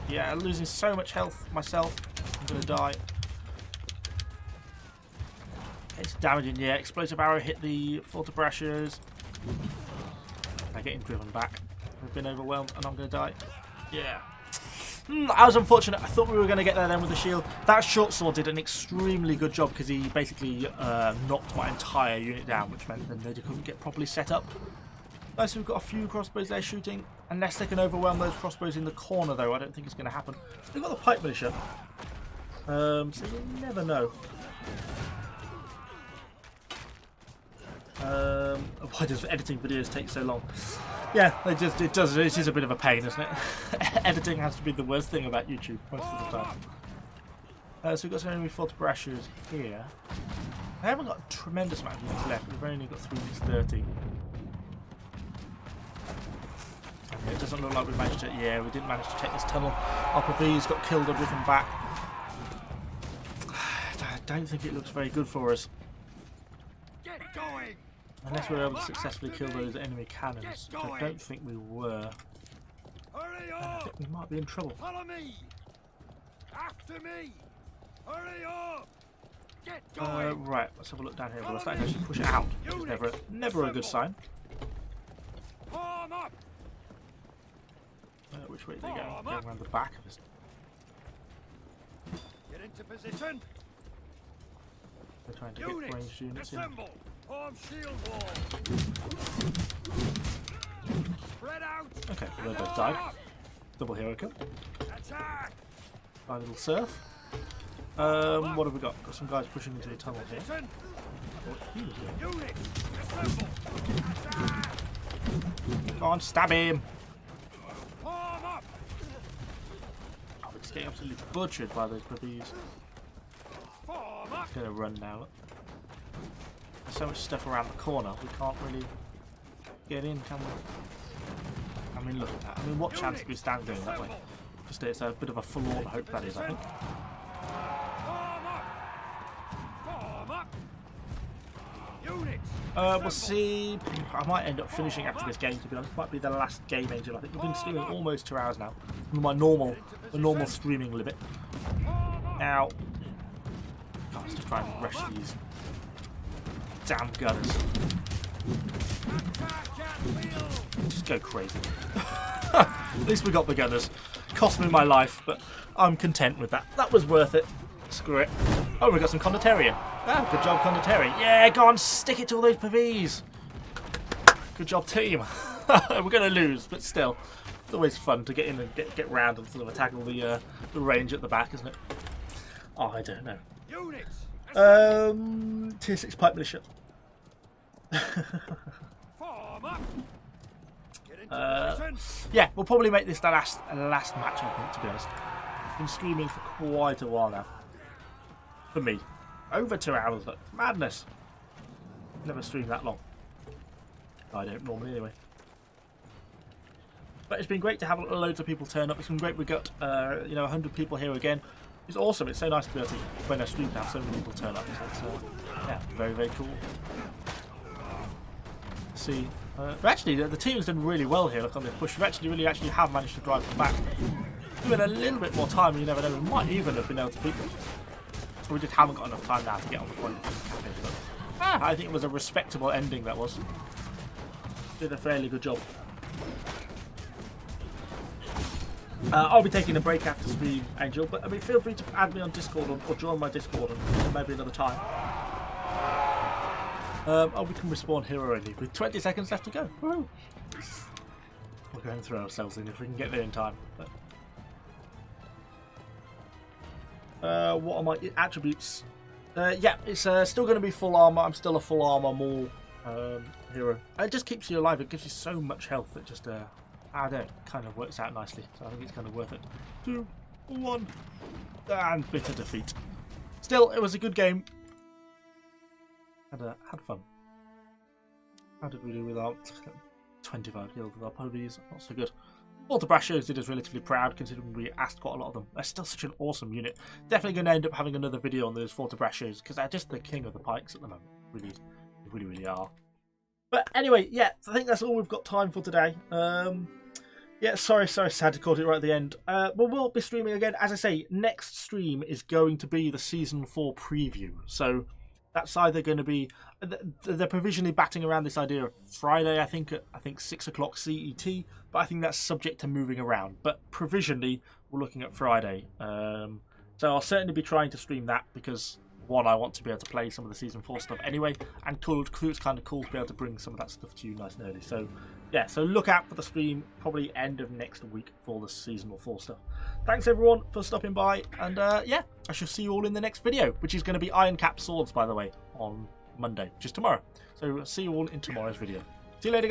Yeah, I'm losing so much health myself. I'm going to die. It's damaging, yeah. Explosive arrow hit the fortibrachers. They're getting driven back. I've been overwhelmed and I'm going to die. Yeah. I was unfortunate. I thought we were going to get there then with the shield. That short sword did an extremely good job because he basically knocked my entire unit down, which meant then they couldn't get properly set up. Nice, we've got a few crossbows there shooting. Unless they can overwhelm those crossbows in the corner, though, I don't think it's going to happen. We've got the pipe militia. So you never know. Why does editing videos take so long? Yeah, it is a bit of a pain, isn't it? Editing has to be the worst thing about YouTube most of the time. So we've got some enemy fortibrachers here. I haven't got a tremendous amount of units left. We've only got 3 units 30. Okay, it doesn't look like we managed to. Yeah, we didn't manage to take this tunnel. Upper V's got killed or driven back. I don't think it looks very good for us. Get going! Unless we're able to successfully kill those enemy cannons, which I don't think we were. Hurry I up! think we might be in trouble. Follow me! After me! Hurry up! Get going! Right, let's have a look down here. Well, let's actually push it out. It's never a good sign. Form up! Which way are they going? Going around the back of us. Get into position! They're trying to get ranged units in. Assemble! Form shield wall! Spread out! Okay, well, they both died. Double hero kill. Attack! My little surf. What have we got? Got some guys pushing into the tunnel here. Position! What he was doing. Units! Assemble! Attack! Go on, stab him! Form up! Oh, we're just getting absolutely butchered by those puppies. Form up! Gonna run now. Look. There's so much stuff around the corner, we can't really get in, can we? I mean, look at that. I mean, what chance do we stand going that way? Just it's a bit of a forlorn hope, that is, I think. Form up! Form up! Units! We'll see. I might end up finishing after this game, to be honest. Might be the last game, Angel. I think we've been streaming almost 2 hours now. My normal streaming limit. Now, God, let's just try and rush these damn gunners. Just go crazy. At least we got the gunners. Cost me my life, but I'm content with that. That was worth it. Screw it. Oh, we got some Condotarian. Ah, good job, Condotarian. Yeah, go on, stick it to all those pavés. Good job, team. We're going to lose, but still. It's always fun to get in and get round and sort of attack all the range at the back, isn't it? Oh, I don't know. Units! Tier 6 pipe militia. Form up! Get into position! Yeah, we'll probably make this the last match, I think, to be honest. Been streaming for quite a while now. For me. Over 2 hours, look. Madness. Never streamed that long. I don't normally, anyway. But it's been great to have loads of people turn up. It's been great we got, 100 people here again. It's awesome. It's so nice to be able to, when I stream, to have so many people turn up. So it's, yeah, very, very cool. See, but actually, the team's done really well here. Look on this push. We actually have managed to drive them back. Given a little bit more time, you never know. We might even have been able to beat them. We just haven't got enough time now to get on the point. But, I think it was a respectable ending. That was. Did a fairly good job. I'll be taking a break after stream, Angel. But I mean, feel free to add me on Discord or join my Discord and maybe another time. Oh, we can respawn here already with 20 seconds left to go. Woohoo! We're going to throw ourselves in if we can get there in time. But, what are my attributes? Yeah, it's still going to be full armor. I'm still a full armor maul hero. It just keeps you alive. It gives you so much health that just I don't know, kind of works out nicely. So I think it's kind of worth it. 2, 1, and bitter defeat. Still, it was a good game. Had fun. How did we do without 25 kills with our ponies? Not so good. Walter Brashios did us relatively proud considering we asked quite a lot of them. They're still such an awesome unit. Definitely going to end up having another video on those Walter Brashios because they're just the king of the pikes at the moment. Really are. But anyway, yeah, I think that's all we've got time for today. Yeah, sorry, sad to call it right at the end. But we'll be streaming again. As I say, next stream is going to be the Season 4 preview. So that's either going to be... They're provisionally batting around this idea of Friday, I think 6 o'clock CET. But I think that's subject to moving around. But provisionally, we're looking at Friday. So I'll certainly be trying to stream that because... One, I want to be able to play some of the Season 4 stuff anyway, and it's kind of cool to be able to bring some of that stuff to you nice and early. So, yeah, so look out for the stream, probably end of next week for the Season 4 stuff. Thanks, everyone, for stopping by, and, yeah, I shall see you all in the next video, which is going to be Iron Cap Swords, by the way, on Monday, which is tomorrow. So, see you all in tomorrow's video. See you later, guys.